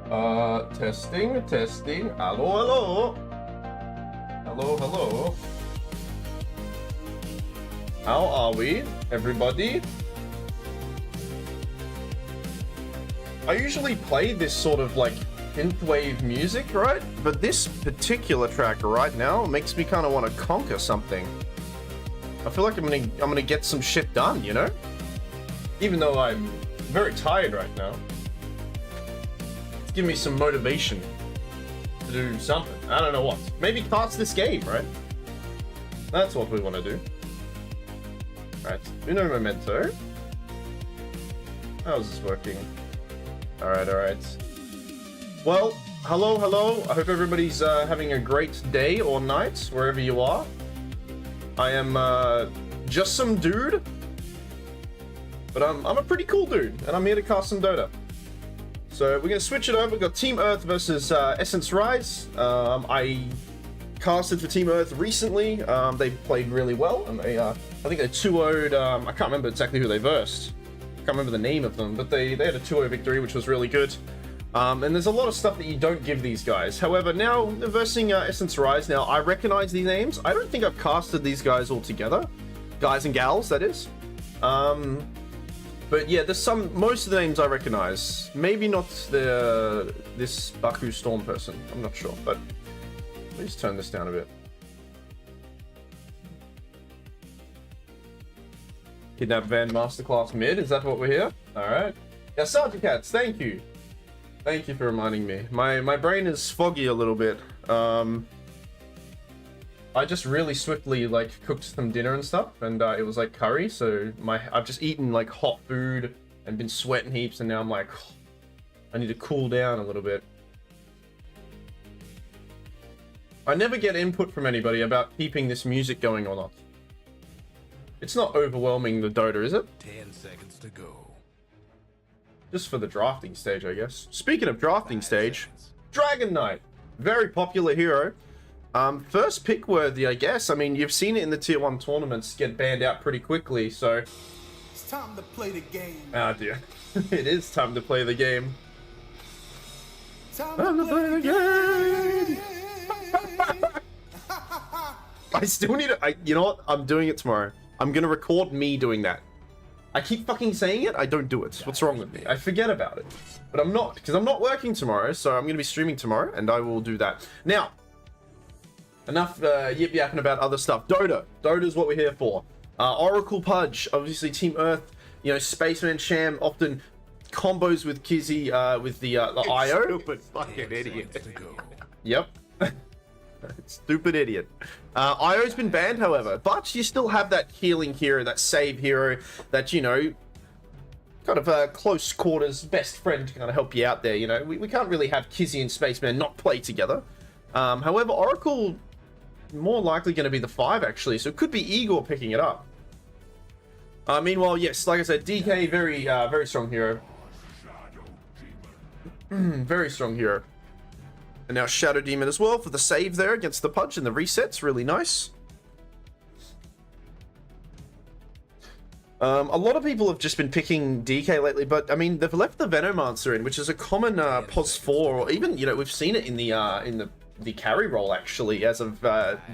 Testing, testing. Hello, hello. Hello, hello. How are we, everybody? I usually play this sort of like synthwave music, right? But this particular track right now makes me kind of want to conquer something. I feel like I'm gonna get some shit done, you know? Even though I'm very tired right now. It's giving me some motivation to do something. I don't know what. Maybe cast this game, right? That's what we want to do. Right, uno momento. How's this working? Alright, alright. Well, hello, hello. I hope everybody's having a great day or night, wherever you are. I am just some dude. But I'm a pretty cool dude, and I'm here to cast some Dota. So we're going to switch it over. We've got Team Earth versus Essence Rise. I casted for Team Earth recently. They played really well, and they, I think they 2-0'd, I can't remember exactly who they versed. I can't remember the name of them, but they had a 2-0 victory, which was really good. And there's a lot of stuff that you don't give these guys. However, now they're versing Essence Rise. Now, I recognize these names. I don't think I've casted these guys all together. Guys and gals, that is. But yeah, there's most of the names I recognize. Maybe not this Baku Storm person. I'm not sure, but let's turn this down a bit. Kidnap Van Masterclass mid, is that what we're here? Alright. Yeah, Sergeant Cats, thank you. Thank you for reminding me. My brain is foggy a little bit. I just really swiftly like cooked some dinner and stuff, and it was like curry, so I've just eaten like hot food and been sweating heaps, and now I'm like, oh, I need to cool down a little bit. I never get input from anybody about keeping this music going or not. It's not overwhelming the Dota, is it? 10 seconds to go. Just for the drafting stage, I guess. Speaking of drafting stage, Dragon Knight, very popular hero. First pick worthy, I guess. I mean, you've seen it in the tier 1 tournaments get banned out pretty quickly, so... It's time to play the game. Ah, dear. It is time to play the game. Time to play the game. I still need to... you know what? I'm doing it tomorrow. I'm gonna record me doing that. I keep fucking saying it, I don't do it. What's wrong with me? I forget about it. But I'm not, because I'm not working tomorrow, so I'm gonna be streaming tomorrow, and I will do that. Now... enough yip-yapping about other stuff. Dota. Dota's what we're here for. Oracle Pudge. Obviously, Team Earth. You know, Spaceman Sham often combos with Kizzy with the IO. Stupid fucking idiot. Yep. Stupid idiot. IO's been banned, however. But you still have that healing hero, that save hero, that, you know, kind of close quarters best friend to kind of help you out there, you know. We can't really have Kizzy and Spaceman not play together. However, Oracle... more likely going to be the 5 actually, so it could be Igor picking it up. Meanwhile, yes, like I said, DK very strong hero. Very strong hero. And now Shadow Demon as well for the save there against the Pudge and the resets, really nice. A lot of people have just been picking DK lately, but I mean they've left the Venomancer in, which is a common POS 4, or even, you know, we've seen it in the carry role actually as of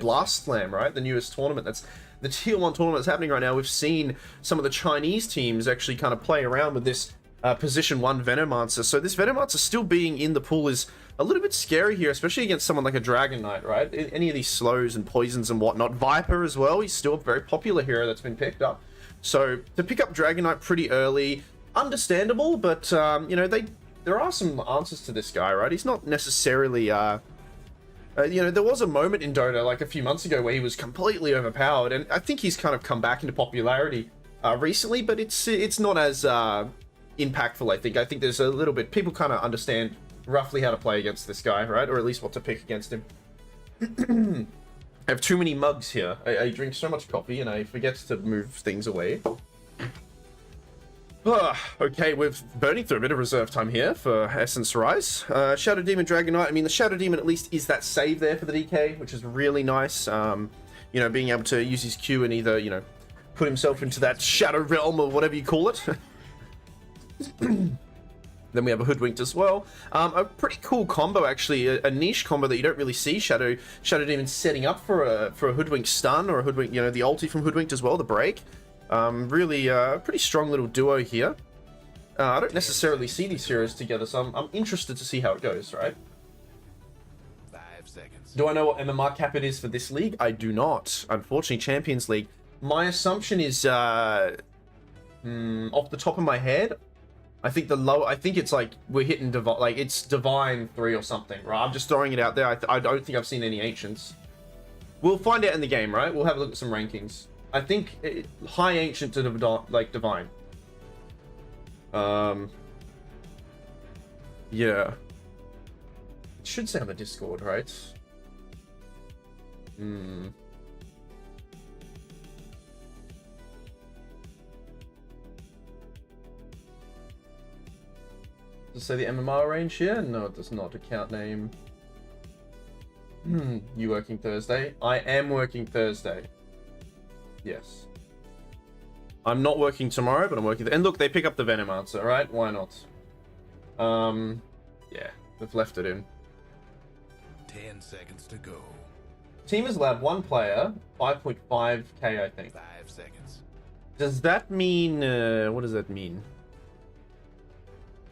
Blast Slam, right? The newest tournament, that's the tier 1 tournament that's happening right now. We've seen some of the Chinese teams actually kind of play around with this position 1 Venomancer. So this Venomancer still being in the pool is a little bit scary here, especially against someone like a Dragon Knight, right? Any of these slows and poisons and whatnot. Viper as well, he's still a very popular hero that's been picked up. So to pick up Dragon Knight pretty early, understandable, but you know, there are some answers to this guy, right? He's not necessarily you know, there was a moment in Dota like a few months ago where he was completely overpowered, and I think he's kind of come back into popularity recently, but it's not as impactful, I think. I think there's a little bit, people kind of understand roughly how to play against this guy, right? Or at least what to pick against him. I have too many mugs here. I drink so much coffee and I forget to move things away. Okay, we're burning through a bit of reserve time here for Essence Rise. Shadow Demon, Dragon Knight. I mean, the Shadow Demon at least is that save there for the DK, which is really nice. You know, being able to use his Q and either, you know, put himself into that Shadow Realm or whatever you call it. Then we have a Hoodwinked as well. A pretty cool combo, actually. A niche combo that you don't really see Shadow Demon setting up for a Hoodwinked stun or a Hoodwinked, you know, the ulti from Hoodwinked as well, the break. Really, pretty strong little duo here. I don't necessarily see these heroes together, so I'm interested to see how it goes, right? 5 seconds. Do I know what MMR cap it is for this league? I do not. Unfortunately, Champions League. My assumption is, off the top of my head, I think it's like we're hitting like it's Divine 3 or something, right? I'm just throwing it out there. I don't think I've seen any Ancients. We'll find out in the game, right? We'll have a look at some rankings. I think high Ancient to Divine. Yeah. It should say on the Discord, right? Does it say the MMR range here? No, it does not. Account name. You working Thursday? I am working Thursday. Yes. I'm not working tomorrow, but I'm working. And look, they pick up the Venom answer, right? Why not? Yeah, they've left it in. 10 seconds to go. Team is allowed 1 player, 5.5k, I think. 5 seconds. Does that mean, what does that mean?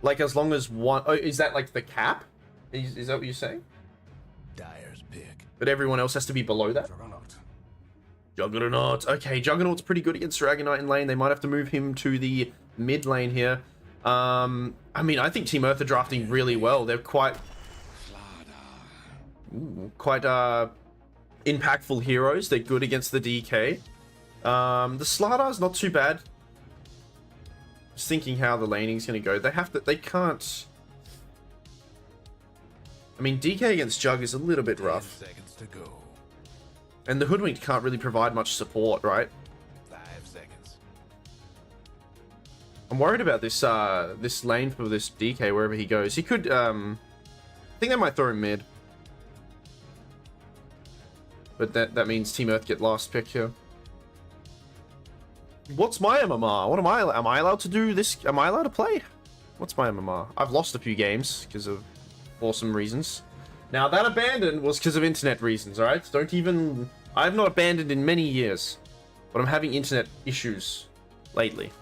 Like, as long as one, oh, is that like the cap? Is that what you're saying? Dyer's pick. But everyone else has to be below that? Juggernaut. Okay, Juggernaut's pretty good against Dragonite in lane. They might have to move him to the mid lane here. I mean, I think Team Earth are drafting really well. They're quite impactful heroes. They're good against the DK. The Sladar's not too bad. Just thinking how the laning's going to go. They can't... I mean, DK against Jug is a little bit rough. 10 seconds to go. And the Hoodwinked can't really provide much support, right? 5 seconds. I'm worried about this this lane for this DK wherever he goes. He could, I think they might throw him mid. But that means Team Earth get last pick here. What's my MMR? What am I allowed to do this? Am I allowed to play? What's my MMR? I've lost a few games because of awesome reasons. Now, that abandoned was because of internet reasons, alright? Don't even... I have not abandoned in many years, but I'm having internet issues lately.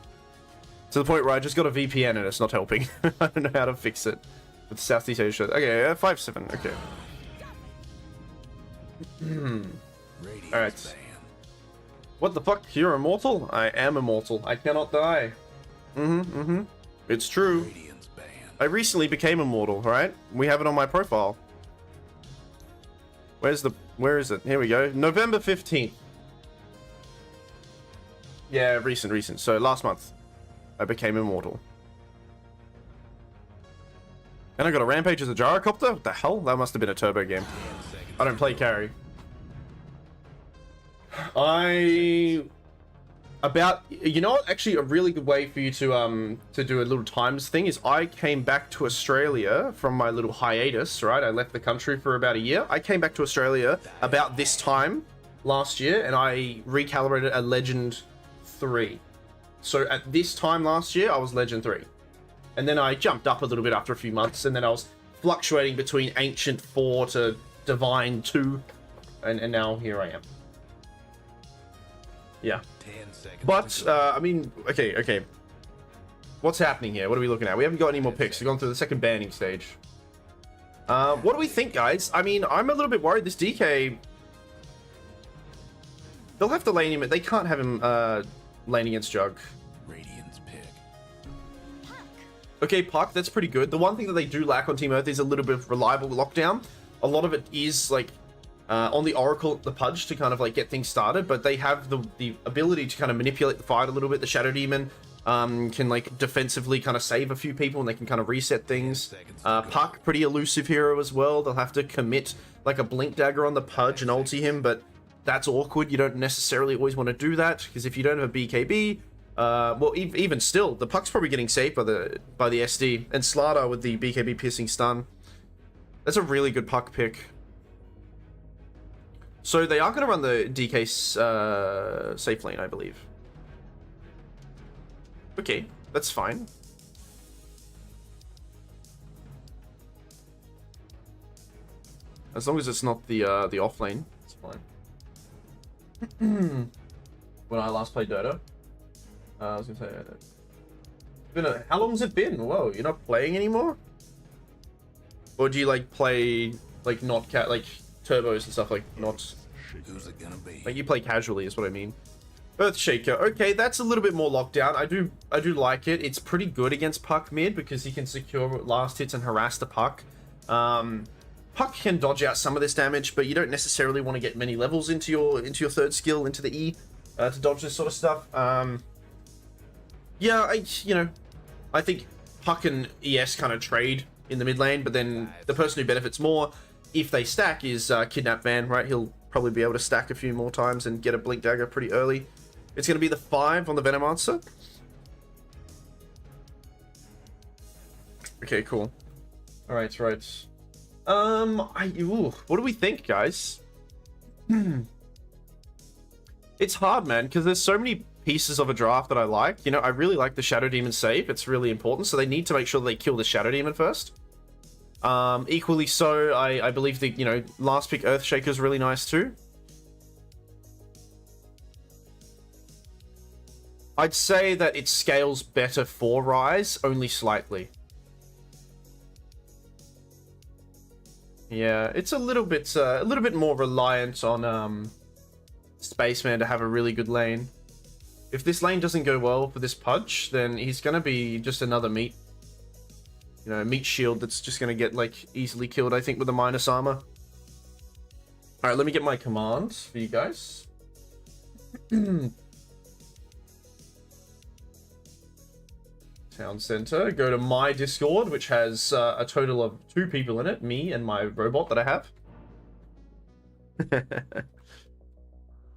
To the point where I just got a VPN and it's not helping. I don't know how to fix it with Southeast Asia. Okay, 5-7, okay. Alright. What the fuck? You're immortal? I am immortal. I cannot die. It's true. I recently became immortal, right? We have it on my profile. Where is it? Here we go. November 15th. Yeah, recent. So last month, I became immortal. And I got a Rampage as a gyrocopter? What the hell? That must have been a turbo game. I don't play carry. You know what? Actually, a really good way for you to do a little times thing is I came back to Australia from my little hiatus, right? I left the country for about a year. I came back to Australia about this time last year, and I recalibrated a Legend 3. So at this time last year, I was Legend 3. And then I jumped up a little bit after a few months, and then I was fluctuating between Ancient 4 to Divine 2, and now here I am. Yeah. 10 seconds. But, I mean, okay. What's happening here? What are we looking at? We haven't got any more picks. We've gone through the second banning stage. What do we think, guys? I mean, I'm a little bit worried this DK... They'll have to lane him. They can't have him lane against Jug. Radiant's pick. Okay, Puck, that's pretty good. The one thing that they do lack on Team Earth is a little bit of reliable lockdown. A lot of it is, like... on the Oracle, the Pudge to kind of like get things started, but they have the ability to kind of manipulate the fight a little bit. The Shadow Demon can like defensively kind of save a few people, and they can kind of reset things. Puck, pretty elusive hero as well. They'll have to commit like a Blink Dagger on the Pudge and ulti him, but that's awkward. You don't necessarily always want to do that, because if you don't have a BKB, well, even still, the Puck's probably getting saved by the SD, and Slardar with the BKB piercing stun. That's a really good Puck pick. So they are going to run the DK safe lane, I believe. Okay, that's fine. As long as it's not the off lane, it's fine. When I last played Dota, I was gonna say, how long has it been? Whoa, you're not playing anymore? Or do you like play like not like turbos and stuff, like not? Who's it gonna be? Like you play casually is what I mean. Earthshaker, okay, that's a little bit more lockdown. I do like it. It's pretty good against Puck mid because he can secure last hits and harass the Puck. Puck can dodge out some of this damage, but you don't necessarily want to get many levels into your third skill, into the E, to dodge this sort of stuff. Yeah, I think Puck and ES kind of trade in the mid lane, but then the person who benefits more if they stack is Kidnap Van, right? He'll probably be able to stack a few more times and get a Blink Dagger pretty early. It's going to be the 5 on the Venomancer. Okay, cool. Alright, right. What do we think, guys? It's hard, man, because there's so many pieces of a draft that I like. You know, I really like the Shadow Demon save. It's really important, so they need to make sure they kill the Shadow Demon first. Equally so, I believe the, last pick Earthshaker is really nice too. I'd say that it scales better for Rise, only slightly. Yeah, it's a little bit more reliant on Spaceman to have a really good lane. If this lane doesn't go well for this Pudge, then he's gonna be just another meat. Meat shield that's just gonna get like easily killed, I think, with a minus armor. Alright, let me get my commands for you guys. Town center. Go to my Discord, which has a total of 2 people in it, me and my robot that I have.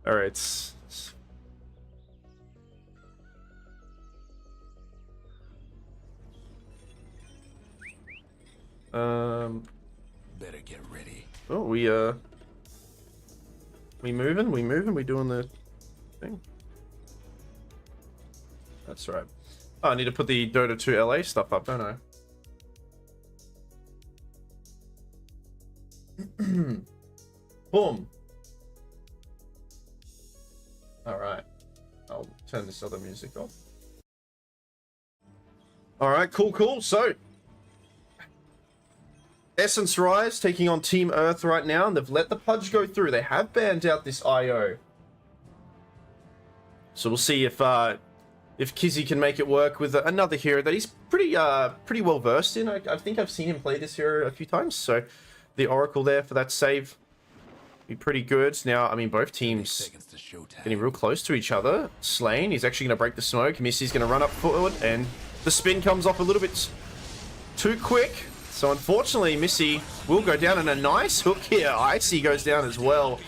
Alright. Better get ready. Oh, we moving, we doing the thing. That's right. Oh, I need to put the Dota 2LA stuff up, don't I? Boom. Alright. I'll turn this other music off. Alright, cool. So, Essence Rise taking on Team Earth right now, and they've let the Pudge go through. They have banned out this IO. So we'll see if Kizzy can make it work with another hero that he's pretty well versed in. I think I've seen him play this hero a few times, so the Oracle there for that save be pretty good. Now, I mean, both teams getting real close to each other. Slane, he's actually going to break the smoke. Missy's going to run up forward, and the spin comes off a little bit too quick. So unfortunately, Missy will go down, and a nice hook here. Icy goes down as well.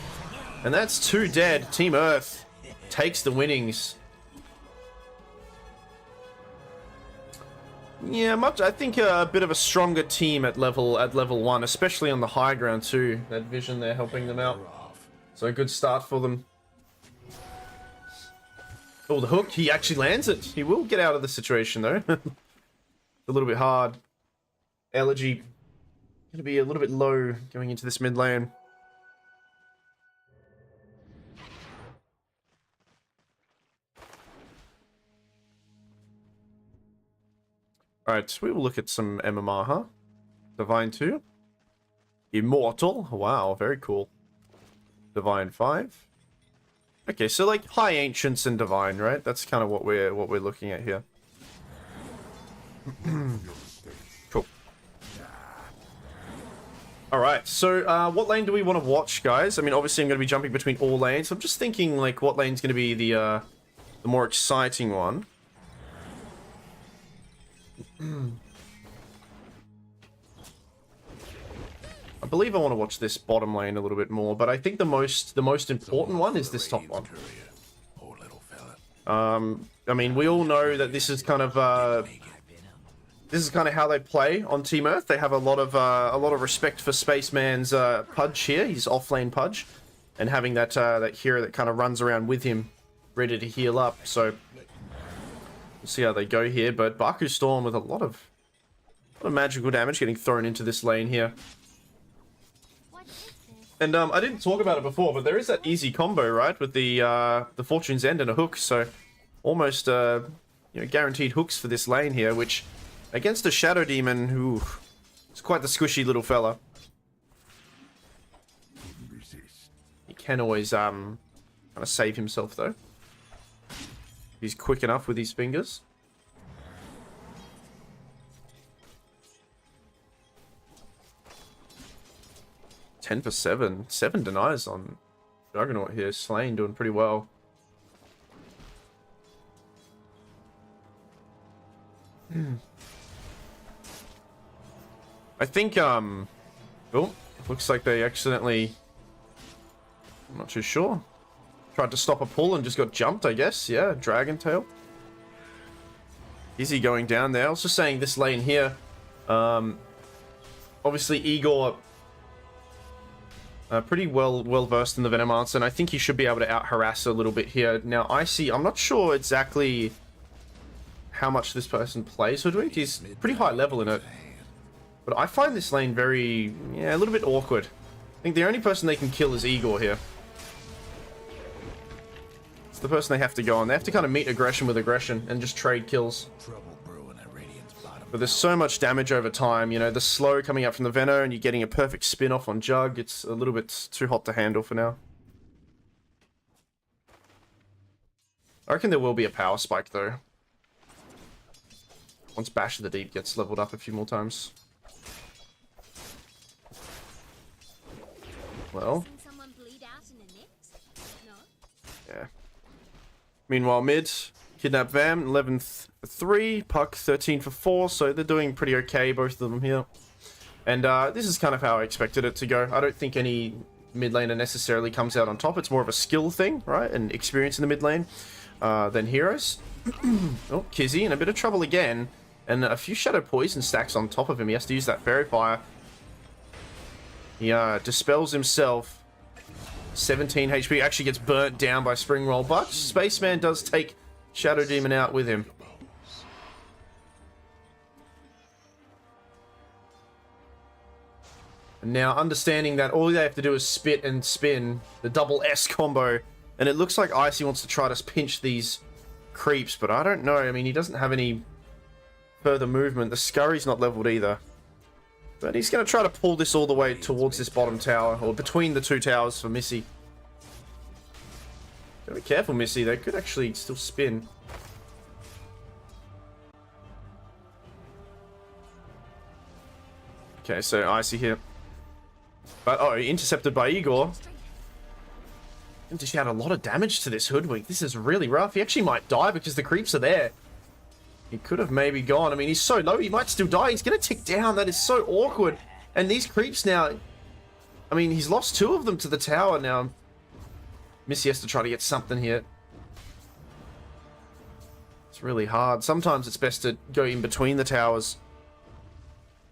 And that's 2 dead. Team Earth takes the winnings. Yeah, I think a bit of a stronger team at level 1, especially on the high ground too. That vision there helping them out. So a good start for them. Oh, the hook, he actually lands it. He will get out of the situation though. A little bit hard. Elegy gonna be a little bit low going into this mid lane. Alright, we will look at some MMR, huh? Divine 2. Immortal. Wow, very cool. Divine 5. Okay, so like High Ancients and Divine, right? That's kind of what we're looking at here. Cool. Alright, so what lane do we want to watch, guys? I mean, obviously I'm going to be jumping between all lanes. I'm just thinking like what lane's going to be the more exciting one. I believe I want to watch this bottom lane a little bit more, but I think the most important one is this top one. I mean, we all know that this is kind of how they play on Team Earth. They have a lot of respect for Spaceman's Pudge here. He's offlane Pudge, and having that hero that kind of runs around with him, ready to heal up. So we'll see how they go here. But Baku Storm with a lot of magical damage getting thrown into this lane here. And I didn't talk about it before, but there is that easy combo, right, with the Fortune's End and a hook, so almost you know, guaranteed hooks for this lane here, which against a Shadow Demon who is quite the squishy little fella. He can always kind of save himself though. He's quick enough with his fingers. Ten for 7. 7 denies on Juggernaut here. Slain doing pretty well. I think, oh, looks like they accidentally, I'm not too sure. Tried to stop a pull and just got jumped, I guess. Yeah, Dragon Tail. Easy going down there. I was just saying this lane here. Obviously, Igor, pretty well versed in the Venomancer, and I think he should be able to out-harass a little bit here. Now, Icy, I'm not sure exactly how much this person plays Hoodwink. He's pretty high level in it. But I find this lane very, yeah, a little bit awkward. I think the only person they can kill is Igor here. It's the person they have to go on. They have to kind of meet aggression with aggression and just trade kills. But there's so much damage over time, you know, the slow coming up from the Veno and you're getting a perfect spin-off on Jug. It's a little bit too hot to handle for now. I reckon there will be a power spike though. Once Bash of the Deep gets leveled up a few more times. Well. Yeah. Meanwhile, mid, Kidnap Vam, 11th for 3, Puck, 13 for 4, so they're doing pretty okay, both of them here. And this is kind of how I expected it to go. I don't think any mid laner necessarily comes out on top. It's more of a skill thing, right? And experience in the mid lane than heroes. Oh, Kizzy in a bit of trouble again. And a few Shadow Poison stacks on top of him. He has to use that Fairy Fire. He dispels himself. 17 HP, actually gets burnt down by Spring Roll, but Spaceman does take Shadow Demon out with him. And now, understanding that all they have to do is spit and spin, the double S combo, and it looks like Icy wants to try to pinch these creeps, but I don't know. I mean, he doesn't have any further movement. The Scurry's not leveled either. But he's going to try to pull this all the way towards this bottom tower, or between the two towers for Missy. Gotta be careful, Missy. They could actually still spin. Okay, so Icy here. But, oh, intercepted by Igor. And just had a lot of damage to this Hoodwink. This is really rough. He actually might die because the creeps are there. He could have maybe gone. I mean, he's so low, he might still die. He's going to tick down. That is so awkward. And these creeps now... I mean, he's lost 2 of them to the tower now. Missy has to try to get something here. It's really hard. Sometimes it's best to go in between the towers.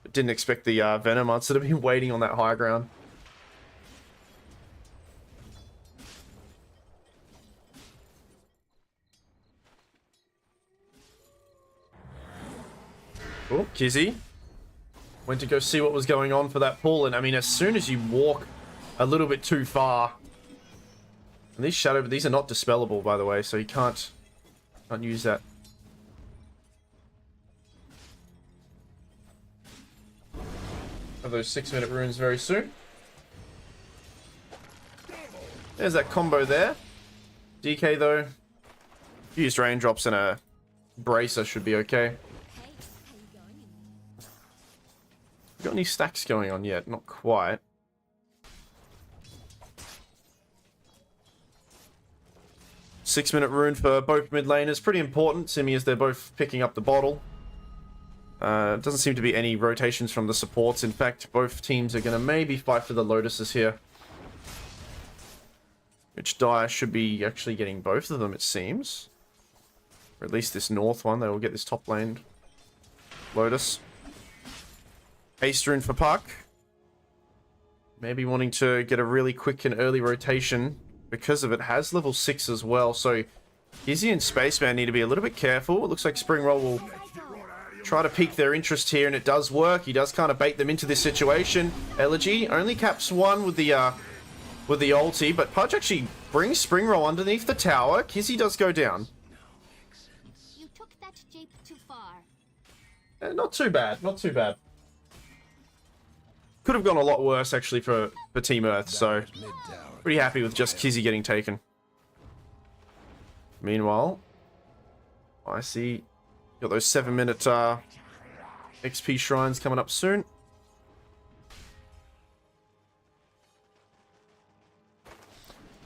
But didn't expect the Venomancer to be waiting on that high ground. Oh, Kizzy went to go see what was going on for that pull, and I mean, as soon as you walk a little bit too far, and these are not dispellable, by the way, so you can't use that. Have those 6-minute runes very soon. There's that combo there. DK though, used raindrops and a bracer should be okay. Got any stacks going on yet? Not quite. 6-minute rune for both mid laners. Pretty important, seeming as they're both picking up the bottle. Doesn't seem to be any rotations from the supports. In fact, both teams are going to maybe fight for the Lotuses here. Which Dire should be actually getting both of them, it seems. Or at least this north one. They will get this top lane Lotus. Haste rune for Puck. Maybe wanting to get a really quick and early rotation because of it. Has level 6 as well, so Izzy and Spaceman need to be a little bit careful. It looks like Spring Roll will try to pique their interest here, and it does work. He does kind of bait them into this situation. Elegy only caps 1 with the with the ulti, but Pudge actually brings Spring Roll underneath the tower. Kizzy does go down. You took that jape too far. Not too bad, not too bad. Could have gone a lot worse, actually, for Team Earth, so pretty happy with just Kizzy getting taken. Meanwhile, I see got those 7-minute XP shrines coming up soon.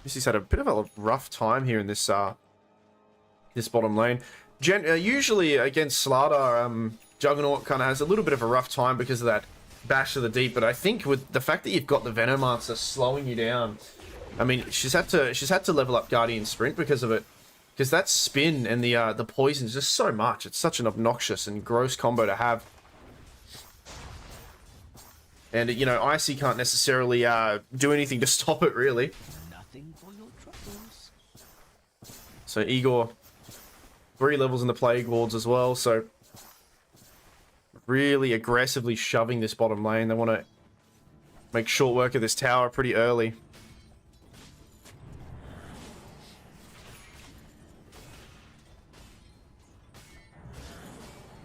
Missy's had a bit of a rough time here in this this bottom lane. Usually against Slardar, Juggernaut kind of has a little bit of a rough time because of that bash to the deep, but I think with the fact that you've got the Venomancer slowing you down, I mean, she's had to level up Guardian Sprint because of it. Because that spin and the poison is just so much. It's such an obnoxious and gross combo to have. And, you know, Icy can't necessarily do anything to stop it, really. Nothing for your troubles. So Igor, 3 levels in the Plague Wards as well, so really aggressively shoving this bottom lane. They want to make short work of this tower pretty early.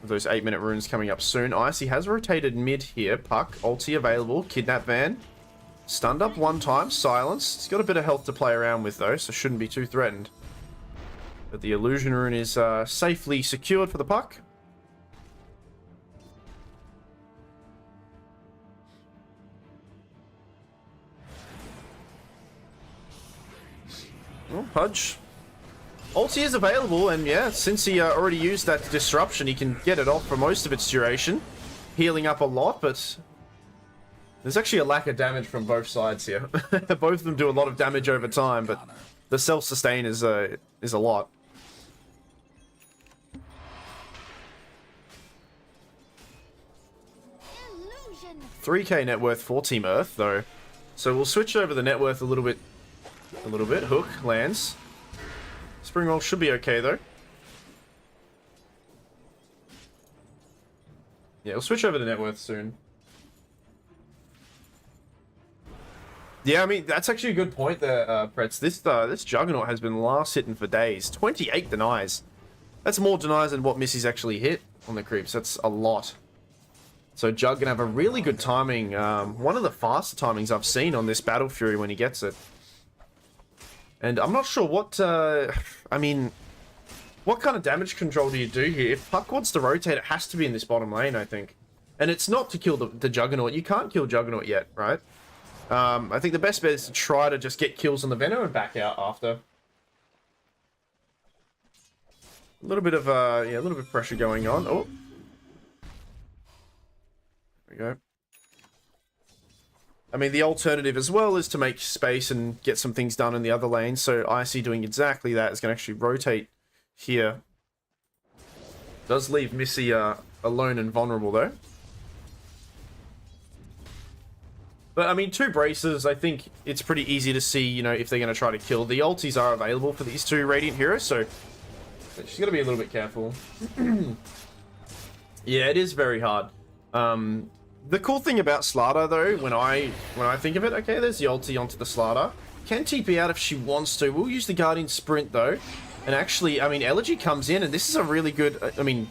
Those 8-minute runes coming up soon. Icy has rotated mid here. Puck, ulti available. Kidnap Van. Stunned up 1 time. Silenced. He's got a bit of health to play around with though, so shouldn't be too threatened. But the illusion rune is safely secured for the Puck. Oh, Pudge. Ulti is available, and yeah, since he already used that disruption, he can get it off for most of its duration, healing up a lot, but there's actually a lack of damage from both sides here. Both of them do a lot of damage over time, but the self-sustain is a lot. Illusion. 3k net worth for Team Earth, though. So we'll switch over the net worth a little bit. Hook lands. Spring Roll should be okay, though. Yeah, we'll switch over to net worth soon. Yeah, I mean, that's actually a good point there, Pretz. This Juggernaut has been last hitting for days. 28 denies. That's more denies than what Missy's actually hit on the creeps. That's a lot. So Jug gonna have a really good timing. One of the faster timings I've seen on this Battle Fury when he gets it. And I'm not sure what, I mean, what kind of damage control do you do here? If Puck wants to rotate, it has to be in this bottom lane, I think. And it's not to kill the Juggernaut. You can't kill Juggernaut yet, right? I think the best bet is to try to just get kills on the Venom and back out after. A little bit of, yeah, a little bit of pressure going on. Oh. There we go. I mean, the alternative as well is to make space and get some things done in the other lane. So Icy doing exactly that is going to actually rotate here. Does leave Missy alone and vulnerable though. But I mean, 2 braces, I think it's pretty easy to see, you know, if they're going to try to kill. The ultis are available for these 2 Radiant heroes, so she's got to be a little bit careful. Yeah, it is very hard. The cool thing about Slardar, though, when I think of it, okay, there's the ulti onto the Slardar. Can TP out if she wants to. We'll use the Guardian Sprint, though. And actually, I mean, Elegy comes in, and this is a really good, I mean,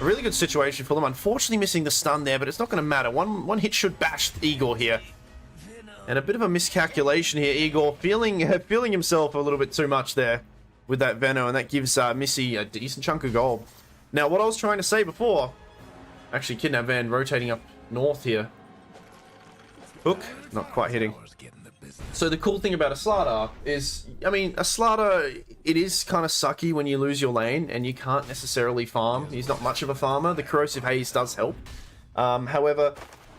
a really good situation for them. Unfortunately, missing the stun there, but it's not going to matter. One hit should bash Igor here. And a bit of a miscalculation here. Igor feeling himself a little bit too much there with that Veno, and that gives Missy a decent chunk of gold. Now, what I was trying to say before, actually, Kidnap Van rotating up north here. Hook, not quite hitting. So the cool thing about a Slardar is, I mean, a Slardar, it is kind of sucky when you lose your lane and you can't necessarily farm. He's not much of a farmer. The Corrosive Haze does help. However,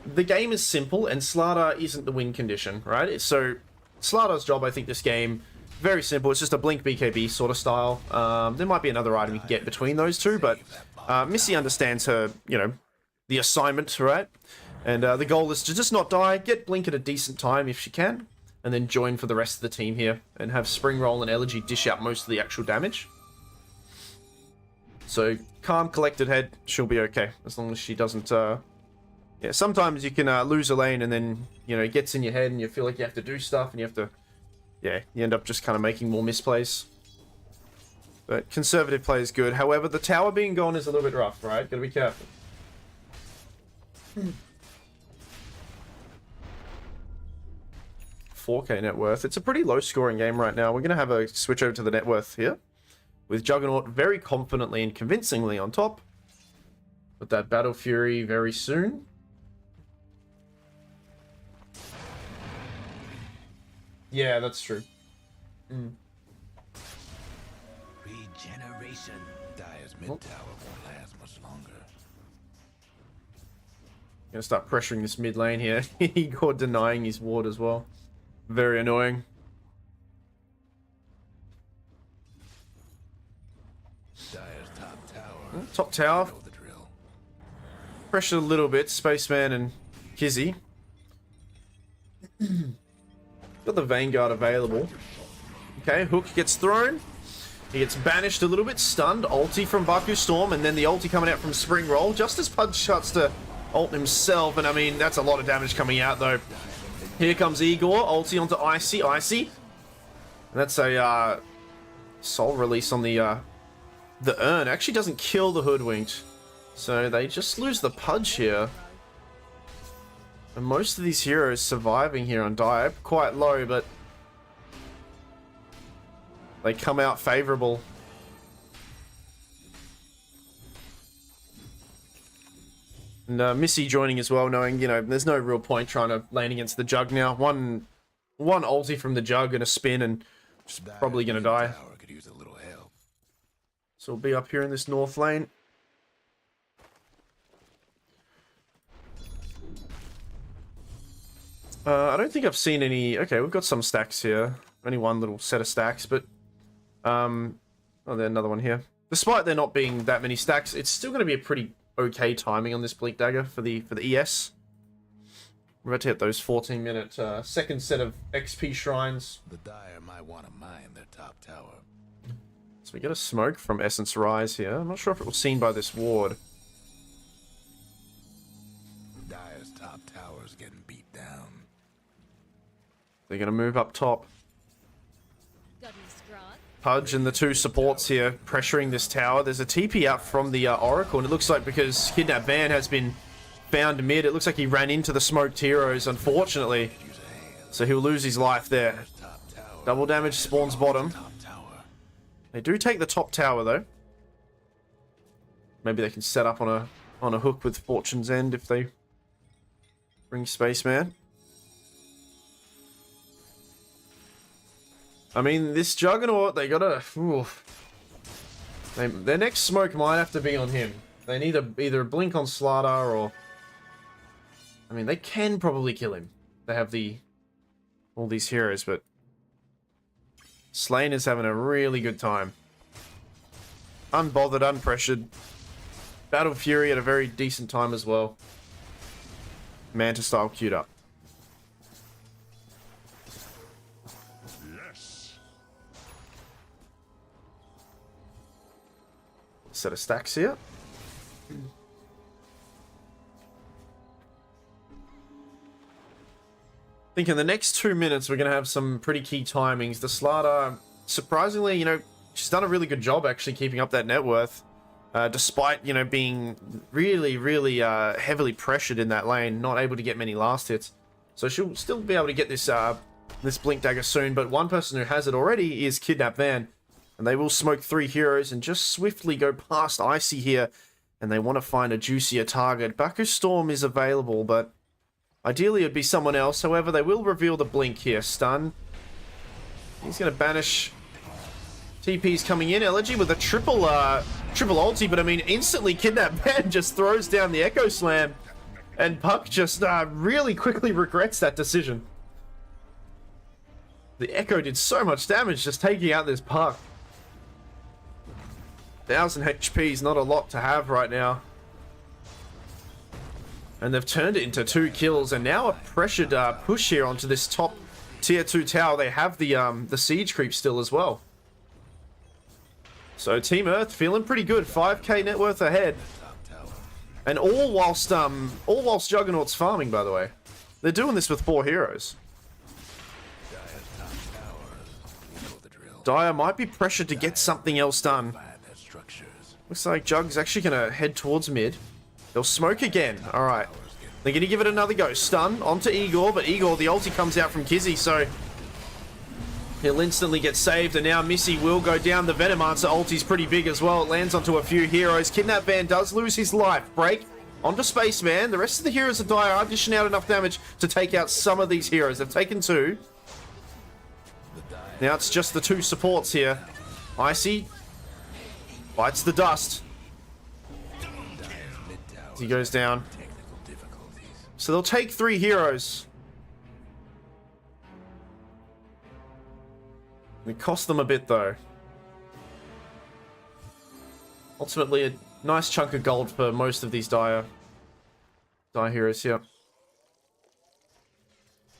the game is simple and Slardar isn't the win condition, right? So Slardar's job, I think, this game, very simple. It's just a blink BKB sort of style. There might be another item you can get between those two, but Missy understands her, you know, the assignment, right? And the goal is to just not die, get Blink at a decent time if she can, and then join for the rest of the team here, and have Spring Roll and Elegy dish out most of the actual damage. So, calm, collected head, she'll be okay, as long as she doesn't Yeah, sometimes you can lose a lane and then, you know, it gets in your head and you feel like you have to do stuff and you have to, yeah, you end up just kind of making more misplays. But conservative play is good. However, the tower being gone is a little bit rough, right? Gotta be careful. 4K net worth. It's a pretty low scoring game right now. We're going to have a switch over to the net worth here. With Juggernaut very confidently and convincingly on top. With that Battle Fury very soon. Yeah, that's true. Regeneration. Dire's mid tower won't last much longer. Gonna start pressuring this mid lane here. Igor denying his ward as well. Very annoying. Dire's top tower. Top tower. Know the drill. Pressured a little bit. Spaceman and Kizzy. Got the Vanguard available. Okay, Hook gets thrown. He gets banished a little bit. Stunned. Ulti from Baku Storm. And then the ulti coming out from Spring Roll. Just as Pudge starts to ult himself. And I mean, that's a lot of damage coming out though. Here comes Igor. Ulti onto Icy. Icy. And that's a soul release on the urn. Actually doesn't kill the Hoodwinked. So they just lose the Pudge here. And most of these heroes surviving here on Dire. Quite low, but they come out favorable. And Missy joining as well, knowing, you know, there's no real point trying to lane against the Jug now. One ulti from the Jug and a spin and just probably going to die. Could use a little help. So we'll be up here in this north lane. I don't think I've seen any... Okay, we've got some stacks here. Only one little set of stacks, but... Oh, there's another one here. Despite there not being that many stacks, it's still going to be a pretty okay timing on this Blink Dagger for the ES. We're about to hit those 14-minute second set of XP shrines. The Dire might want to mine their top tower. So we get a smoke from Essence Rise here. I'm not sure if it was seen by this ward. Dire's top tower's getting beat down. They're going to move up top. Got me scrod. Pudge and the two supports here pressuring this tower. There's a TP out from the Oracle, and it looks like because Kidnap Van has been found mid, it looks like he ran into the smoked heroes, unfortunately. So he'll lose his life there. Double damage spawns bottom. They do take the top tower, though. Maybe they can set up on a hook with Fortune's End if they bring Spaceman. I mean, this Juggernaut, they gotta... their next smoke might have to be on him. They need either a blink on Slardar or... I mean, they can probably kill him. They have all these heroes, but... Slain is having a really good time. Unbothered, unpressured. Battle Fury at a very decent time as well. Manta style queued up. Set of stacks here. I think in the next 2 minutes we're going to have some pretty key timings. The Slardar, surprisingly, you know, she's done a really good job actually keeping up that net worth. Despite, you know, being really, really heavily pressured in that lane, not able to get many last hits. So she'll still be able to get this this Blink Dagger soon, but one person who has it already is Kidnap Van. And they will smoke 3 heroes and just swiftly go past Icy here. And they want to find a juicier target. Baku Storm is available, but ideally it'd be someone else. However, they will reveal the Blink here. Stun. He's going to banish. TP's coming in. Elegy with a triple ulti, but I mean, instantly Kidnap Van just throws down the Echo Slam. And Puck just really quickly regrets that decision. The Echo did so much damage just taking out this Puck. 1000 HP is not a lot to have right now. And they've turned it into 2 kills, and now a pressured push here onto this top tier 2 tower. They have the siege creep still as well. So Team Earth feeling pretty good. 5k net worth ahead. And all whilst Juggernaut's farming, by the way. They're doing this with 4 heroes. Dire might be pressured to get something else done. Looks like Jug's actually going to head towards mid. They'll smoke again. Alright. They're going to give it another go. Stun onto Igor, but Igor, the ulti comes out from Kizzy, so he'll instantly get saved, and now Missy will go down. The Venomancer ulti's pretty big as well. It lands onto a few heroes. Kidnap Van does lose his life. Break onto Spaceman. The rest of the heroes of Dire are dishing out enough damage to take out some of these heroes. They've taken 2. Now it's just the 2 supports here. Icy bites the dust. He goes down. So they'll take 3 heroes. It cost them a bit though. Ultimately, a nice chunk of gold for most of these Dire heroes here.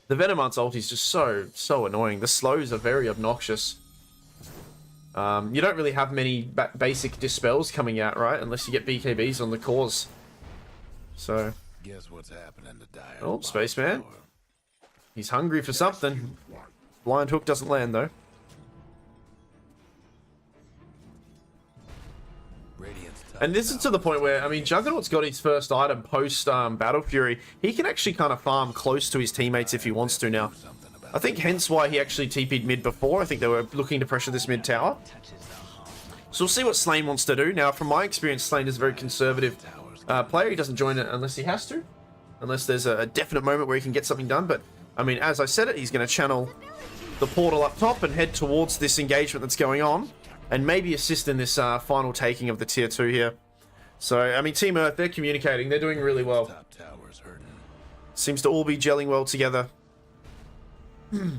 The Venomancer ulti is just so annoying. The slows are very obnoxious. You don't really have many basic dispels coming out, right? Unless you get BKBs on the cores. So. Guess what's happening to Dire? Oh, Spaceman. He's hungry for something. Blind hook doesn't land though. And this is to the point where, I mean, Juggernaut's got his first item post Battle Fury. He can actually kind of farm close to his teammates if he wants to now. I think hence why he actually TP'd mid before. I think they were looking to pressure this mid tower. So we'll see what Slane wants to do. Now, from my experience, Slane is a very conservative player. He doesn't join it unless he has to. Unless there's a definite moment where he can get something done. But, I mean, as I said it, he's going to channel the portal up top and head towards this engagement that's going on. And maybe assist in this final taking of the tier 2 here. So, I mean, Team Earth, they're communicating. They're doing really well. Seems to all be gelling well together. Now,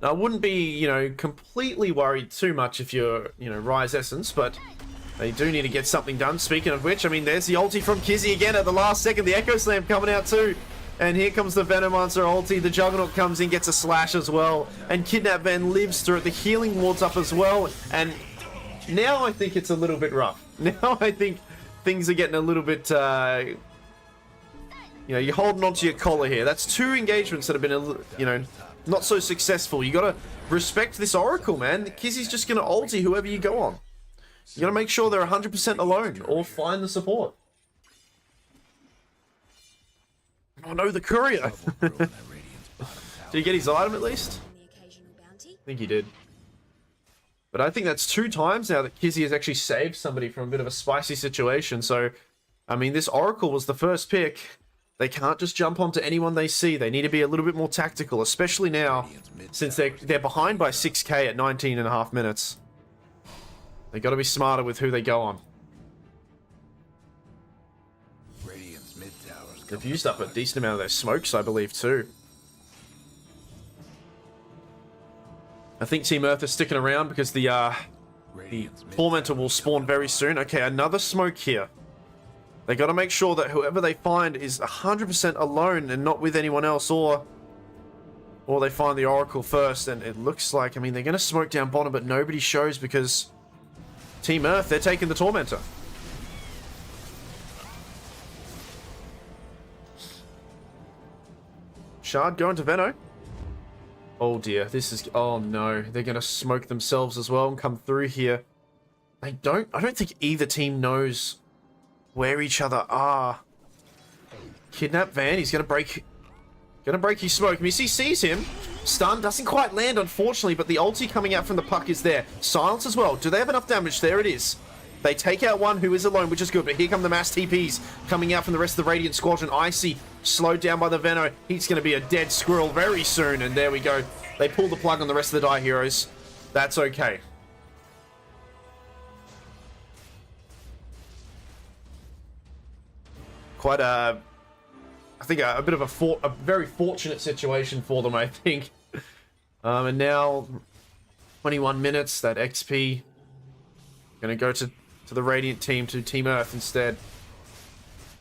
I wouldn't be, you know, completely worried too much if you're, you know, Rise Essence, but they do need to get something done. Speaking of which, I mean, there's the ulti from Kizzy again at the last second. The Echo Slam coming out too. And here comes the Venomancer ulti. The Juggernaut comes in, gets a slash as well. And Kidnap Van lives through it. The healing ward's up as well. And now I think it's a little bit rough. Now I think things are getting a little bit, you know, you're holding onto your collar here. That's 2 engagements that have been, you know, not so successful. You gotta respect this Oracle, man. Kizzy's just gonna ulti whoever you go on. You gotta make sure they're 100% alone, or find the support. Oh no, the courier! Did he get his item at least? I think he did. But I think that's 2 times now that Kizzy has actually saved somebody from a bit of a spicy situation. So, I mean, this Oracle was the first pick. They can't just jump onto anyone they see. They need to be a little bit more tactical, especially now, since they're behind by 6k at 19.5 minutes. They got to be smarter with who they go on. They've used up a decent amount of their smokes, I believe, too. I think Team Earth is sticking around because the Tormentor will spawn very soon. Okay, another smoke here. They got to make sure that whoever they find is 100% alone and not with anyone else, or they find the Oracle first. And it looks like, I mean, they're going to smoke down bottom, but nobody shows because Team Earth, they're taking the Tormentor. Shard going to Veno. Oh dear, this is... Oh no, they're going to smoke themselves as well and come through here. I don't think either team knows where each other are. Kidnap Van, he's going to break his smoke. Missy sees him. Stun doesn't quite land, unfortunately, but the ulti coming out from the puck is there. Silence as well. Do they have enough damage? There it is. They take out one who is alone, which is good, but here come the mass TPs coming out from the rest of the Radiant Squadron. Icy, slowed down by the Veno. He's going to be a dead squirrel very soon, and there we go. They pull the plug on the rest of the Die heroes. That's okay. Quite a... I think a bit of a very fortunate situation for them, I think. And now, 21 minutes, that XP... Gonna go to the Radiant team, to Team Earth instead.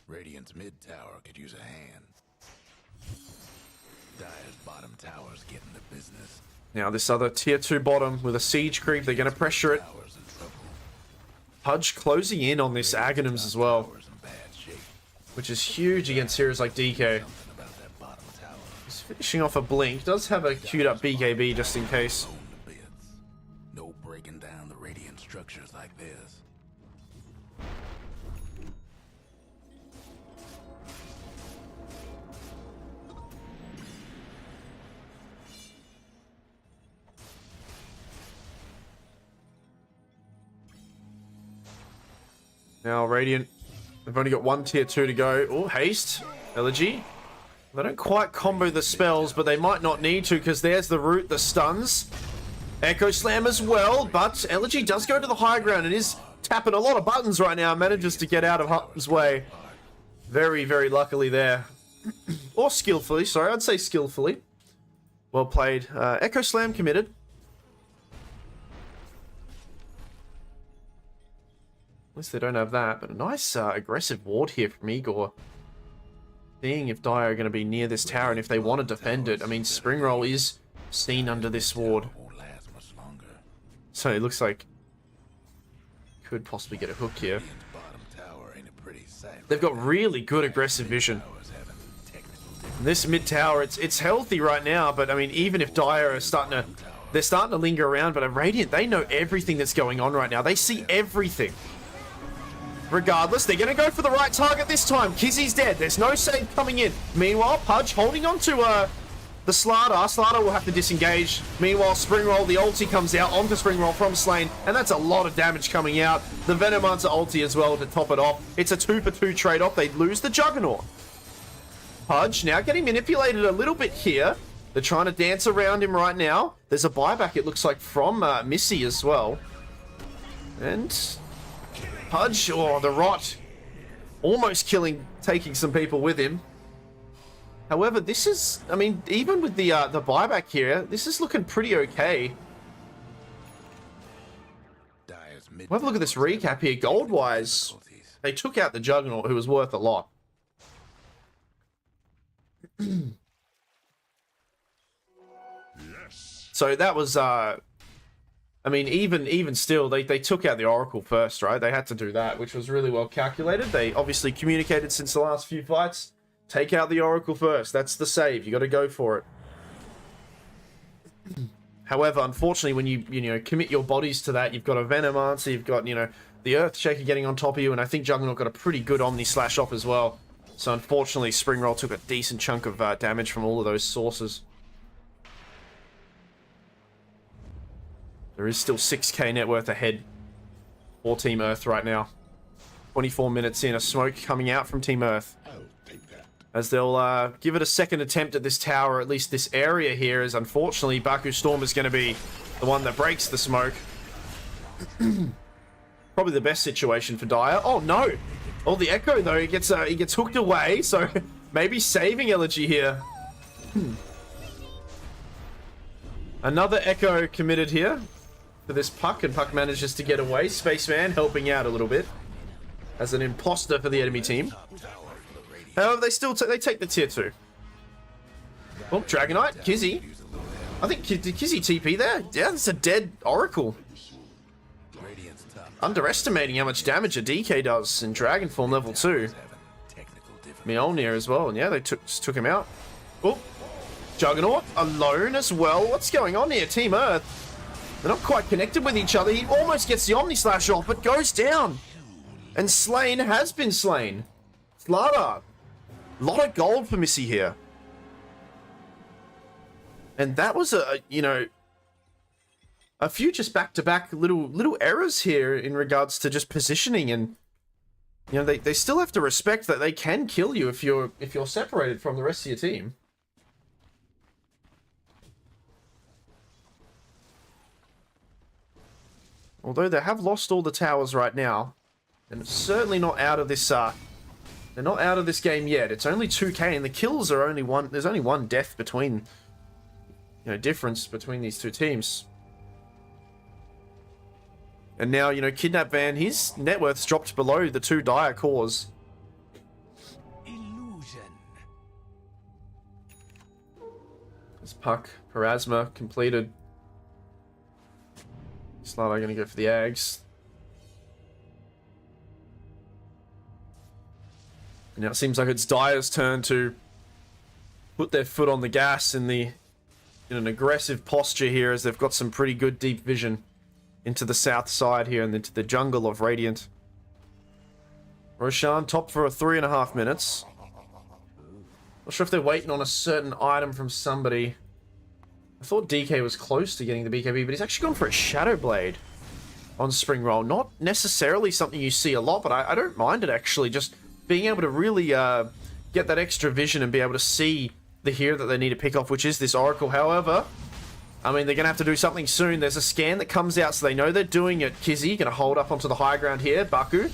Radiant's mid tower could use a hand. Dire's bottom tower's getting the business. Now this other tier 2 bottom with a siege creep, they're gonna pressure it. Pudge closing in on this Aghanims as well. which is huge against heroes like DK. Something about that bottom tower. He's finishing off a blink. Does have a queued up BKB just in case. Blown to bits. No breaking down the radiant structures like this. Now Radiant, they've only got one tier 2 to go. Oh, haste. Elegy. They don't quite combo the spells, but they might not need to because there's the root, the stuns. Echo Slam as well, but Elegy does go to the high ground and is tapping a lot of buttons right now. Manages to get out of Hutton's way. Very, very luckily there. Or skillfully, sorry, I'd say skillfully. Well played. Echo Slam committed. At least they don't have that, but a nice aggressive ward here from Igor. Seeing if Dire are going to be near this tower and if they want to defend it. I mean, Springroll is seen under this ward. Won't last much longer. So it looks like could possibly get a hook here. Radiant's bottom tower ain't a pretty sight. They've got really good aggressive vision. Towers having technical difficulties. This mid tower, it's healthy right now, but I mean, even if Dire are they're starting to linger around, but a Radiant, they know everything that's going on right now. They see everything. Regardless, they're going to go for the right target this time. Kizzy's dead. There's no save coming in. Meanwhile, Pudge holding on to the Slardar. Slardar will have to disengage. Meanwhile, Springroll, the ulti comes out onto Springroll from Slain, and that's a lot of damage coming out. The Venomancer ulti as well to top it off. It's a 2-for-2 trade-off. They lose the Juggernaut. Pudge now getting manipulated a little bit here. They're trying to dance around him right now. There's a buyback, it looks like, from Missy as well. And Pudge, or the Rot, almost taking some people with him. However, this is, I mean, even with the buyback here, this is looking pretty okay. Dire's mid- We'll have a look at this recap here. Gold-wise, they took out the Juggernaut, who was worth a lot. So that was, I mean, even still, they took out the Oracle first, right? They had to do that, which was really well calculated. They obviously communicated since the last few fights. Take out the Oracle first. That's the save. You got to go for it. However, unfortunately, when you commit your bodies to that, you've got a Venomancer, you've got, the Earthshaker getting on top of you, and I think Juggernaut got a pretty good Omni Slash off as well. So unfortunately, Springroll took a decent chunk of damage from all of those sources. There is still 6k net worth ahead for Team Earth right now. 24 minutes in, a smoke coming out from Team Earth. I'll take that. As they'll give it a second attempt at this tower, at least this area here, as unfortunately Baku Storm is going to be the one that breaks the smoke. Probably the best situation for Dire. Oh no! Oh, the Echo though, he gets hooked away, so maybe saving Elegy here. Another Echo committed here for this Puck, and Puck manages to get away. Spaceman helping out a little bit as an imposter for the enemy team. However, they take the tier 2. Oh, Dragonite, Kizzy. I think, did Kizzy TP there? Yeah, that's a dead Oracle. Radiant's top Underestimating how much damage a DK does in Dragon Form level 2. having technical difficulties. Mjolnir as well, and yeah, they took him out. Oh, Juggernaut alone as well. What's going on here, Team Earth? They're not quite connected with each other. He almost gets the Omni Slash off, but goes down. And Slain has been slain. Slardar. A lot of gold for Missy here. And that was a few just back-to-back little errors here in regards to just positioning, and they still have to respect that they can kill you if you're separated from the rest of your team. Although they have lost all the towers right now, and it's certainly not out of this they're not out of this game yet. It's only 2k, and the kills are only one. There's only one death between, difference between these two teams. And now, Kidnap Van, his net worth's dropped below the 2 Dire cores. Illusion. This Puck, Parasma completed. Slardar gonna go for the Ags. And now it seems like it's Dire's turn to put their foot on the gas in an aggressive posture here, as they've got some pretty good deep vision into the south side here and into the jungle of Radiant. Roshan top for 3.5 minutes. Not sure if they're waiting on a certain item from somebody. I thought DK was close to getting the BKB, but he's actually gone for a Shadow Blade on Spring Roll. Not necessarily something you see a lot, but I don't mind it actually. Just being able to really get that extra vision and be able to see the hero that they need to pick off, which is this Oracle. However, I mean, they're going to have to do something soon. There's a scan that comes out, so they know they're doing it. Kizzy going to hold up onto the high ground here. Baku.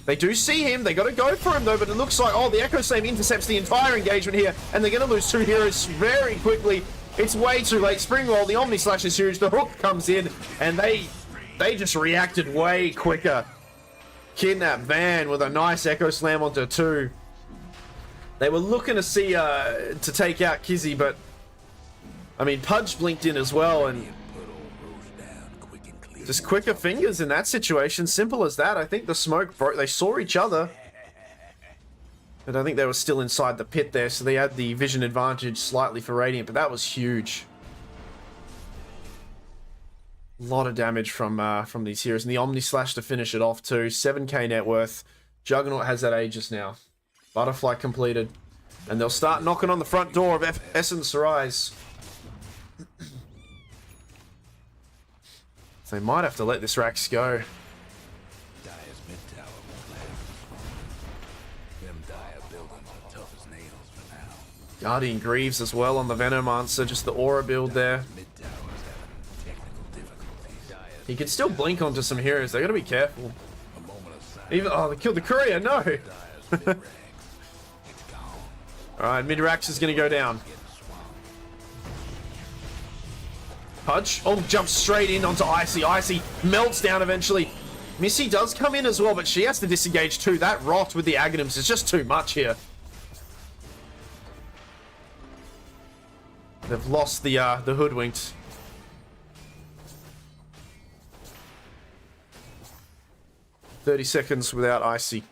They do see him. They got to go for him, though, but it looks like, oh, the Echo Slam intercepts the entire engagement here, and they're going to lose 2 heroes very quickly. It's way too late. Spring Roll, the Omni Slash is huge. The hook comes in, and they just reacted way quicker. Kidnap Van with a nice Echo Slam onto 2. They were looking to see to take out Kizzy, but I mean, Pudge blinked in as well, and just quicker fingers in that situation. Simple as that. I think the smoke broke. They saw each other, but I think they were still inside the pit there, so they had the vision advantage slightly for Radiant, but that was huge. A lot of damage from these heroes, and the Omni Slash to finish it off too. 7k net worth. Juggernaut has that Aegis now. Butterfly completed, and they'll start knocking on the front door of Essence Rise. So they might have to let this Rax go. Dire's mid tower won't last. Them Dire buildings are tough as nails for now. Guardian Greaves as well on the Venomancer, just the aura build there. Mid tower's having technical difficulties. He could still blink onto some heroes. They gotta be careful. A moment of silence. Even they killed the courier. No. Dire's mid ranks. It's gone. All right, mid Rax is gonna go down. Getting swamped. Pudge. Oh, jumps straight in onto Icy. Icy melts down eventually. Missy does come in as well, but she has to disengage too. That rot with the Aghanims is just too much here. They've lost the hoodwinked. "30 seconds without Icy."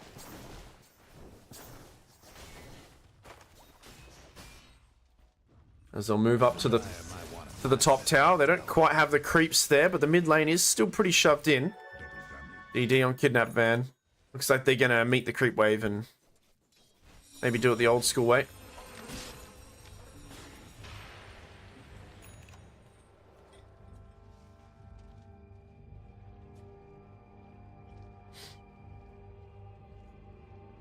As they'll move up to the top tower. They don't quite have the creeps there, but the mid lane is still pretty shoved in. DD on Kidnap Van. Looks like they're gonna meet the creep wave and maybe do it the old school way.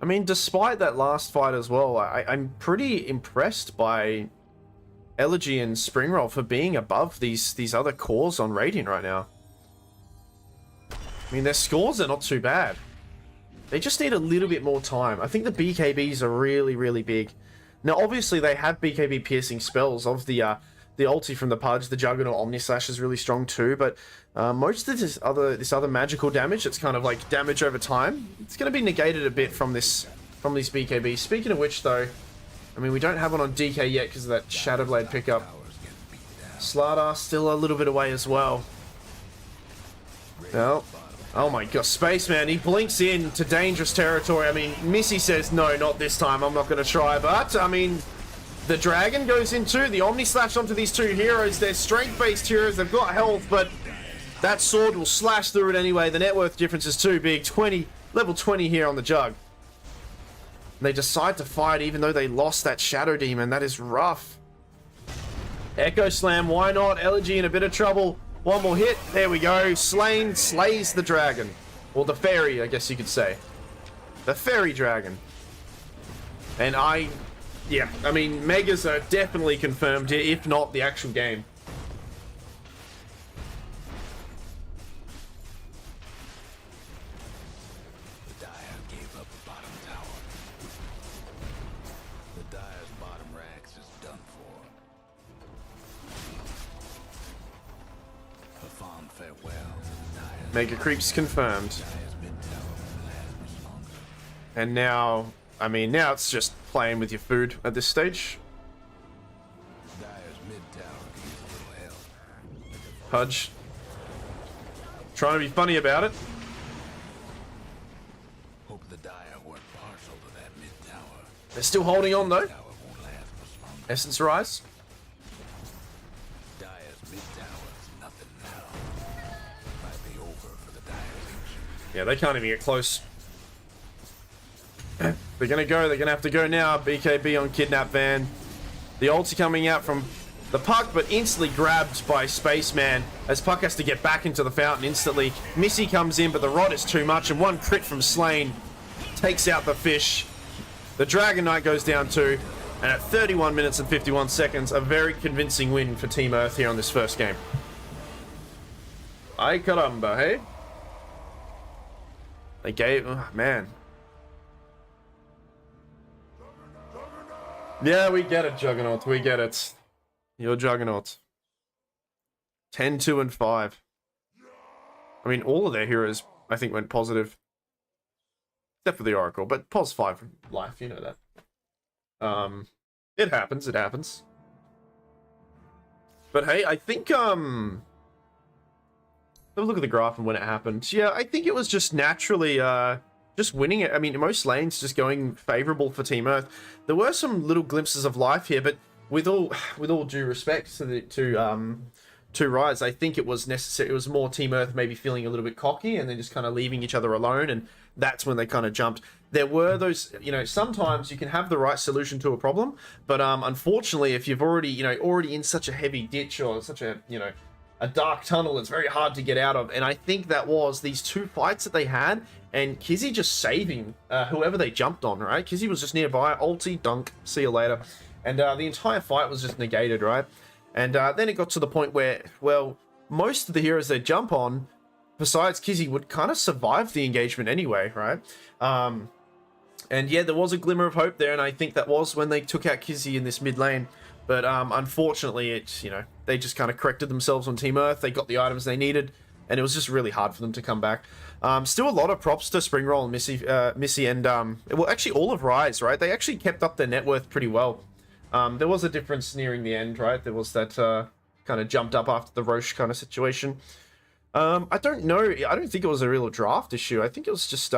I mean, despite that last fight as well, I'm pretty impressed by Elegy and Springroll for being above these other cores on Radiant right now. I mean, their scores are not too bad. They just need a little bit more time. I think the BKBs are really, really big. Now, obviously, they have BKB piercing spells of the ulti from the Pudge. The Juggernaut Omni Slash is really strong too, but most of this other magical damage, it's kind of like damage over time, it's going to be negated a bit from these BKBs. Speaking of which, though, I mean, we don't have one on DK yet because of that Shadow Blade pickup. Slardar still a little bit away as well. Well, oh my god, Spaceman, he blinks in to dangerous territory. I mean, Missy says, no, not this time, I'm not going to try, but, I mean, the Dragon goes in too. The Omni Slash onto these two heroes. They're strength-based heroes, they've got health, but that sword will slash through it anyway. The net worth difference is too big. Level 20 here on the Jug. They decide to fight even though they lost that Shadow Demon. That is rough. Echo Slam, why not? Elegy in a bit of trouble. One more hit. There we go. Slain slays the dragon. Or the fairy, I guess you could say. The fairy dragon. And yeah, I mean, Megas are definitely confirmed here, if not the actual game. The Dire gave up the bottom tower. The Dire's bottom Rax is done for. A fond farewell to the Dire's Mega Creeps confirmed. mid tower will last much longer. And now, I mean, now it's just playing with your food at this stage. Dire's mid tower can use a little help. Pudge. Trying to be funny about it. Hope the Dire weren't partial to that They're still holding on though. Tower won't last much longer. Essence Rise. Dire's mid tower is nothing now. Might be over for the Dire Legion. Yeah, they can't even get close. They're gonna go. They're gonna have to go now. BKB on Kidnap Van. The ulti coming out from the Puck, but instantly grabbed by Spaceman as Puck has to get back into the fountain instantly. Missy comes in, but the rod is too much, and one crit from Slain takes out the fish. The Dragon Knight goes down too, and at 31 minutes and 51 seconds, a very convincing win for Team Earth here on this first game. Ay caramba, hey? They gave... Oh, man. Yeah, we get it, Juggernaut. We get it. You're Juggernaut. 10, 2, and 5. I mean, all of their heroes, I think, went positive. Except for the Oracle, but pos 5 life, you know that. It happens, it happens. But hey, I think, have a look at the graph and when it happened. Yeah, I think it was just naturally, just winning it. I mean, most lanes just going favorable for Team Earth. There were some little glimpses of life here, but with all due respect to Rise, I think it was necessary. It was more Team Earth maybe feeling a little bit cocky and then just kind of leaving each other alone, and that's when they kind of jumped. There were those, you know, sometimes you can have the right solution to a problem, but unfortunately, if you've already in such a heavy ditch or such a, you know, a dark tunnel, it's very hard to get out of. And I think that was these two fights that they had, and Kizzy just saving whoever they jumped on, right? Kizzy was just nearby, ulti, dunk, see you later. And the entire fight was just negated, right? And then it got to the point where, well, most of the heroes they jump on, besides Kizzy, would kind of survive the engagement anyway, right? And yeah, there was a glimmer of hope there, and I think that was when they took out Kizzy in this mid lane. But unfortunately, it's, you know, they just kind of corrected themselves on Team Earth. They got the items they needed, and it was just really hard for them to come back. Still a lot of props to Springroll and Missy, and well, actually all of Rise, right? They actually kept up their net worth pretty well. There was a difference nearing the end, right? There was that kind of jumped up after the Roche kind of situation. I don't know. I don't think it was a real draft issue. I think it was just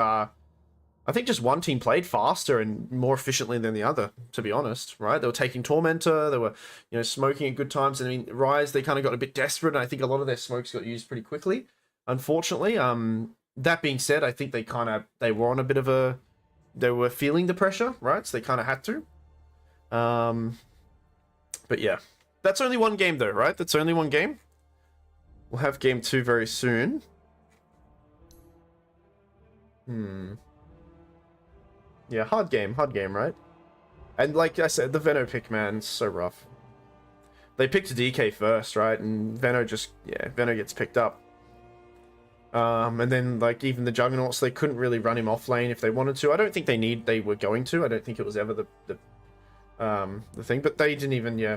I think just one team played faster and more efficiently than the other, to be honest, right? They were taking Tormentor, they were, you know, smoking at good times. And I mean, Rise, they kind of got a bit desperate, and I think a lot of their smokes got used pretty quickly, unfortunately. That being said, I think they were on a bit of a, they were feeling the pressure, right? So they kind of had to. But yeah, that's only one game though, right? That's only one game. We'll have game 2 very soon. Yeah, hard game, right? And like I said, the Veno pick, man, it's so rough. They picked a DK first, right? And Veno just, yeah, Veno gets picked up. And then, like, even the Juggernauts, they couldn't really run him off lane if they wanted to. I don't think they were going to. I don't think it was ever the thing, but they didn't even, yeah.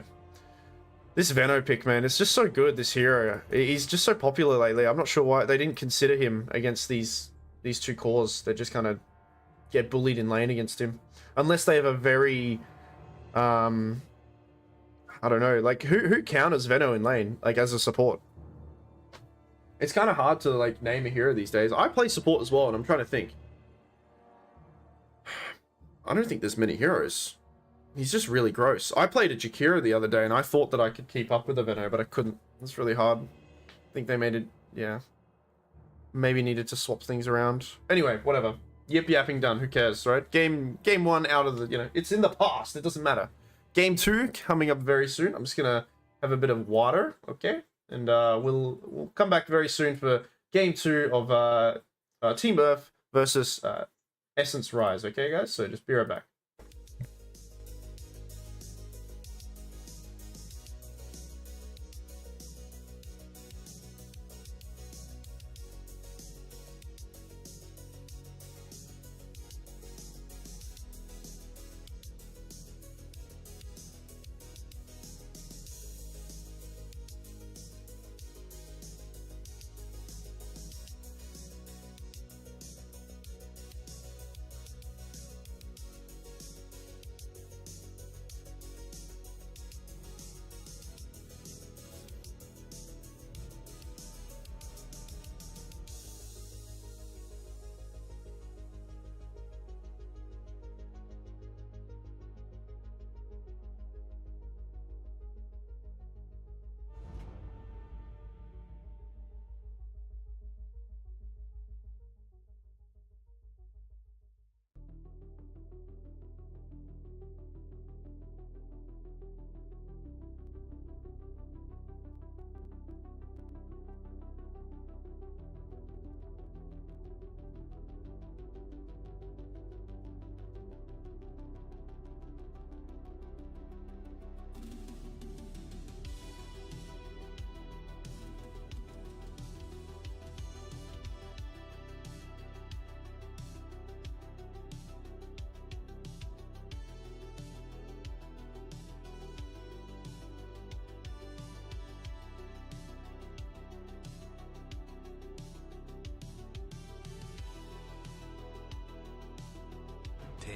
This Veno pick, man, it's just so good, this hero. He's just so popular lately. I'm not sure why they didn't consider him against these two cores. They just kind of get bullied in lane against him. Unless they have a very, I don't know, like, who counters Veno in lane, like, as a support? It's kind of hard to, like, name a hero these days. I play support as well, and I'm trying to think. I don't think there's many heroes. He's just really gross. I played a Jakira the other day, and I thought that I could keep up with a Veno, but I couldn't. It's really hard. I think they made it, yeah. Maybe needed to swap things around. Anyway, whatever. Yip yapping done. Who cares, right? Game 1 out of the, you know, it's in the past. It doesn't matter. Game 2 coming up very soon. I'm just gonna have a bit of water, okay? And we'll come back very soon for game 2 of Team Earth versus Essence Rise, okay, guys? So just be right back.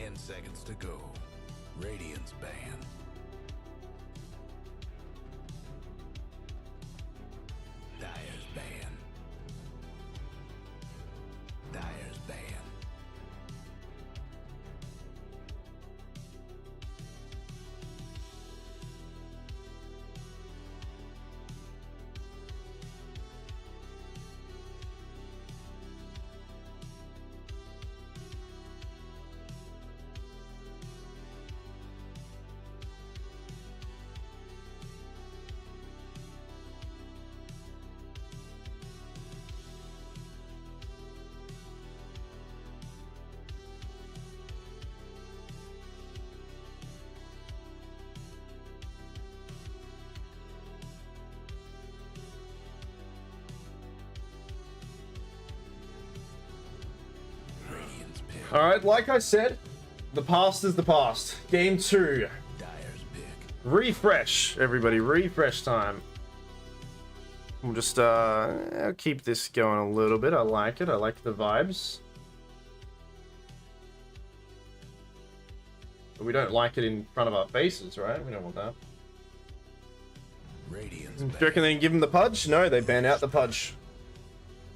10 seconds to go. Radiant's banned. Dire's banned. Dire's banned. Radiant's pick. All right, like I said, the past is the past. Game 2. Dire's pick. Refresh, everybody. Refresh time. We'll just I'll keep this going a little bit. I like it. I like the vibes. But we don't like it in front of our faces, right? We don't want that. Radiant's Do you reckon they can give him the pudge? No, they ban out the pudge.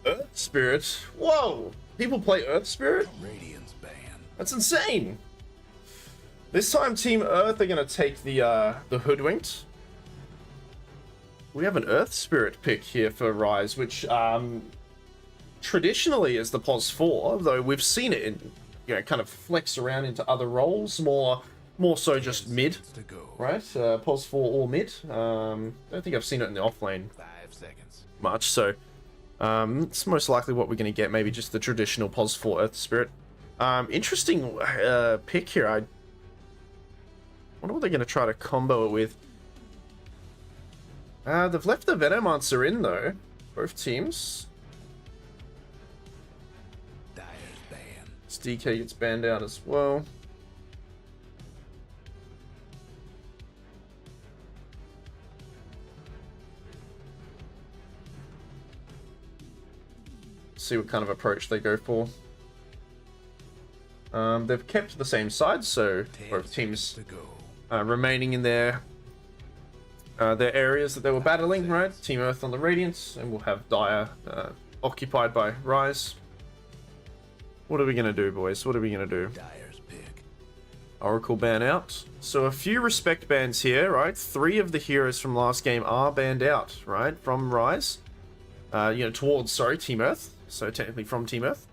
Earth Spirit? Whoa! People play Earth Spirit? Radiant's banned. That's insane! This time Team Earth are gonna take the Hoodwinked. We have an Earth Spirit pick here for Rise, which traditionally is the POS 4, though we've seen it in, kind of flex around into other roles, more so just mid, To go. right? POS 4 or mid. I don't think I've seen it in the off lane 5 seconds. much, so it's most likely what we're going to get, maybe just the traditional POS 4 Earth Spirit. Interesting pick here. I wonder what they're going to try to combo it with. They've left the Venomancer in, though. Both teams. Dire's banned. This DK gets banned out as well. See what kind of approach they go for. They've kept the same side, so both teams To go. remaining in their areas that they were battling, right? Team Earth on the Radiance, and we'll have Dire occupied by Rise. What are we gonna do, boys? What are we gonna do? Dire's pick. Oracle ban out. So a few respect bans here, right? 3 of the heroes from last game are banned out, right? From Rise. Towards, sorry, Team Earth. So technically from Team Earth.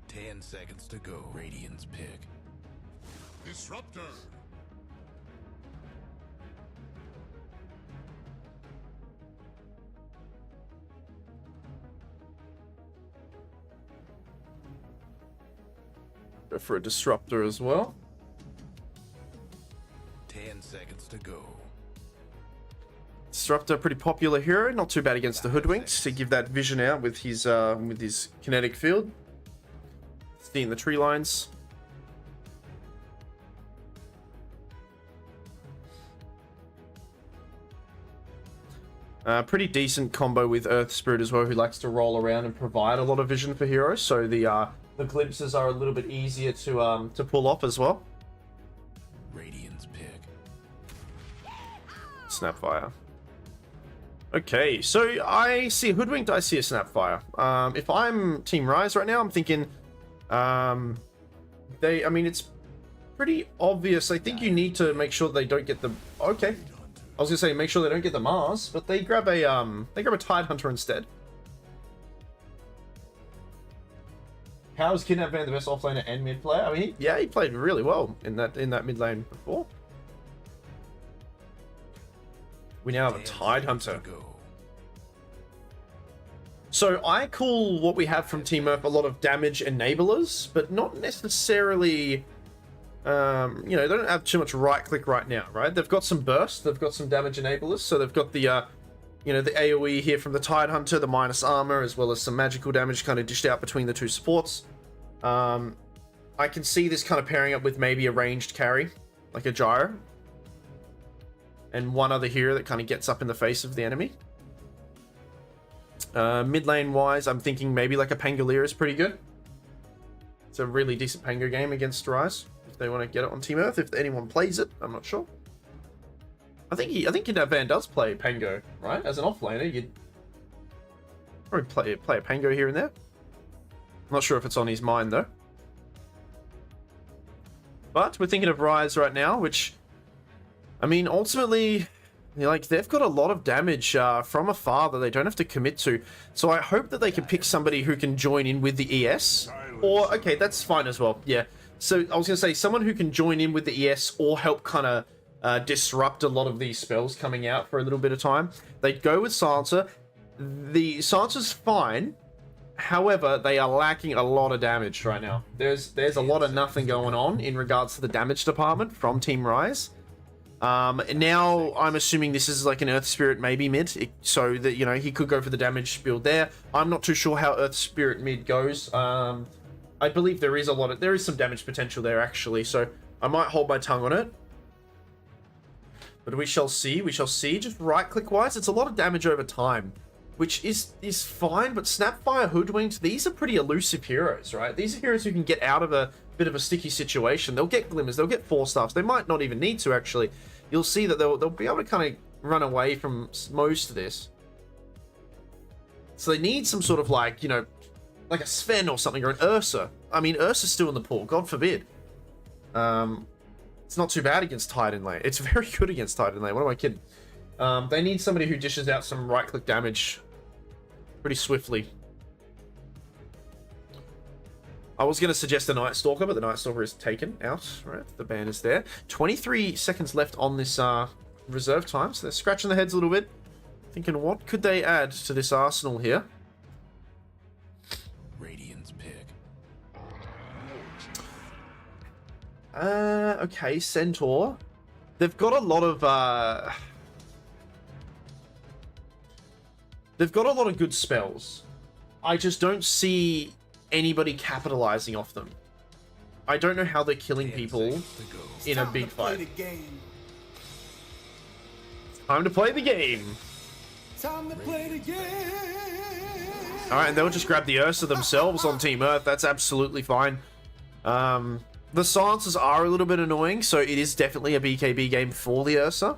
Ten seconds to go. Radiant's pick. Disruptor. Go for a Disruptor as well. 10 seconds to go. Disruptor, pretty popular hero. Not too bad against the Hoodwinked to give that vision out with his kinetic field. Seeing the tree lines. Pretty decent combo with Earth Spirit as well, who likes to roll around and provide a lot of vision for heroes. So the glimpses are a little bit easier to pull off as well. Radiant's pick. Snapfire. Okay, so I see a Hoodwinked, I see a Snapfire. If I'm Team Rise right now, I'm thinking, it's pretty obvious. I think you need to make sure they don't get the. Okay, I was gonna say make sure they don't get the Mars, but they grab a Tidehunter instead. How is Kidnap Van the best offlaner and mid player? I mean, he played really well in that mid lane before. We now have a Tidehunter. Go. So I call what we have from Team Earth a lot of damage enablers, but not necessarily. They don't have too much right click right now, right? They've got some burst, they've got some damage enablers, so they've got the the AoE here from the Tidehunter, the minus armor, as well as some magical damage kind of dished out between the two supports. I can see this kind of pairing up with maybe a ranged carry, like a Gyro. And one other hero that kind of gets up in the face of the enemy. Mid lane wise, I'm thinking maybe like a Pangolier is pretty good. It's a really decent Pango game against Ryze. If they want to get it on Team Earth, if anyone plays it, I'm not sure. I think Van does play Pango, right? As an offlaner, you'd probably play a Pango here and there. I'm not sure if it's on his mind though. But we're thinking of Ryze right now, which, I mean, ultimately, like, they've got a lot of damage from afar that they don't have to commit to. So I hope that they can pick somebody who can join in with the ES. Or, okay, that's fine as well, yeah. So I was going to say, someone who can join in with the ES or help kind of disrupt a lot of these spells coming out for a little bit of time. They'd go with Silencer. The Silencer's fine. However, they are lacking a lot of damage right now. There's a lot of nothing going on in regards to the damage department from Team Ryze. Now I'm assuming this is like an Earth Spirit maybe mid, so that, you know, he could go for the damage build there. I'm not too sure how Earth Spirit mid goes. I believe there is some damage potential there actually, so I might hold my tongue on it. But we shall see. Just right click wise, it's a lot of damage over time, which is fine, but Snapfire, Hoodwinked, these are pretty elusive heroes, right? These are heroes who can get out of a bit of a sticky situation. They'll get glimmers, they'll get 4-stars. They might not even need to, actually. You'll see that they'll be able to kind of run away from most of this. So they need some sort of, like, you know, like a Sven or something, or an Ursa. I mean, Ursa's still in the pool, God forbid. It's not too bad against Titan Lane. It's very good against Titan Lane, what am I kidding? They need somebody who dishes out some right-click damage pretty swiftly. I was going to suggest the Night Stalker, but the Night Stalker is taken out. Right, the ban is there. 23 seconds left on this reserve time, so they're scratching their heads a little bit, thinking what could they add to this arsenal here. Radiant's pick. Okay, Centaur. They've got a lot of they've got a lot of good spells. I just don't see anybody capitalizing off them. I don't know how they're killing people in a big fight. Time to play the game. Time to play the game. Alright, and they'll just grab the Ursa themselves on Team Earth. That's absolutely fine. The silences are a little bit annoying, so it is definitely a BKB game for the Ursa.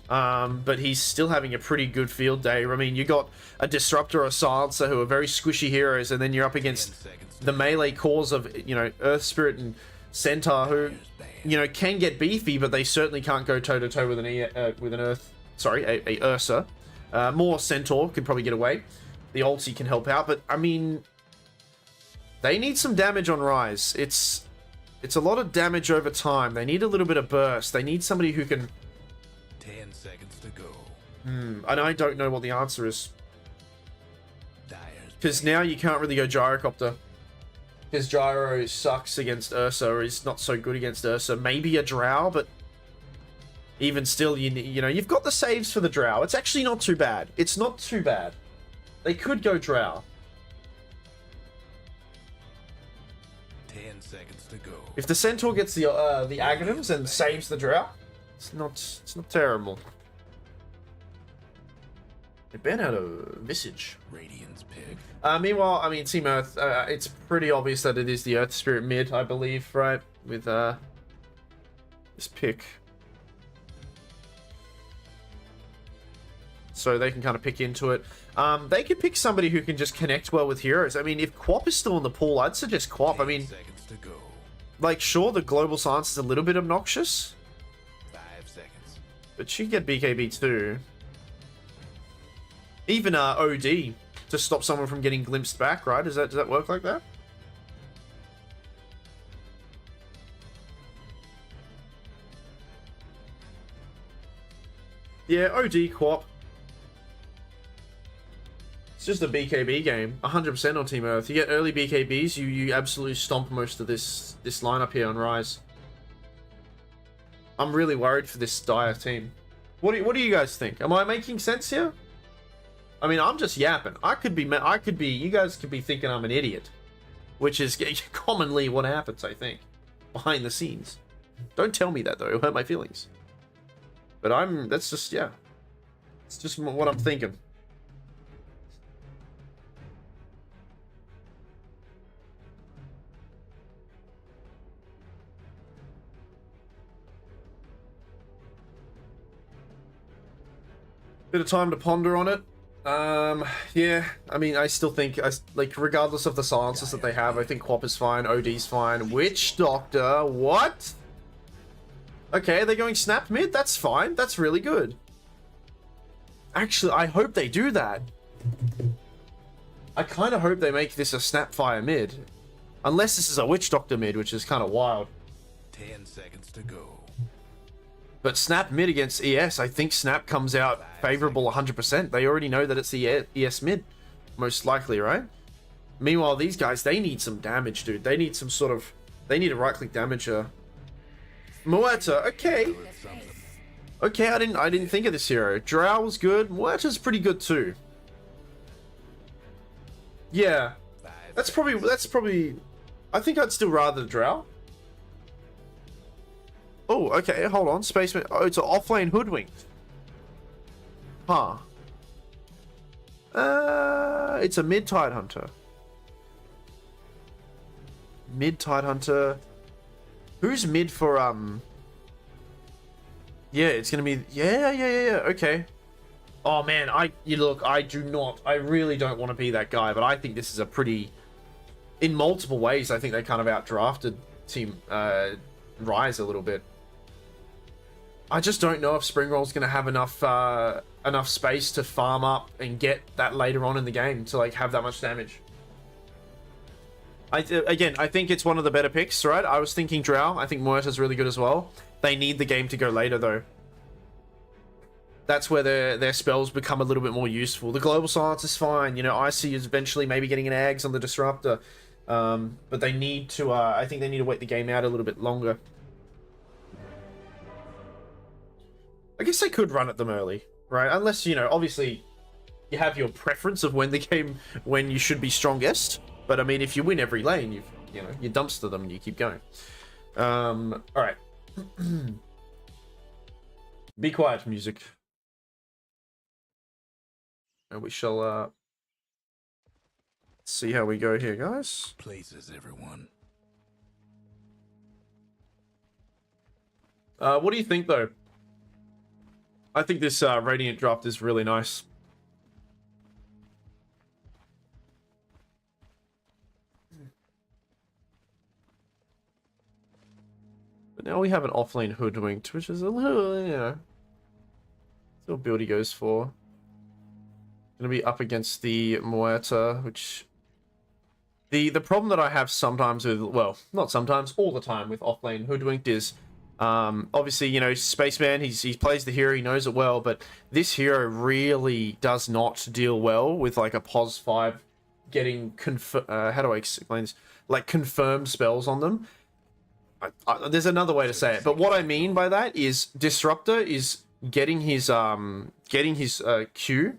But he's still having a pretty good field day. I mean, you got a Disruptor or a Silencer who are very squishy heroes, and then you're up against the melee cores of, you know, Earth Spirit and Centaur, who, you know, can get beefy, but they certainly can't go toe-to-toe with a Ursa. More Centaur could probably get away. The ulti can help out, but, I mean, they need some damage on Ryze. It's a lot of damage over time. They need a little bit of burst. They need somebody who can... 10 seconds to go. And I don't know what the answer is. Because now you can't really go Gyrocopter. Because Gyro sucks against Ursa, or is not so good against Ursa. Maybe a Drow, but even still, you know, you've got the saves for the Drow. It's actually not too bad. It's not too bad. They could go Drow. 10 seconds to go. If the Centaur gets the Aghanims and saves the Drow, it's not terrible. They ban out a Visage. Radiant's pick. Meanwhile, I mean, Team Earth, it's pretty obvious that it is the Earth Spirit mid, I believe, right? With this pick. So they can kind of pick into it. They could pick somebody who can just connect well with heroes. I mean, if Quap is still in the pool, I'd suggest Quap. I mean, seconds to go. like, sure, the Global Silence is a little bit obnoxious, 5 seconds. but she get BKB too. Even OD to stop someone from getting glimpsed back, right? Does that work like that? Yeah, OD Quap. It's just a BKB game, 100% on Team Earth. You get early BKBs, you absolutely stomp most of this lineup here on Ryze. I'm really worried for this dire team. What do you guys think? Am I making sense here? I mean, I'm just yapping. You guys could be thinking I'm an idiot, which is commonly what happens, I think, behind the scenes. Don't tell me that though; it'll hurt my feelings. But that's just, yeah, it's just what I'm thinking. Bit of time to ponder on it. Yeah, I mean, I still think, like, regardless of the silences that they have, I think Quap is fine, OD's fine. Witch Doctor, what? Okay, they're going snap mid? That's fine, that's really good. Actually, I hope they do that. I kind of hope they make this a Snapfire mid. Unless this is a Witch Doctor mid, which is kind of wild. 10 seconds to go. But Snap mid against ES, I think Snap comes out favorable 100%. They already know that it's the ES mid, most likely, right? Meanwhile, these guys, they need some damage, dude. They need some sort of... They need a right-click damager. Muerta, okay. Okay, I didn't think of this hero. Drow was good. Muerta's pretty good too. Yeah. That's probably... I think I'd still rather Drow. Oh, okay, hold on. Spaceman. Oh, it's an offlane hoodwinked. Huh. It's a mid-tide hunter. Mid-tide hunter. Who's mid for, Yeah, it's gonna be... Yeah, okay. Oh, man, I really don't want to be that guy, but I think this is a pretty... In multiple ways, I think they kind of outdrafted Team, Rise a little bit. I just don't know if Springroll's going to have enough space to farm up and get that later on in the game to like have that much damage. Again, I think it's one of the better picks, right? I was thinking Drow. I think Muerta's really good as well. They need the game to go later though. That's where their spells become a little bit more useful. The Global Silence is fine. You know, Icy is eventually maybe getting an Ags on the Disruptor. But they need to, I think they need to wait the game out a little bit longer. I guess they could run at them early, right? Unless, you know, obviously you have your preference of when you should be strongest. But I mean, if you win every lane, you dumpster them and you keep going. All right. Be quiet, music. And we shall see how we go here, guys. Places, everyone. What do you think, though? I think this Radiant draft is really nice. But now we have an offlane hoodwinked, which is a little, you know, still build he goes for. Gonna be up against the Muerta, which the problem that I have sometimes with, well, not sometimes, all the time with offlane hoodwinked is obviously, you know, Spaceman, he plays the hero, he knows it well, but this hero really does not deal well with like a pos 5 getting how do I explain this? Like confirmed spells on them. There's another way to say it, but what I mean by that is Disruptor is getting his Q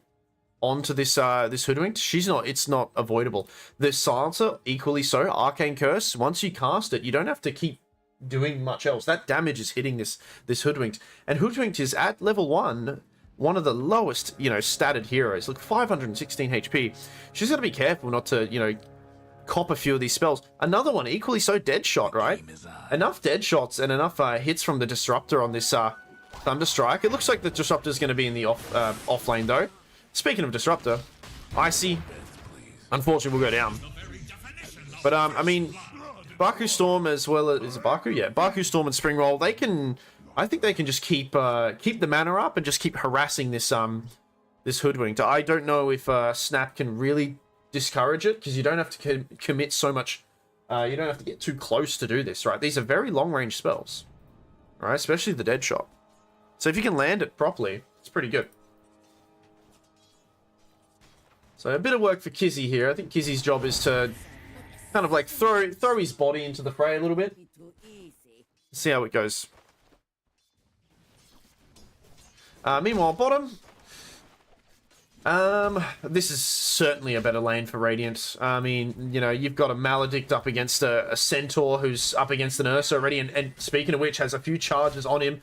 onto this this hoodwinked. It's not avoidable. The Silencer equally so. Arcane Curse, once you cast it, you don't have to keep doing much else. That damage is hitting this hoodwinked, and hoodwinked is at level 1 one of the lowest, you know, statted heroes. Look, 516 HP. She's got to be careful not to, you know, cop a few of these spells. Another one equally so, dead shot, right? Enough dead shots and enough hits from the Disruptor on this Thunderstrike. It looks like the Disruptor is going to be in the off lane though. Speaking of Disruptor, Icy, unfortunately, will go down. But I mean, Baku Storm as well as, is it Baku? Yeah, Baku Storm and Springroll, they can, I think they can just keep the mana up and just keep harassing this this hoodwinked. I don't know if Snap can really discourage it, because you don't have to commit so much. You don't have to get too close to do this, right? These are very long range spells, right? Especially the dead shot. So if you can land it properly, it's pretty good. So a bit of work for Kizzy here. I think Kizzy's job is to kind of like throw his body into the fray a little bit. See how it goes. Meanwhile, bottom. This is certainly a better lane for Radiant. I mean, you know, you've got a Maledict up against a Centaur who's up against an Ursa already, and speaking of which, has a few charges on him.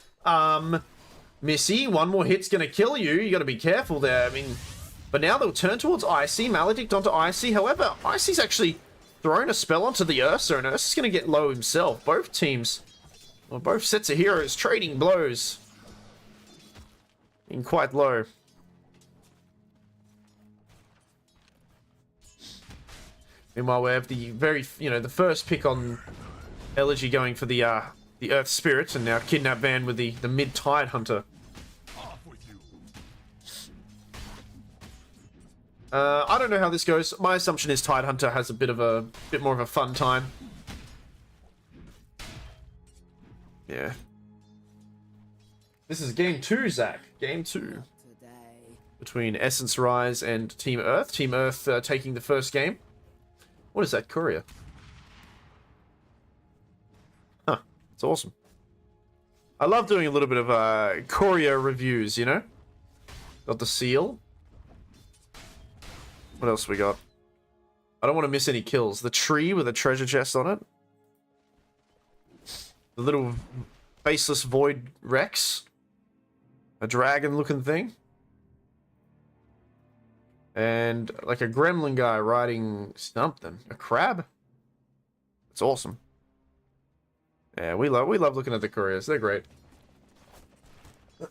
Missy, one more hit's gonna kill you. You gotta be careful there. I mean, but now they'll turn towards Icy. Maledict onto Icy. However, Icy's actually thrown a spell onto the Ursa, and Ursa's gonna get low himself. Both teams, well, both sets of heroes trading blows. Being quite low. Meanwhile, we have the very, the first pick on Elegy going for the Earth Spirit, and now Kidnap Van with the mid Tide Hunter. I don't know how this goes. My assumption is Tide Hunter has a bit more of a fun time. Yeah. This is game 2, Zach. Game 2. Between Essence Rise and Team Earth. Team Earth taking the first game. What is that, Courier? Huh. It's awesome. I love doing a little bit of Courier reviews, you know? Got the seal. What else we got? I don't want to miss any kills. The tree with a treasure chest on it. The little faceless void Rex. A dragon looking thing. And like a gremlin guy riding something. A crab? It's awesome. Yeah, we love looking at the couriers. They're great.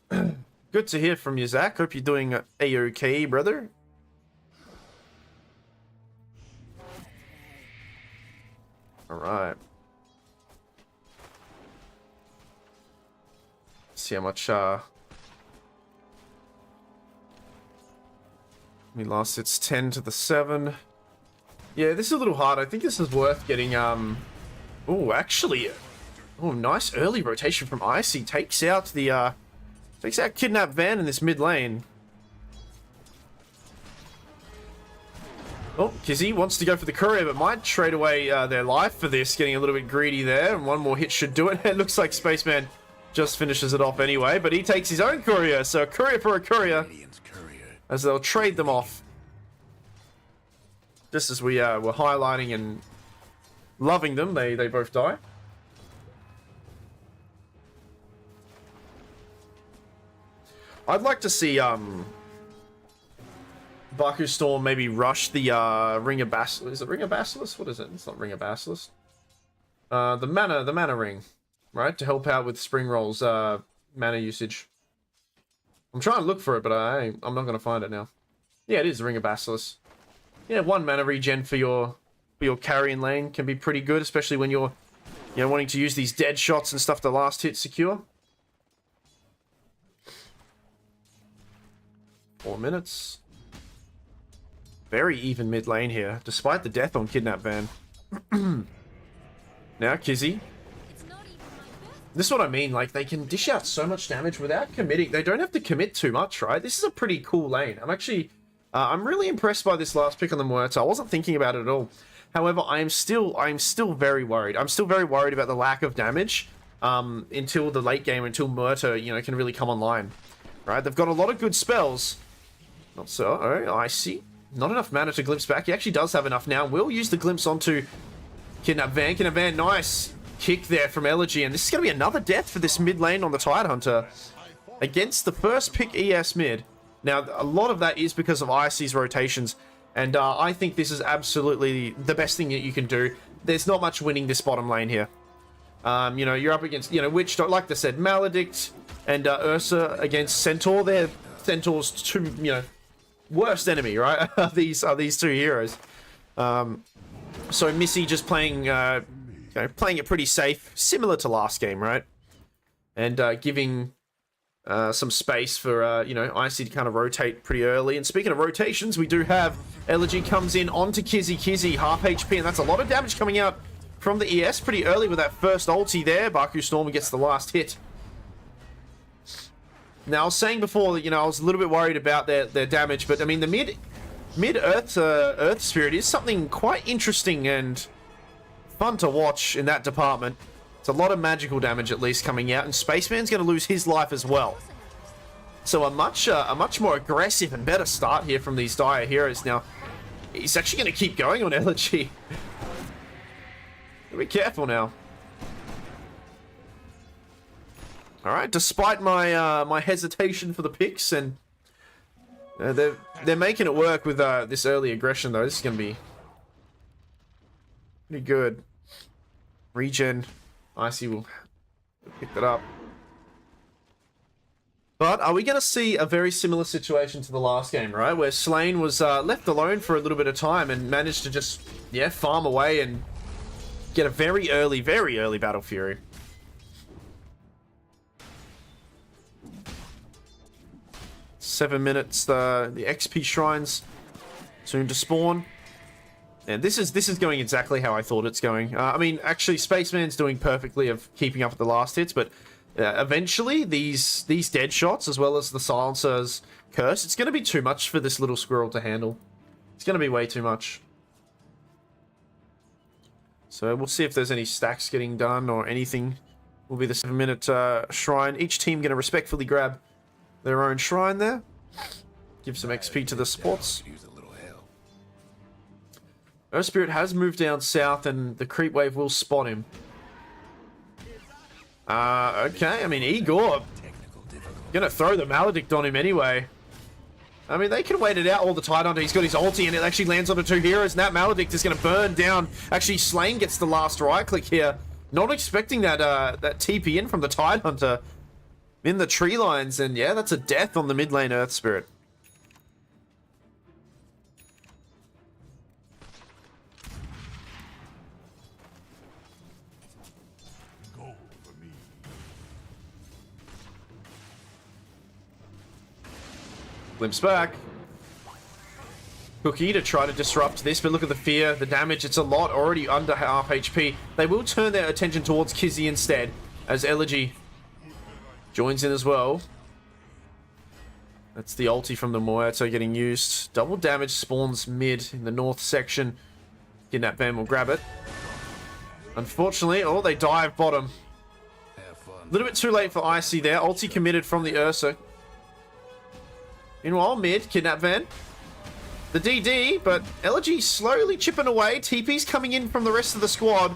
Good to hear from you, Zach. Hope you're doing A-OK, brother. Alright. See how much we lost. It's 10 to the 7. Yeah, this is a little hard. I think this is worth getting oh, actually. Oh, nice early rotation from Icy. Takes out the Kidnap Van in this mid lane. Oh, Kizzy wants to go for the courier, but might trade away their life for this. Getting a little bit greedy there, and one more hit should do it. It looks like Spaceman just finishes it off anyway, but he takes his own courier. So a courier for a courier, as they'll trade them off. Just as we were highlighting and loving them, they both die. I'd like to see Baku Storm maybe rush the Ring of Basilisk. Is it Ring of Basilisk? What is it? It's not Ring of Basilisk. The mana ring, right? To help out with Spring Roll's mana usage. I'm trying to look for it, but I'm not going to find it now. Yeah, it is the Ring of Basilisk. Yeah, 1 mana regen for your carrying lane can be pretty good, especially when you're wanting to use these dead shots and stuff to last hit secure. 4 minutes. Very even mid lane here, despite the death on Kidnap Van. Now, Kizzy. This is what I mean, like, they can dish out so much damage without committing. They don't have to commit too much, right? This is a pretty cool lane. I'm really impressed by this last pick on the Muerta. I wasn't thinking about it at all. However, I'm still very worried. I'm still very worried about the lack of damage until the late game, until Muerta, can really come online. Right? They've got a lot of good spells. Not so. Oh, I see. Not enough mana to glimpse back. He actually does have enough now. We'll use the glimpse onto Kidnap Van. Kidnap Van, nice kick there from Elegy. And this is going to be another death for this mid lane on the Tide Hunter. Against the first pick ES mid. Now, a lot of that is because of Icy's rotations. And I think this is absolutely the best thing that you can do. There's not much winning this bottom lane here. You're up against, Witch, like I said, Maledict and Ursa against Centaur. They're Centaur's two, worst enemy, right? these two heroes. So Missy just playing it pretty safe, similar to last game, right? And giving some space for Icy to kind of rotate pretty early. And speaking of rotations, we do have Elegy comes in onto Kizzy, half HP, and that's a lot of damage coming out from the ES pretty early with that first ulti there. Baku Storm gets the last hit. Now, I was saying before that, I was a little bit worried about their damage, but I mean, the mid-Earth Earth Spirit is something quite interesting and fun to watch in that department. It's a lot of magical damage, at least, coming out, and Spaceman's going to lose his life as well. So a much more aggressive and better start here from these Dire heroes. Now, he's actually going to keep going on Elegy. Be careful now. All right, despite my my hesitation for the picks, and they're making it work with this early aggression though. This is gonna be pretty good. Regen, Icy will pick that up, But are we going to see a very similar situation to the last game, right? Where Slain was left alone for a little bit of time and managed to just, yeah, farm away and get a very early Battle Fury. Seven minutes, the XP shrines soon to spawn. And this is going exactly how I thought it's going. I mean, actually, Spaceman's doing perfectly of keeping up with the last hits, but eventually, these dead shots, as well as the Silencer's curse, it's going to be too much for this little squirrel to handle. It's going to be way too much. So we'll see if there's any stacks getting done or anything. Will be the 7-minute shrine. Each team going to respectfully grab their own shrine there. Give some XP to the supports. Earth Spirit has moved down south and the creep wave will spot him. Okay, I mean, Igor gonna throw the Maledict on him anyway. I mean, they can wait it out all the Tidehunter. He's got his ulti and it actually lands on the two heroes, and that Maledict is gonna burn down. Actually, Slain gets the last right click here. Not expecting that that TP in from the Tidehunter in the tree lines, and yeah, that's a death on the mid lane Earth Spirit. Glimpse back. Cookie to try to disrupt this, but look at the fear, the damage. It's a lot, already under half HP. They will turn their attention towards Kizzy instead, as Elegy joins in as well. That's the ulti from the Muerto getting used. Double damage spawns mid in the north section. Kidnap Van will grab it. Unfortunately, oh, they dive bottom. A little bit too late for Icy there. Ulti committed from the Ursa. Meanwhile, mid, Kidnap Van. The DD, but Elegy slowly chipping away. TP's coming in from the rest of the squad.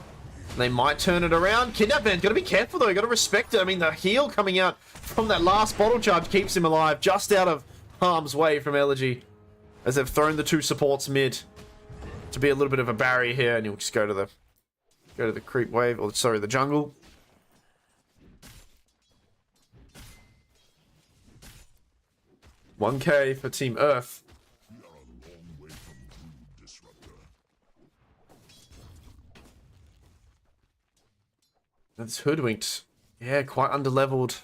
They might turn it around. Kidnap Van, gotta be careful though, gotta respect it. I mean, the heal coming out from that last bottle charge keeps him alive, just out of harm's way from Elegy. As they've thrown the two supports mid to be a little bit of a barrier here, and he'll just go to the creep wave, or sorry, the jungle. $1K for Team Earth. That's hoodwinked. Yeah, quite underleveled.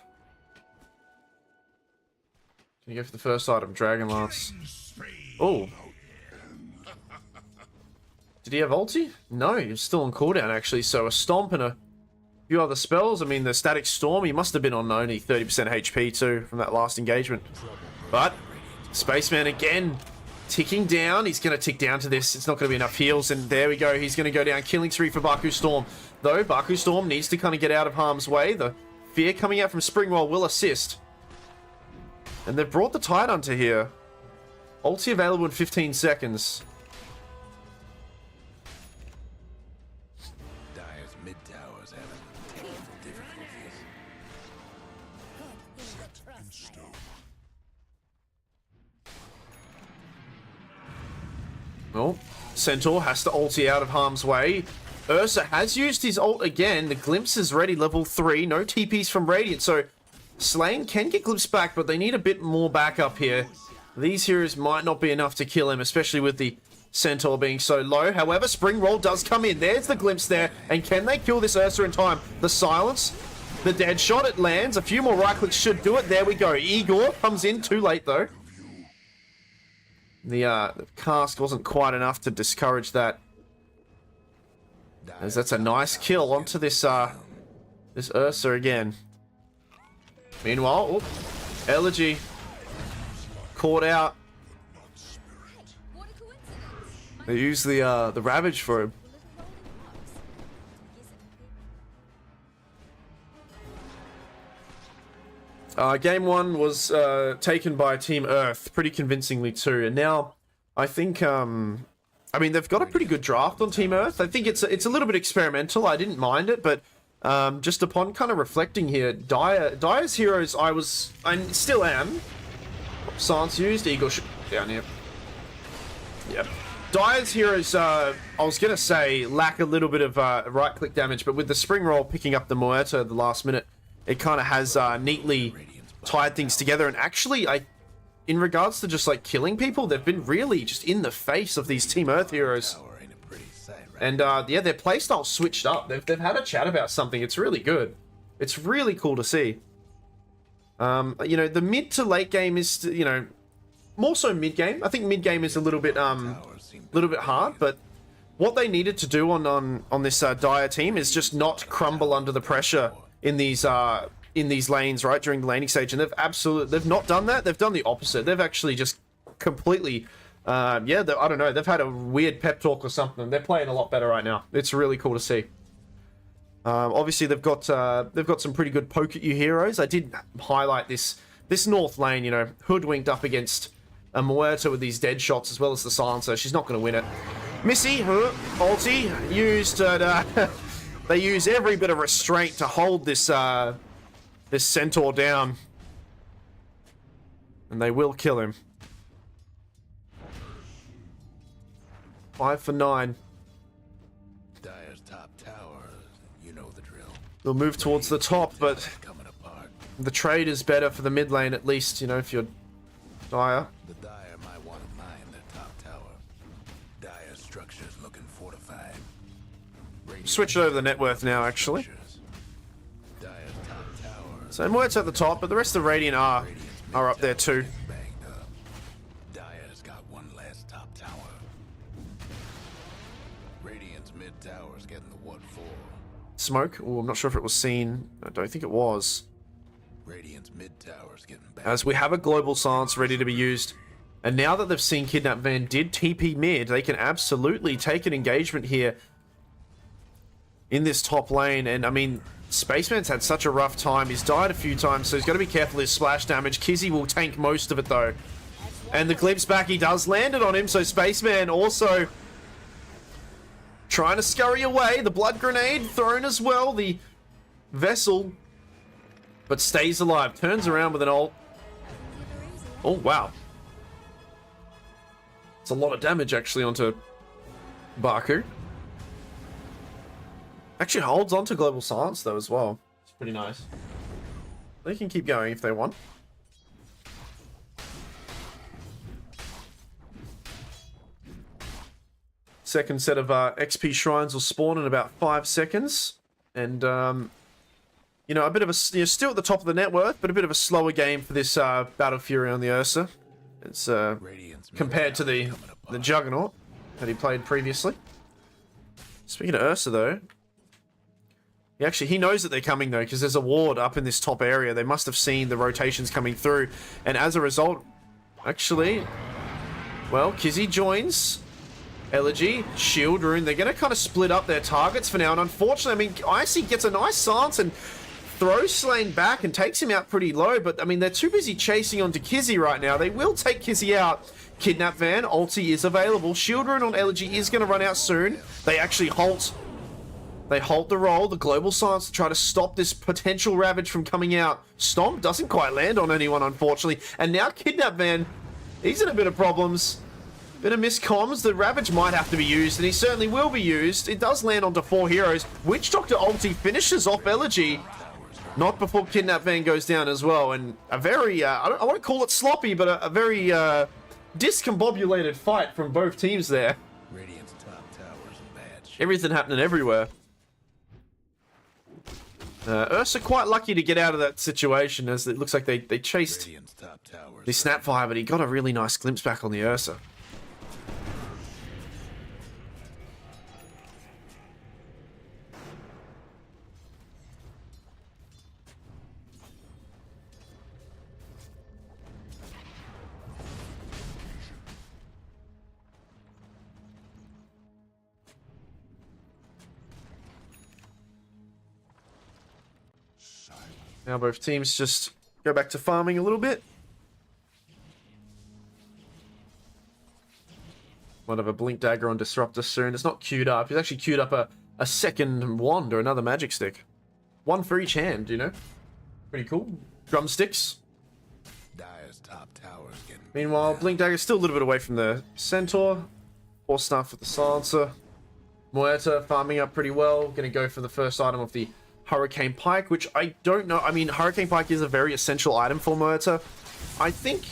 Can you go for the first item? Dragon Lance. Oh. Did he have ulti? No, he was still on cooldown actually. So a stomp and a few other spells. I mean, the static storm, he must have been on only 30% HP too from that last engagement. But Spaceman again ticking down. He's going to tick down to this. It's not going to be enough heals. And there we go. He's going to go down. Killing spree for Baku Storm. Though Baku Storm needs to kind of get out of harm's way. The fear coming out from Springwell will assist. And they've brought the Tidehunter here. Ulti available in 15 seconds. Dire's mid towers having technical difficulties. Well, Centaur has to ulti out of harm's way. Ursa has used his ult again. The Glimpse is ready, level 3. No TPs from Radiant, so Slain can get Glimpse back, but they need a bit more backup here. These heroes might not be enough to kill him, especially with the Centaur being so low. However, Spring Roll does come in. There's the Glimpse there, and can they kill this Ursa in time? The silence, the dead shot, it lands. A few more right clicks should do it. There we go. Igor comes in, too late though. The cast wasn't quite enough to discourage that. As that's a nice kill onto this this Ursa again. Meanwhile, Elegy caught out. They use the Ravage for him. Game 1 was taken by Team Earth pretty convincingly too, and now I think I mean, they've got a pretty good draft on Team Earth. I think it's a little bit experimental. I didn't mind it, but just upon kind of reflecting here, Dire's heroes, I still am. Silence used, Eagle down here. Yep. Dire's heroes, I was going to say, lack a little bit of right-click damage, but with the Spring Roll picking up the Muerto at the last minute, it kind of has neatly tied things together. And actually, in regards to just like killing people, they've been really just in the face of these Team Earth heroes. And yeah, their playstyle switched up. They've had a chat about something. It's really good. It's really cool to see. You know, the mid to late game is, you know, more so mid game. I think mid game is a little bit hard, but what they needed to do on this Dire team is just not crumble under the pressure in these lanes, right, during the laning stage. And they've not done that. They've done the opposite. They've actually just completely, yeah, I don't know. They've had a weird pep talk or something. They're playing a lot better right now. It's really cool to see. Obviously, they've got some pretty good poke at you heroes. I did highlight this north lane, you know, hoodwinked up against a Muerta with these dead shots as well as the silencer. She's not going to win it. Missy, ulti, used, they use every bit of restraint to hold this centaur down. And they will kill him. 5 for 9. Dire's top tower, you know the drill. They'll move towards the top, but the trade is better for the mid lane, at least, you know, if you're Dire. The Dire might want to mine their top tower. Dire's structure's looking fortified. Switch it over the net worth now, actually. Dire's top tower. So Muert's at the top, but the rest of Radiant are up there too. Dire's got one last top tower. Radiant's mid tower's getting the what for? Smoke? Oh, I'm not sure if it was seen. I don't think it was. Radiant's mid tower's getting back. As we have a global silence ready to be used. And now that they've seen Kidnap Van did TP mid, they can absolutely take an engagement here in this top lane. And I mean, Spaceman's had such a rough time. He's died a few times, so he's got to be careful of his splash damage. Kizzy will tank most of it though. And the glimpse back, he does land it on him, so Spaceman also trying to scurry away. The blood grenade thrown as well. The vessel, but stays alive. Turns around with an ult. Oh, wow. It's a lot of damage, actually, onto Baku. Actually holds onto Global Silence, though, as well. It's pretty nice. They can keep going if they want. Second set of XP shrines will spawn in about 5 seconds. And, you know, a bit of a... still at the top of the net worth, but a bit of a slower game for this Battle Fury on the Ursa. It's compared to the Juggernaut that he played previously. Speaking of Ursa, though... He knows that they're coming, though, because there's a ward up in this top area. They must have seen the rotations coming through. And as a result... Actually... Well, Kizzy joins... Elegy, Shield Rune, they're going to kind of split up their targets for now, and unfortunately, I mean, Icy gets a nice silence and throws Slane back and takes him out pretty low, but I mean, they're too busy chasing onto Kizzy right now. They will take Kizzy out. Kidnap Van, ulti is available. Shield Rune on Elegy is going to run out soon. They actually halt. They halt the roll, the Global Silence, to try to stop this potential Ravage from coming out. Stomp doesn't quite land on anyone, unfortunately, and now Kidnap Van, he's in a bit of problems. Bit of miscomms. The Ravage might have to be used, and he certainly will be used. It does land onto 4 heroes. Witch Doctor ulti finishes off Elegy. Not before Kidnap Van goes down as well. And a very, I won't call it sloppy, but a very discombobulated fight from both teams there. Radiant's top tower's in bad shape. Everything happening everywhere. Ursa quite lucky to get out of that situation, as it looks like they chased the Snapfire, but he got a really nice glimpse back on the Ursa. Now both teams just go back to farming a little bit. Might have a Blink Dagger on Disruptor soon. It's not queued up. He's actually queued up a second wand or another magic stick. One for each hand, you know? Pretty cool. Drumsticks. Dire's top tower's getting Meanwhile, Blink Dagger's still a little bit away from the Centaur. Force Staff with the Silencer. Muerta farming up pretty well. Gonna go for the first item of the Hurricane Pike, which I don't know. I mean, Hurricane Pike is a very essential item for Murta. I think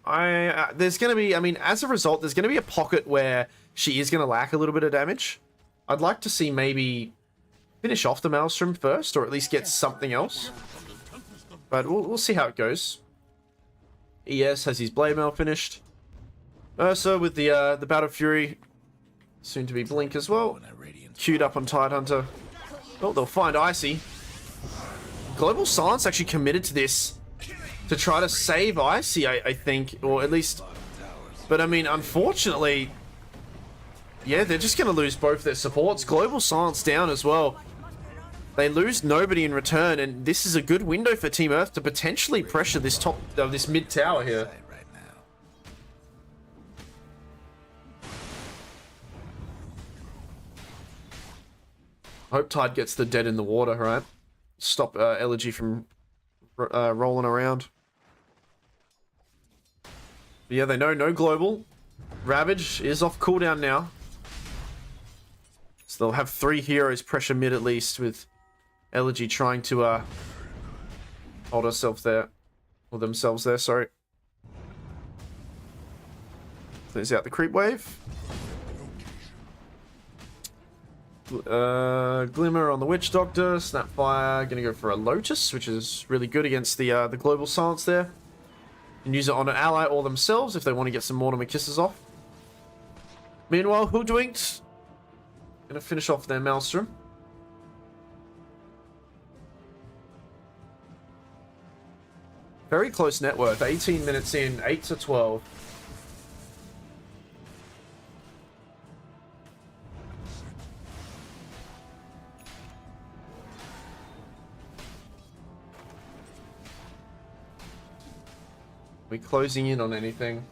there's going to be, I mean, as a result, there's going to be a pocket where she is going to lack a little bit of damage. I'd like to see maybe finish off the Maelstrom first, or at least get something else. But we'll see how it goes. ES has his Blade Mail finished. Ursa with the Battle Fury, soon to be Blink as well. Queued up on Tidehunter. Oh, they'll find Icy. Global Silence actually committed to this to try to save Icy, I think, or at least. But I mean, unfortunately, yeah, they're just going to lose both their supports. Global Silence down as well. They lose nobody in return, and this is a good window for Team Earth to potentially pressure this this mid tower here. Hope Tide gets the dead in the water, right? Stop Elegy from rolling around. But yeah, they know no global. Ravage is off cooldown now. So they'll have 3 heroes pressure mid at least, with Elegy trying to hold herself there. Or themselves there, sorry. Clears out the creep wave. Glimmer on the Witch Doctor. Snapfire gonna go for a Lotus, which is really good against the Global Silence there. And use it on an ally or themselves if they want to get some Mortimer Kisses off. Meanwhile, Hoodwinked gonna finish off their Maelstrom. Very close net worth. 18 minutes in, 8 to 12. We closing in on anything?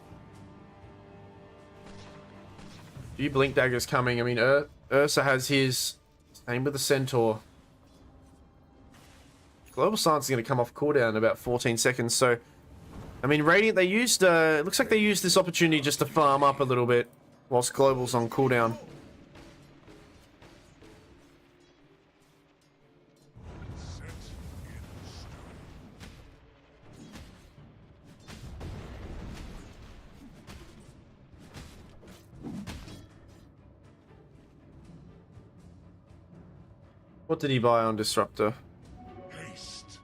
Few Blink Daggers coming. I mean, Ursa has his. Same with the Centaur. Global Silence is going to come off cooldown in about 14 seconds. So, I mean, Radiant, they used. It looks like they used this opportunity just to farm up a little bit whilst Global's on cooldown. What did he buy on Disruptor? Haste.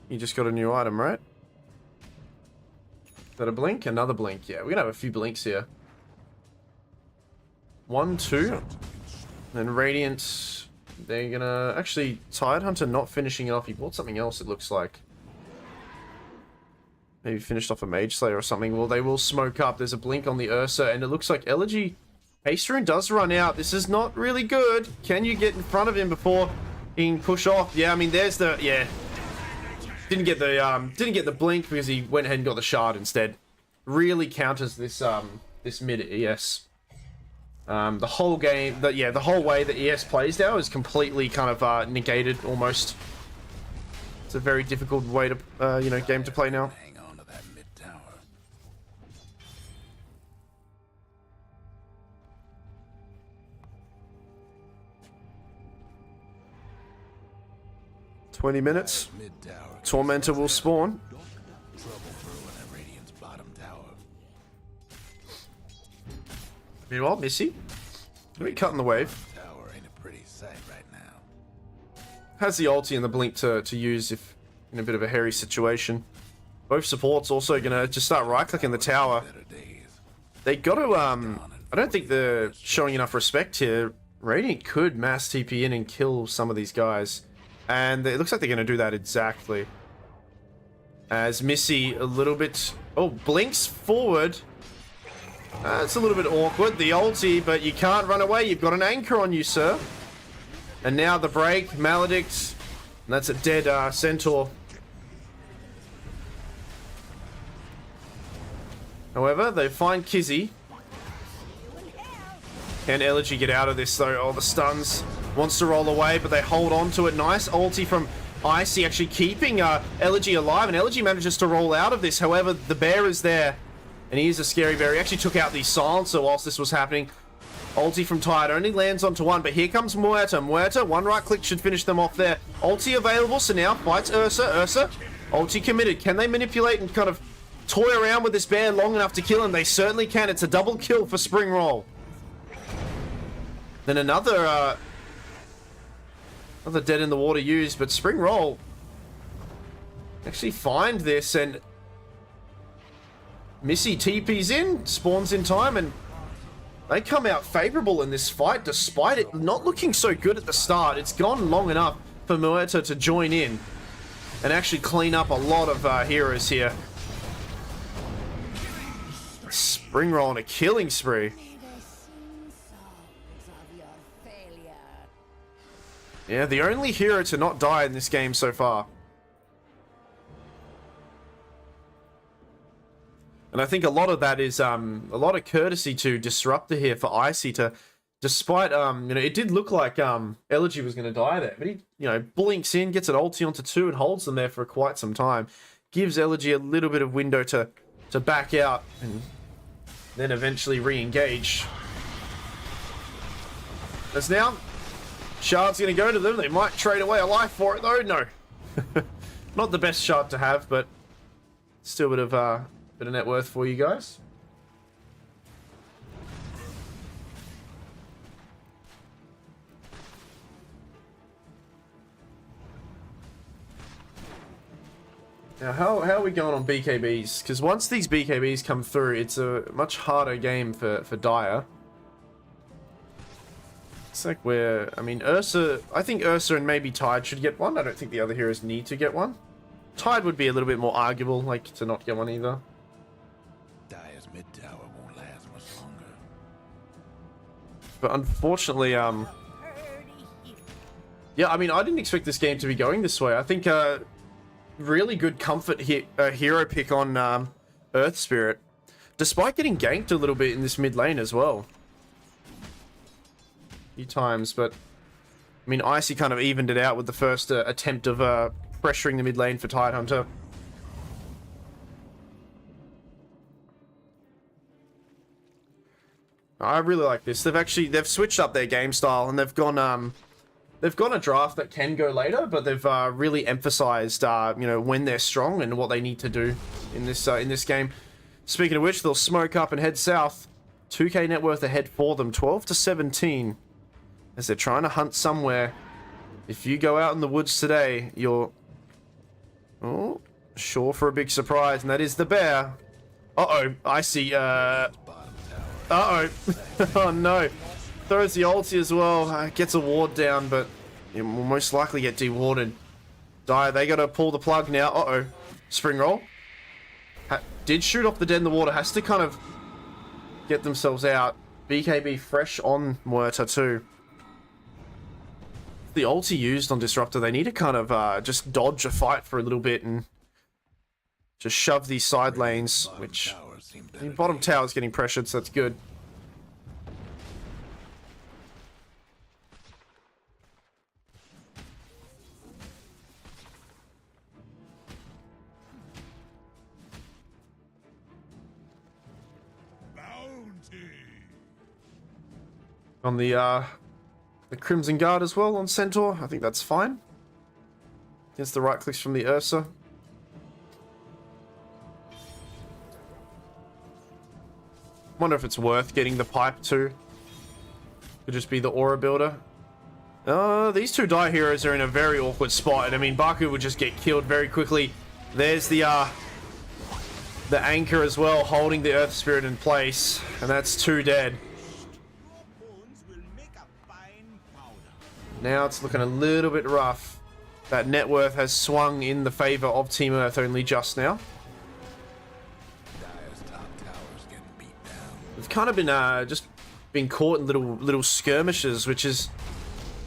He just got a new item, right? Is that a blink? Another blink. Yeah, we're gonna have a few blinks here. 1, 2. Then Radiant. They're gonna... Actually, Tidehunter not finishing it off. He bought something else, it looks like. Maybe finished off a Mage Slayer or something. Well, they will smoke up. There's a blink on the Ursa, and it looks like Elegy... Haste Rune does run out. This is not really good. Can you get in front of him before he can push off? Yeah, I mean, there's the... Yeah. Didn't get the blink because he went ahead and got the shard instead. Really counters this this mid ES. The whole game... the whole way that ES plays now is completely kind of negated almost. It's a very difficult way to, you know, game to play now. Hang on to that mid tower. 20 minutes. Mid-tower. Tormentor will spawn. Trouble brewing at Radiant's bottom tower. Meanwhile, Missy. Gonna be cutting the wave. Tower ain't a pretty sight right now. Has the ulti and the blink to use if in a bit of a hairy situation. Both supports also gonna just start right-clicking the tower. Better days. They gotta, I don't think they're showing enough respect here. Radiant could mass TP in and kill some of these guys. And it looks like they're gonna do that exactly. As Missy a little bit... Oh, blinks forward. It's a little bit awkward, the ulti, but you can't run away. You've got an anchor on you, sir. And now the break, Maledict. And that's a dead Centaur. However, they find Kizzy. Can Elegy get out of this, though? Oh, the stuns. Wants to roll away, but they hold on to it. Nice ulti from Icy, actually keeping Elegy alive. And Elegy manages to roll out of this. However, the bear is there. And he is a scary bear. He actually took out the silencer whilst this was happening. Ulti from Tide only lands onto one, but here comes Muerta. Muerta, one right click should finish them off there. Ulti available, so now fights Ursa. Ursa, ulti committed. Can they manipulate and kind of toy around with this bear long enough to kill him? They certainly can. It's a double kill for Spring Roll. Then another dead in the water used, but Spring Roll actually find this, and Missy TP's in, spawns in time, and they come out favorable in this fight despite it not looking so good at the start. It's gone long enough for Muerta to join in and actually clean up a lot of heroes here. Spring Roll on a killing spree. Yeah, the only hero to not die in this game so far. And I think a lot of that is a lot of courtesy to Disruptor here for Icy to, despite it did look like Elegy was going to die there, but he blinks in, gets an ulti onto two, and holds them there for quite some time. Gives Elegy a little bit of window to back out and then eventually re-engage. As now, Shard's going to go to them. They might trade away a life for it though. No, not the best shard to have, but still a bit of net worth for you guys. Now, how are we going on BKBs? Because once these BKBs come through, it's a much harder game for Dire. It's like Ursa, I think Ursa and maybe Tide should get one. I don't think the other heroes need to get one. Tide would be a little bit more arguable, like, to not get one either. Dire's mid tower won't last much longer. But unfortunately, yeah, I didn't expect this game to be going this way. I think really good comfort hero pick on Earth Spirit, despite getting ganked a little bit in this mid lane as well. A few times, but Icy kind of evened it out with the first attempt of pressuring the mid lane for Tidehunter. I really like this. They've switched up their game style, and they've gone a draft that can go later, but they've really emphasized when they're strong and what they need to do in this game. Speaking of which, they'll smoke up and head south. 2k net worth ahead for them, 12 to 17, as they're trying to hunt somewhere. If you go out in the woods today, you're sure for a big surprise, and that is the bear. Uh-oh, I see, uh-oh. Oh no. Throws the ulti as well. Gets a ward down, but it will most likely get dewarded. Dire, they gotta pull the plug now. Uh-oh. Spring Roll. Did shoot off the dead in the water. Has to kind of get themselves out. BKB fresh on Muerta too. The ulti used on Disruptor, they need to kind of just dodge a fight for a little bit and just shove these side lanes, which bottom tower's getting pressured, so that's good. On the Crimson Guard as well on Centaur, I think that's fine. Gets the right clicks from the Ursa. Wonder if it's worth getting the pipe too. Could just be the aura builder. These two Dire heroes are in a very awkward spot, and Baku would just get killed very quickly. There's the anchor as well, holding the Earth Spirit in place, and that's two dead. Now it's looking a little bit rough. That net worth has swung in the favor of Team Earth only just now. We've kind of been just been caught in little skirmishes, which is,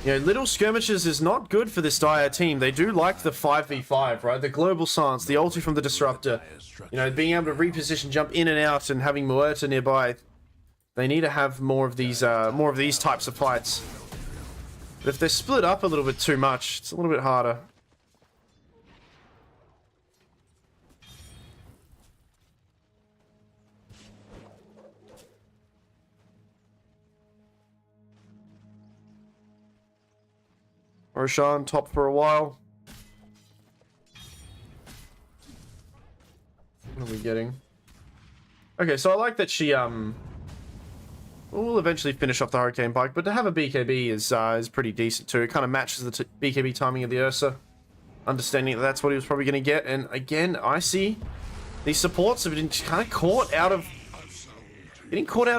little skirmishes is not good for this Dire team. They do like the 5v5, right? The global silence, the ulti from the Disruptor, being able to reposition, jump in and out, and having Muerta nearby. They need to have more of these types of fights. But if they're split up a little bit too much, it's a little bit harder. Roshan top for a while. What are we getting? Okay, so I like that she will eventually finish off the Hurricane Pike, but to have a BKB is pretty decent too. It kind of matches the BKB timing of the Ursa. Understanding that that's what he was probably going to get, and again, I see these supports have been kind of caught out of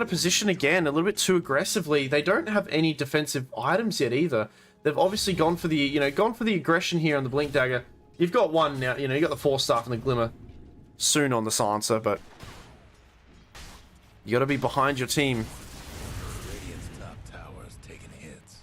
position again a little bit too aggressively. They don't have any defensive items yet either. They've obviously gone for the aggression here on the Blink Dagger. You've got one now, you got the Force Staff and the Glimmer soon on the Silencer, but you got to be behind your team. Radiant's top tower is taking hits.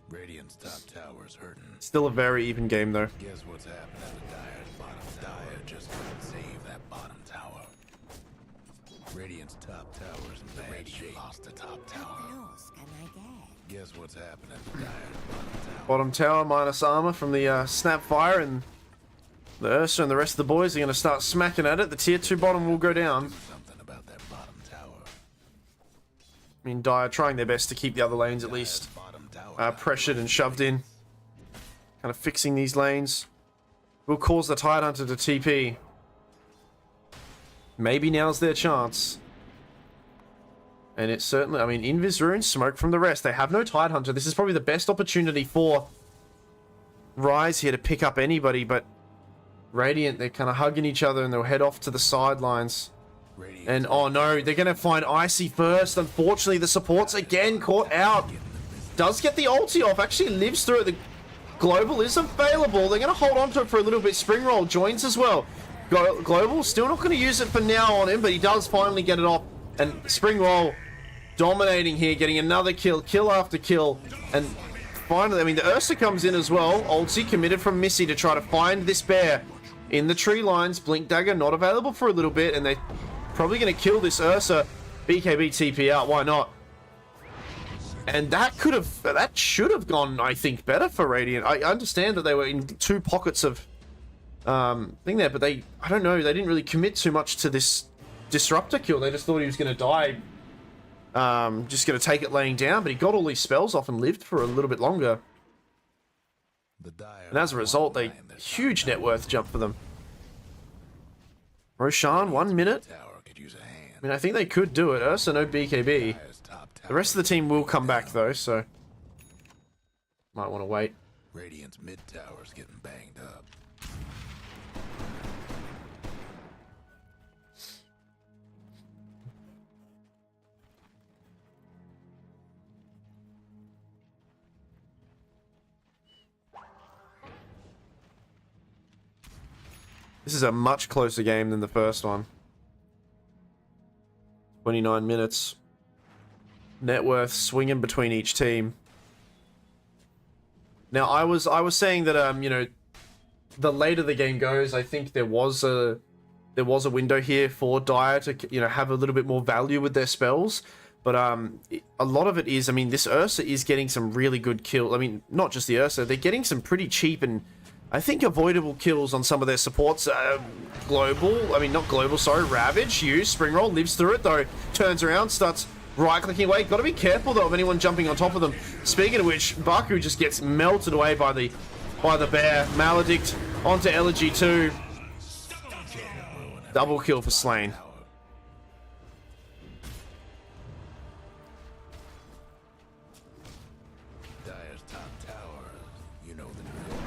Radiant's top tower is hurting. Still a very even game though. Guess what's happening at the Dire's bottom tower? Dire just couldn't save that bottom tower. Radiant's top tower is in bad shape. Lost the top tower. Guess what's happening at the Dire's bottom tower? Bottom tower minus armor from the Snap Fire, and the Ursa and the rest of the boys are going to start smacking at it. The tier 2 bottom will go down. Something about that bottom tower. I mean, Dire trying their best to keep the other lanes at least Bottom tower. pressured and shoved in. Kind of fixing these lanes. Will cause the Tidehunter to TP. Maybe now's their chance. And it's certainly, I mean, Invis Rune, smoke from the rest. They have no Tidehunter. This is probably the best opportunity for Rise here to pick up anybody, but Radiant, they're kind of hugging each other and they'll head off to the sidelines. And oh no, they're going to find Icy first. Unfortunately, the supports again caught out. Does get the ulti off, actually lives through it. The Global is available. They're going to hold on to it for a little bit. Spring Roll joins as well. Global still not going to use it for now on him, but he does finally get it off. And Spring Roll dominating here, getting another kill after kill. And finally, I mean, the Ursa comes in as well. Ulti committed from Missy to try to find this bear in the tree lines. Blink Dagger not available for a little bit, and they're probably going to kill this Ursa. BKB TP out, why not? And that should have gone, I think, better for Radiant. I understand that they were in two pockets of thing there, but I don't know, they didn't really commit too much to this Disruptor kill. They just thought he was going to die, just going to take it laying down, but he got all these spells off and lived for a little bit longer. And as a result, they huge net worth jump for them. Roshan, 1 minute. I mean, I think they could do it. Ursa, no BKB. The rest of the team will come back though, so might want to wait. Radiant's mid tower's getting banged up. This is a much closer game than the first one. 29 minutes. Net worth swinging between each team. Now, I was saying that you know, the later the game goes, I think there was a window here for Dire to, you know, have a little bit more value with their spells. But a lot of it is, I mean, this Ursa is getting some really good kills. I mean, not just the Ursa, they're getting some pretty cheap and I think avoidable kills on some of their supports. Global, I mean, not Global, sorry, Ravage, used. Spring Roll lives through it though, turns around, starts right-clicking away. Got to be careful though of anyone jumping on top of them. Speaking of which, Baku just gets melted away by the bear. Maledict onto Elegy too. Double kill for Slain. Dire's top tower, you know the drill.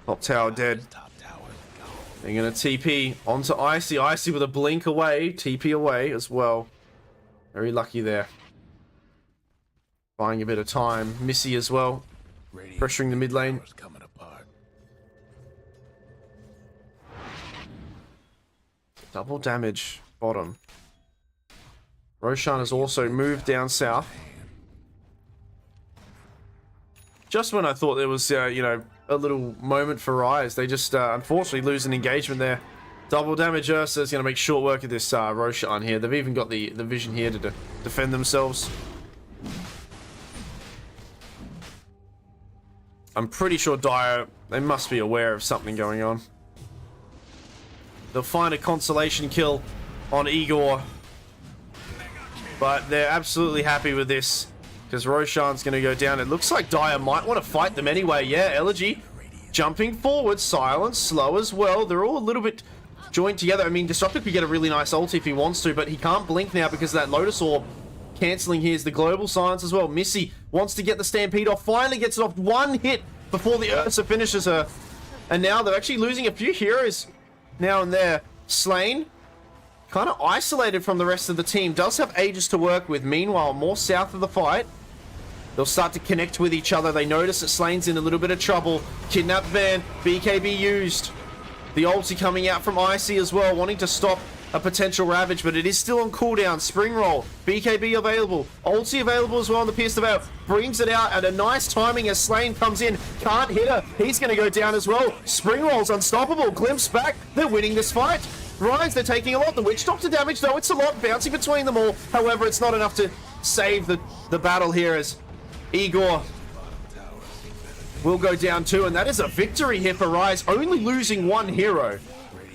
Top tower dead. Top tower's gone. They're gonna TP onto Icy. Icy with a blink away, TP away as well. Very lucky there. Buying a bit of time. Missy as well. Pressuring the mid lane. Coming apart. Double damage. Bottom. Roshan has also moved down south. Just when I thought there was, you know, a little moment for Rise, they just unfortunately lose an engagement there. Double damage Ursa is going to make short work of this Roshan here. They've even got the vision here to defend themselves. I'm pretty sure Dire, they must be aware of something going on. They'll find a consolation kill on Igor. But they're absolutely happy with this because Roshan's going to go down. It looks like Dire might want to fight them anyway. Yeah, Elegy jumping forward. Silence, slow as well. They're all a little bit joined together. I mean, Disruptor could get a really nice ult if he wants to, but he can't blink now because of that Lotus Orb. Cancelling here's the global silence as well. Missy wants to get the Stampede off. Finally gets it off. One hit before the Ursa finishes her. And now they're actually losing a few heroes now and there. Slain, kind of isolated from the rest of the team. Does have Aegis to work with. Meanwhile, more south of the fight. They'll start to connect with each other. They notice that Slane's in a little bit of trouble. Kidnap Van. BKB used. The ulti coming out from Icy as well, wanting to stop a potential Ravage, but it is still on cooldown. Spring Roll. BKB available. Ulti available as well on the Pierce the Veil. Brings it out at a nice timing as Slane comes in. Can't hit her. He's going to go down as well. Spring Roll's unstoppable. Glimpse back. They're winning this fight. Rise, they're taking a lot. The Witch Doctor damage, though, it's a lot. Bouncing between them all. However, it's not enough to save the battle here as Igor will go down too, and that is a victory here for Rise, only losing one hero,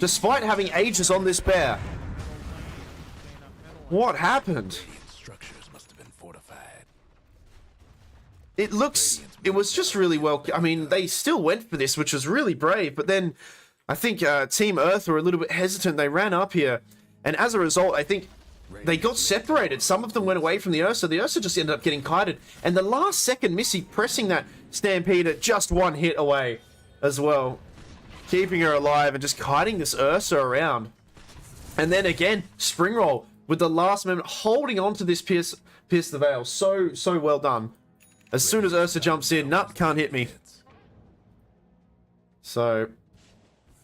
despite having Aegis on this bear. What happened? Structures must have been fortified. It was just really well, I mean, they still went for this, which was really brave, but then I think Team Earth were a little bit hesitant. They ran up here, and as a result, I think they got separated. Some of them went away from the Ursa. The Ursa just ended up getting kited. And the last second, Missy pressing that Stampede at just one hit away as well. Keeping her alive and just kiting this Ursa around. And then again, Spring Roll with the last moment, holding on to this Pierce the Veil. So well done. As soon as Ursa jumps in, nope, can't hit me. So,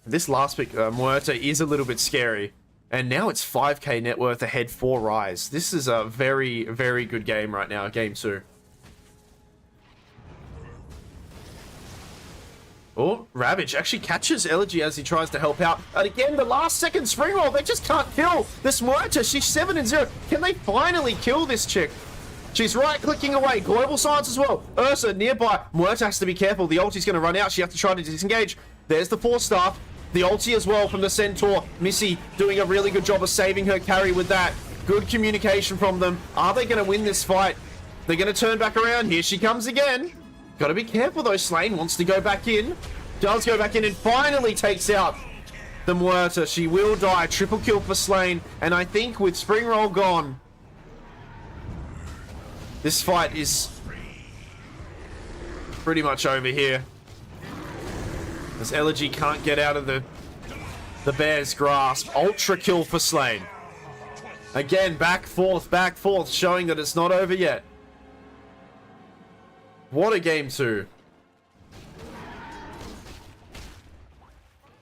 this last pick, Muerta, is a little bit scary. And now it's 5k net worth ahead for Rise. This is a very, very good game right now, game 2. Oh, Ravage actually catches Elegy as he tries to help out. And again, the last second Spring Roll, they just can't kill this Muerta. She's 7-0. Can they finally kill this chick? She's right-clicking away. Global Silence as well. Ursa nearby. Muerta has to be careful. The ulti's going to run out. She has to try to disengage. There's the 4-star. The ulti as well from the Centaur. Missy doing a really good job of saving her carry with that. Good communication from them. Are they going to win this fight? They're going to turn back around. Here she comes again. Got to be careful though. Slane wants to go back in. Does go back in and finally takes out the Muerta. She will die. Triple kill for Slane. And I think with Spring Roll gone, this fight is pretty much over here. As Elegy can't get out of the bear's grasp. Ultra kill for Slane. Again, back, forth, showing that it's not over yet. What a game 2.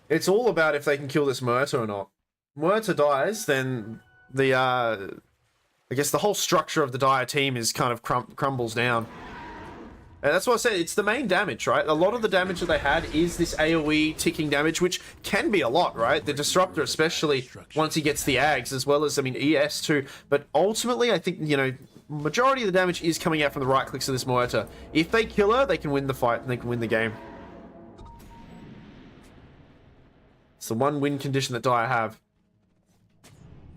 It's all about if they can kill this Muerta or not. Muerta dies, then the, I guess the whole structure of the Dire team is kind of crumbles down. And that's what I said, it's the main damage, right? A lot of the damage that they had is this AoE ticking damage, which can be a lot, right? The Disruptor, especially once he gets the Ags, as well as, I mean, ES too. But ultimately, I think, you know, majority of the damage is coming out from the right clicks of this Muerta. If they kill her, they can win the fight and they can win the game. It's the one win condition that Dire have.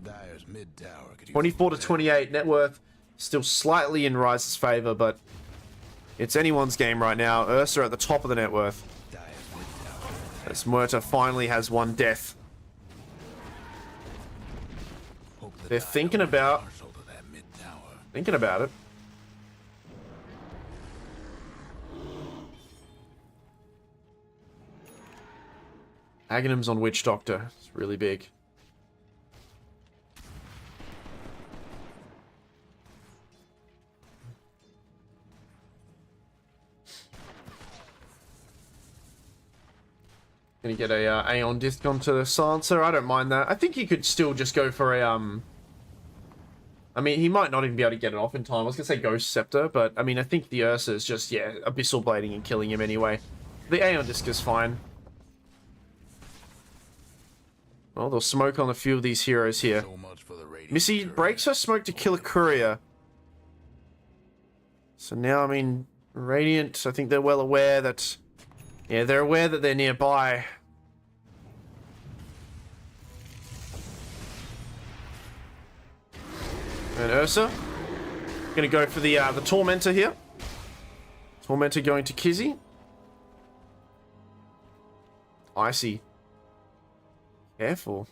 Dire's mid tower. 24 to 28, net worth still slightly in Rise's favor, but it's anyone's game right now. Ursa at the top of the net worth. As Muerta finally has one death. They're thinking about it. Aghanim's on Witch Doctor. It's really big. Gonna get a Aeon disc onto the Silencer. I don't mind that. I think he could still just go for a I mean, he might not even be able to get it off in time. I was gonna say Ghost Scepter, but I mean, I think the Ursa is just, yeah, Abyssal Blading and killing him anyway. The Aeon disc is fine. Well, they'll smoke on a few of these heroes here. Missy breaks her smoke to kill a courier. So now, I mean, Radiant, I think they're well aware that... Yeah, they're aware that they're nearby. And Ursa gonna go for the Tormentor here. Tormentor going to Kizzy. Icy. Careful.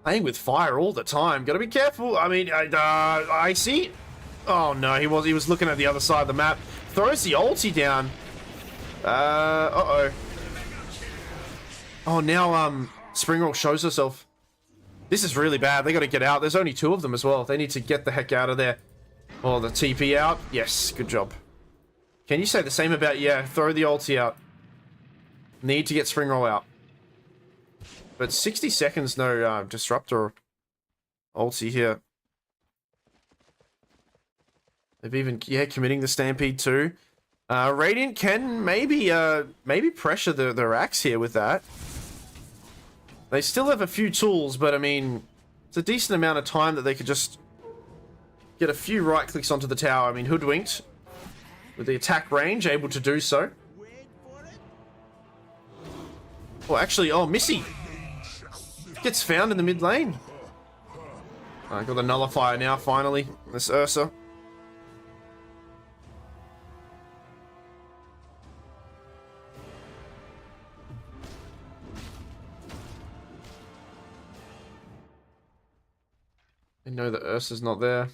Playing with fire all the time. Gotta be careful. I mean, Icy. Oh no, he was looking at the other side of the map. Throws the ulti down. Uh-oh. Oh, now, Springroll shows herself. This is really bad. They gotta get out. There's only 2 of them as well. They need to get the heck out of there. Oh, the TP out. Yes, good job. Can you say the same about, yeah, throw the ulti out. Need to get Springroll out. But 60 seconds, no Disruptor ulti here. They've even, yeah, committing the Stampede too. Radiant can maybe pressure their axe here with that. They still have a few tools, but I mean, it's a decent amount of time that they could just get a few right clicks onto the tower. I mean, Hoodwinked with the attack range, able to do so. Oh, actually, oh, Missy gets found in the mid lane. I got the nullifier now, finally. This Ursa. They know that Ursa's not there.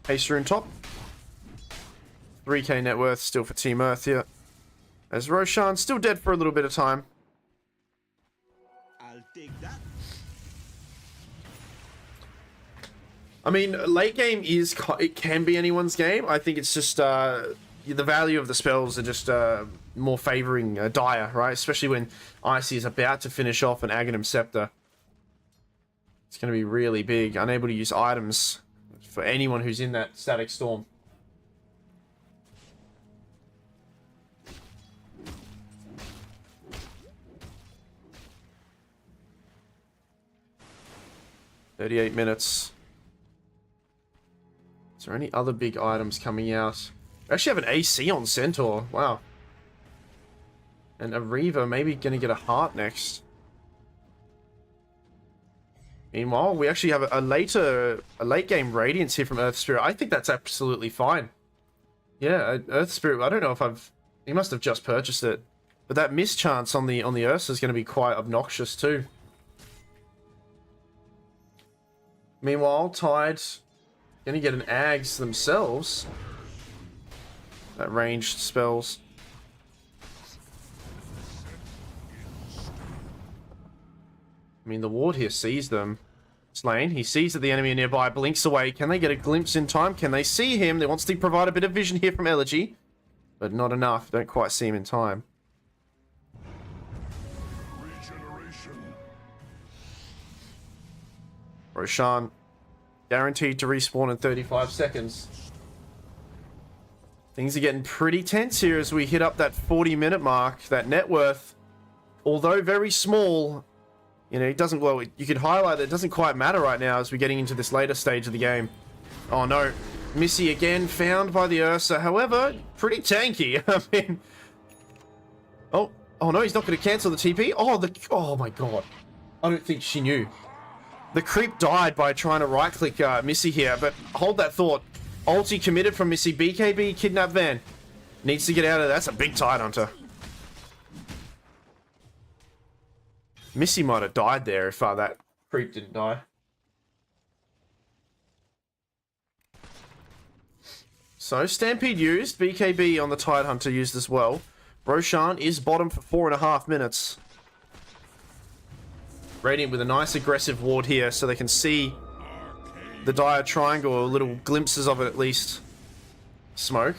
Haste rune top. 3k net worth still for Team Earth here. As Roshan still dead for a little bit of time. I'll take that. I mean, late game it can be anyone's game. I think it's just the value of the spells are just more favoring Dire, right? Especially when Icy is about to finish off an Aghanim Scepter. It's going to be really big. Unable to use items for anyone who's in that Static Storm. "38 minutes. Is there any other big items coming out? We actually have an AC on Centaur. Wow. And a Reaver maybe going to get a heart next. Meanwhile, we actually have a late game Radiance here from Earth Spirit. I think that's absolutely fine. Yeah, Earth Spirit. I don't know if he must have just purchased it, but that mischance on the Ursa is going to be quite obnoxious too. Meanwhile, Tide going to get an Ags themselves. That ranged spells. I mean, the ward here sees them. Slain. He sees that the enemy are nearby, blinks away. Can they get a glimpse in time? Can they see him? They wants to provide a bit of vision here from Elegy, but not enough. Don't quite see him in time. Roshan guaranteed to respawn in 35 seconds. Things are getting pretty tense here as we hit up that 40-minute mark. That net worth, although very small, you know, it doesn't, well, you could highlight that it doesn't quite matter right now as we're getting into this later stage of the game. Oh no, Missy again found by the Ursa. However, pretty tanky. I mean, oh no, he's not going to cancel the TP. Oh my god, I don't think she knew. The creep died by trying to right-click Missy here, but hold that thought. Ulti committed from Missy. BKB kidnap van. Needs to get out of there. That's a big Tidehunter. Missy might have died there if that creep didn't die. So, Stampede used. BKB on the Tidehunter used as well. Roshan is bottom for 4.5 minutes. Radiant with a nice aggressive ward here so they can see the Dire Triangle, or little glimpses of it at least. Smoke.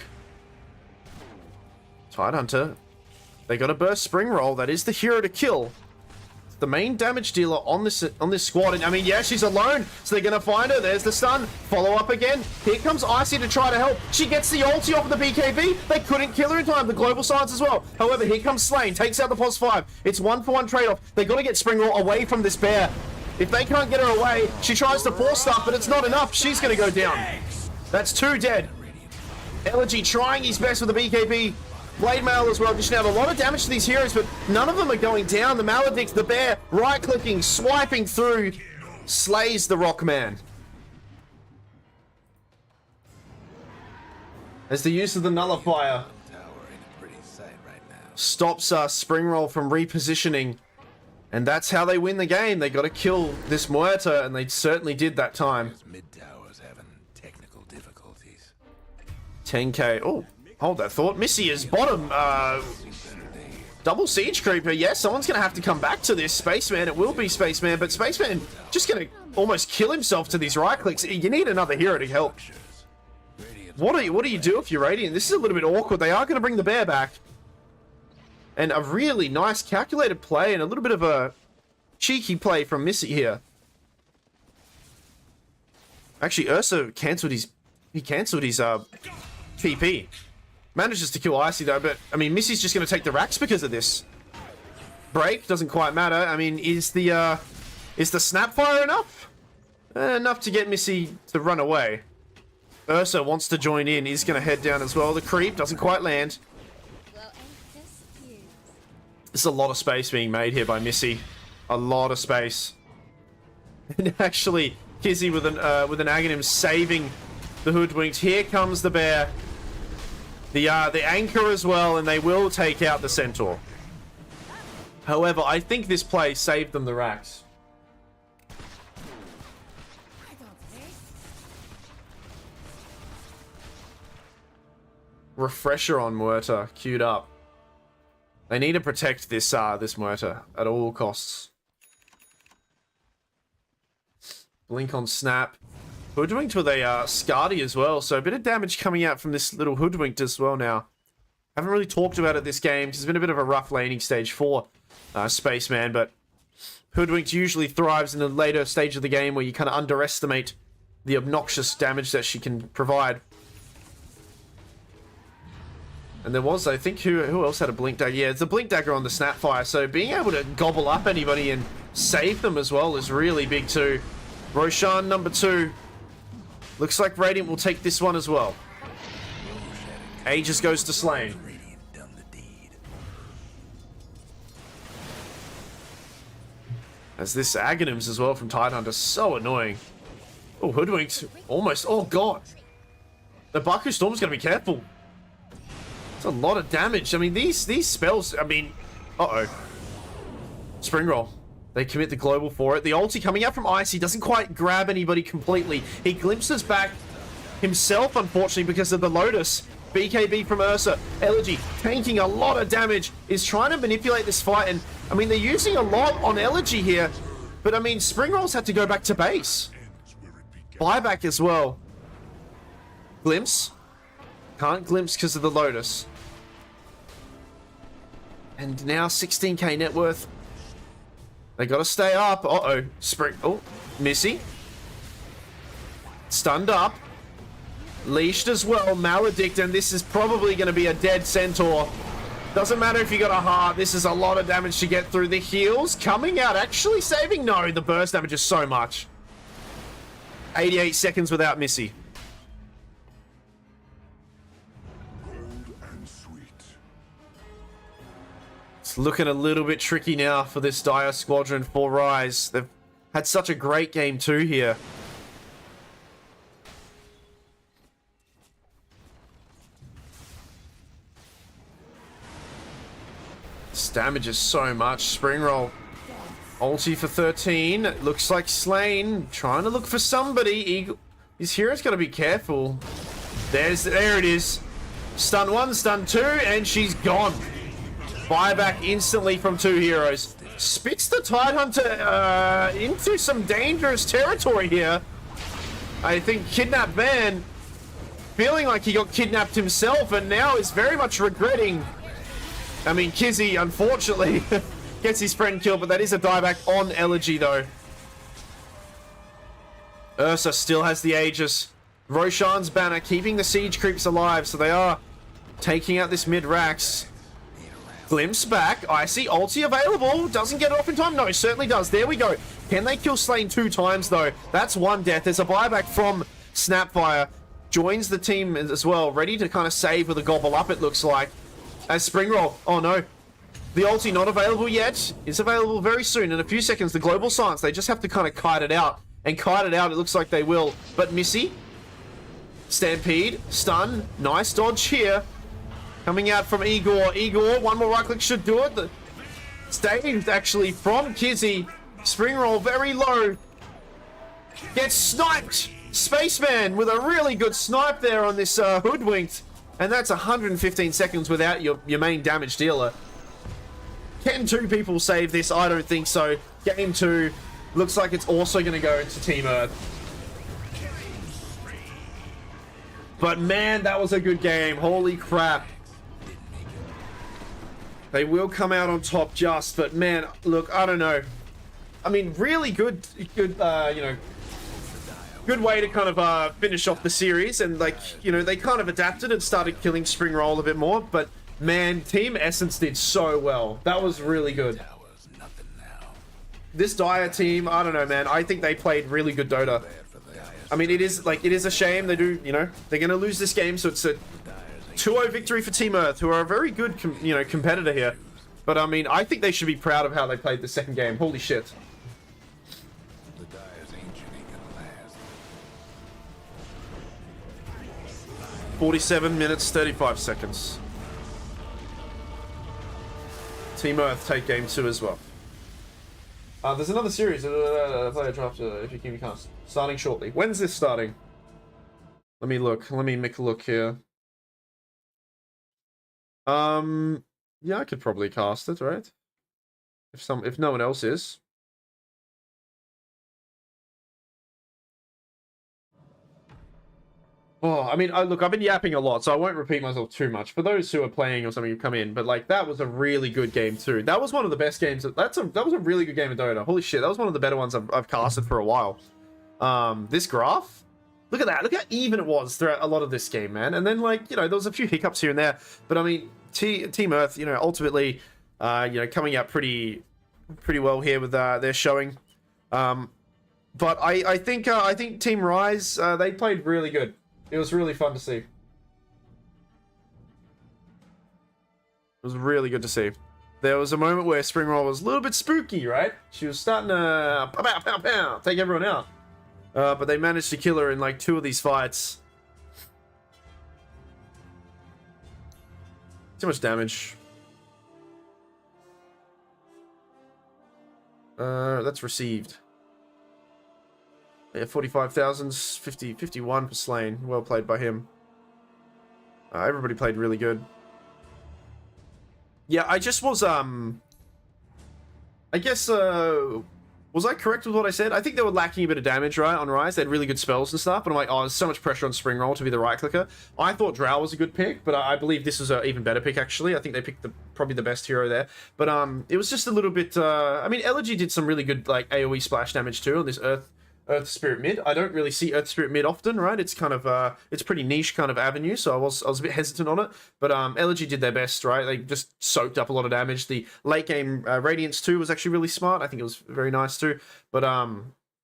Tidehunter. They got a burst spring roll. That is the hero to kill. The main damage dealer on this squad. And I mean, yeah, she's alone, so they're gonna find her. There's the stun. Follow up again. Here comes Icy to try to help. She gets the ulti off of the BKB. They couldn't kill her in time. The global silence as well. However, here comes Slain. Takes out the +5. It's 1-for-1 trade-off. They gotta get Springwall away from this bear. If they can't get her away, she tries to force stuff, but it's not enough. She's gonna go down. That's 2 dead. Elegy trying his best with the BKB. Blade Mail as well, dishing out a lot of damage to these heroes, but none of them are going down. The Maledict, the bear, right-clicking, swiping through, slays the Rockman. As the use of the Nullifier stops Spring Roll from repositioning. And that's how they win the game. They got to kill this Muerta, and they certainly did that time. Mid tower's having technical difficulties. 10k. Oh, hold that thought. Missy is bottom. Double Siege Creeper. Yes, someone's going to have to come back to this. Spaceman, it will be Spaceman, but Spaceman just going to almost kill himself to these right clicks. You need another hero to help. What do you do if you're Radiant? This is a little bit awkward. They are going to bring the bear back. And a really nice calculated play and a little bit of a cheeky play from Missy here. Actually, Ursa cancelled his PP. Manages to kill Icy though, but I mean Missy's just going to take the racks because of this. Break doesn't quite matter. I mean, is the Snapfire enough? Enough to get Missy to run away. Ursa wants to join in. He's going to head down as well. The creep doesn't quite land. There's a lot of space being made here by Missy. A lot of space. And actually, Kizzy with an Aghanim saving the Hoodwinked. Here comes the bear. The anchor as well, and they will take out the Centaur. However, I think this play saved them the racks. Refresher on Muerta queued up. They need to protect this Muerta at all costs. Blink on Snap. Hoodwinked with a Scardy as well, so a bit of damage coming out from this little Hoodwinked as well now. Haven't really talked about it this game, because it's been a bit of a rough laning stage for Spaceman, but Hoodwinked usually thrives in the later stage of the game where you kind of underestimate the obnoxious damage that she can provide. And there was, I think, who else had a Blink Dagger? Yeah, it's a Blink Dagger on the Snapfire, so being able to gobble up anybody and save them as well is really big too. Roshan, number 2. Looks like Radiant will take this one as well. Aegis goes to Slain. As this Aghanims as well from Tidehunter, so annoying. Oh, Hoodwinked. Almost. Oh, God. The Baku Storm's going to be careful. It's a lot of damage. I mean, these spells, I mean... Uh-oh. Spring Roll. They commit the global for it. The ulti coming out from Icy doesn't quite grab anybody completely. He glimpses back himself, unfortunately, because of the Lotus. BKB from Ursa. Elegy, tanking a lot of damage, is trying to manipulate this fight. And, I mean, they're using a lot on Elegy here. But, I mean, Spring Roll's had to go back to base. Buyback as well. Glimpse. Can't glimpse because of the Lotus. And now 16k net worth. They gotta stay up. Uh-oh. Spring. Oh, Missy. Stunned up. Leashed as well. Maledict, and this is probably going to be a dead Centaur. Doesn't matter if you got a heart. This is a lot of damage to get through. The heals coming out. Actually saving. No, the burst damage is so much. 88 seconds without Missy. It's looking a little bit tricky now for this Dire Squadron for Rise. They've had such a great game too here. This damages so much. Spring Roll. Ulti for 13. Looks like Slain. Trying to look for somebody. Eagle. His hero's got to be careful. There it is. Stun 1, stun 2, and she's gone. Buyback instantly from 2 heroes. Spits the Tidehunter into some dangerous territory here. I think Kidnapped Man feeling like he got kidnapped himself and now is very much regretting. I mean, Kizzy, unfortunately, gets his friend killed, but that is a dieback on Elegy, though. Ursa still has the Aegis. Roshan's banner keeping the siege creeps alive, so they are taking out this mid-Rax. Glimpse back. Icy ulti available. Doesn't get it off in time. No, certainly does. There we go. Can they kill Slain 2 times, though? That's 1 death. There's a buyback from Snapfire. Joins the team as well. Ready to kind of save with a gobble up, it looks like. as Spring Roll. Oh no. The ulti not available yet. It's available very soon. In a few seconds, the Global Silence. They just have to kind of kite it out. And kite it out, it looks like they will. But Missy. Stampede. Stun. Nice dodge here. Coming out from Igor. Igor, one more right click should do it. The stage actually from Kizzy. Spring Roll very low. Gets sniped. Spaceman with a really good snipe there on this Hoodwinked. And that's 115 seconds without your main damage dealer. Can two people save this? I don't think so. Game 2 looks like it's also going to go into Team Earth. But man, that was a good game. Holy crap. They will come out on top just, but man, look, I don't know. I mean, really good, you know, good way to kind of finish off the series. And like, you know, they kind of adapted and started killing Spring Roll a bit more, but man, Team Essence did so well. That was really good. This Dire team, I don't know, man. I think they played really good Dota. I mean, it is a shame they do, you know, they're going to lose this game. So it's a 2-0 victory for Team Earth, who are a very good, competitor here. But I mean, I think they should be proud of how they played the second game. Holy shit. 47 minutes, 35 seconds. Team Earth take game 2 as well. There's another series. Player draft if you can cast. Starting shortly. When's this starting? Let me look. Let me make a look here. Yeah, I could probably cast it, right? If no one else is. Oh, I mean, look, I've been yapping a lot, so I won't repeat myself too much. For those who are playing or something who come in, but like that was a really good game too. That was one of the best games. That was a really good game of Dota. Holy shit, that was one of the better ones I've casted for a while. This graph, look at that. Look how even it was throughout a lot of this game, man. And then like, you know, there was a few hiccups here and there, but I mean, Team Earth, you know, ultimately, coming out pretty well here with their showing. But I think Team Rise, they played really good. It was really fun to see. It was really good to see. There was a moment where Spring Roll was a little bit spooky, right? She was starting to pow, pow, pow, pow, take everyone out. But they managed to kill her in like 2 of these fights. Too much damage. That's received. Yeah, 45,000, 51 per slain. Well played by him. Everybody played really good. Yeah, I just was, I guess, was I correct with what I said? I think they were lacking a bit of damage, right, on Rise. They had really good spells and stuff, but I'm like, oh, there's so much pressure on Spring Roll to be the right clicker. I thought Drow was a good pick, but I believe this was an even better pick, actually. I think they picked probably the best hero there. But it was just a little bit, I mean, Elegy did some really good, like, AoE splash damage too on this Earth Spirit mid. I don't really see Earth Spirit mid often, right? It's kind of it's pretty niche kind of avenue, so I was a bit hesitant on it. But Elegy did their best, right? They just soaked up a lot of damage. The late game Radiance 2 was actually really smart. I think it was very nice too. But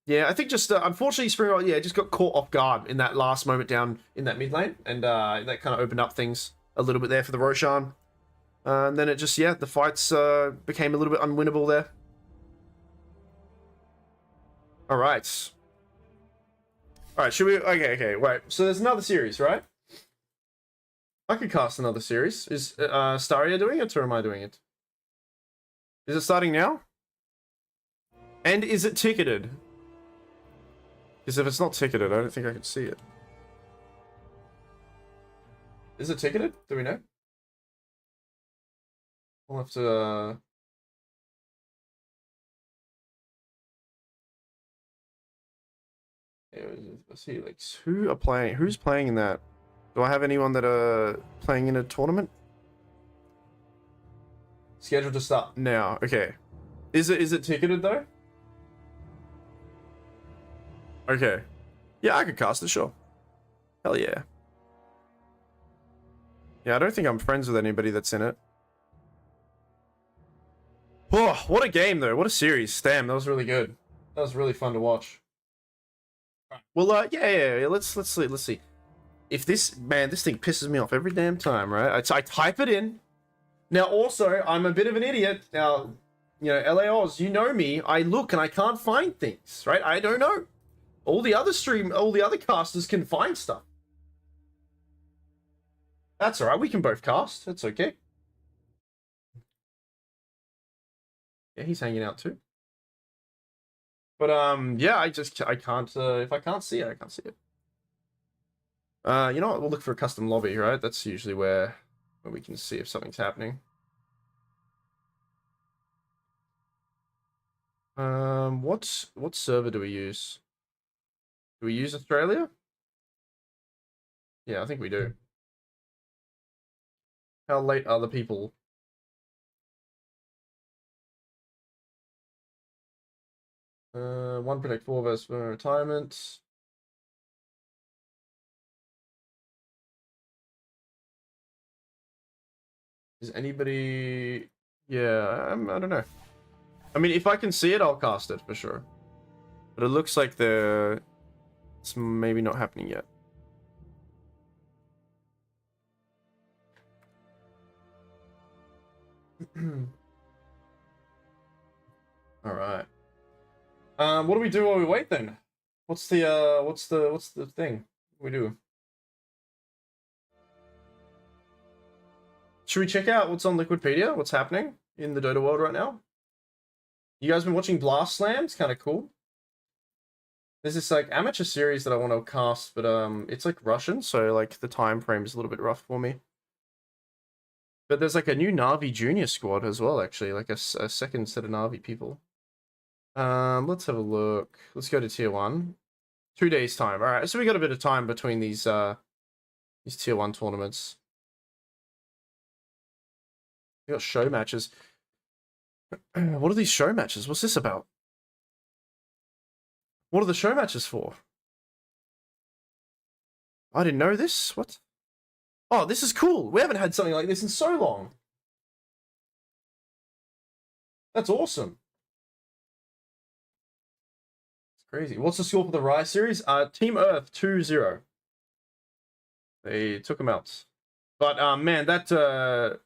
yeah, I think just unfortunately Spring Roll, yeah, just got caught off guard in that last moment down in that mid lane, and that kind of opened up things a little bit there for the Roshan. And then it just, yeah, the fights became a little bit unwinnable there. All right. All right, should we? Okay, wait. So there's another series, right? I could cast another series. Is Staria doing it, or am I doing it? Is it starting now? And is it ticketed? Because if it's not ticketed, I don't think I can see it. Is it ticketed? Do we know? We'll have to... Let's see, like, who's playing in that? Do I have anyone that are playing in a tournament? Scheduled to start now. Okay. Is it ticketed though? Okay. Yeah, I could cast it, sure. Hell yeah. Yeah, I don't think I'm friends with anybody that's in it. Oh, what a game though. What a series. Damn, that was really good. That was really fun to watch. Well, yeah. Let's see. If this thing pisses me off every damn time, right? I type it in, Now, also, I'm a bit of an idiot. Now, you know, LA Oz, you know me. I look and I can't find things, right? I don't know. All the other casters can find stuff. That's alright, we can both cast. That's okay. Yeah, he's hanging out too. But, yeah, I can't, if I can't see it, I can't see it. You know what, we'll look for a custom lobby, right? That's usually where we can see if something's happening. What server do we use? Do we use Australia? Yeah, I think we do. How late are the people? One protect 4 versus retirement. Is anybody... Yeah, I don't know. I mean, if I can see it, I'll cast it for sure. But it looks like it's maybe not happening yet. All right. What do we do while we wait then? What's the thing we do? Should we check out what's on Liquidpedia? What's happening in the Dota world right now? You guys been watching Blast Slam? It's kind of cool. There's this like amateur series that I want to cast, but it's like Russian, so like the time frame is a little bit rough for me. But there's like a new Na'Vi junior squad as well, actually, like a second set of Na'Vi people. Let's have a look. Let's go to tier 1. 2 days time. All right, so we got a bit of time between these tier 1 tournaments. We got show matches. What are these show matches? What's this about? What are the show matches for? I didn't know this. What? Oh, this is cool. We haven't had something like this in so long. That's awesome. It's crazy. What's the score for the Rise series? Team Earth 2-0. They took them out. But man, that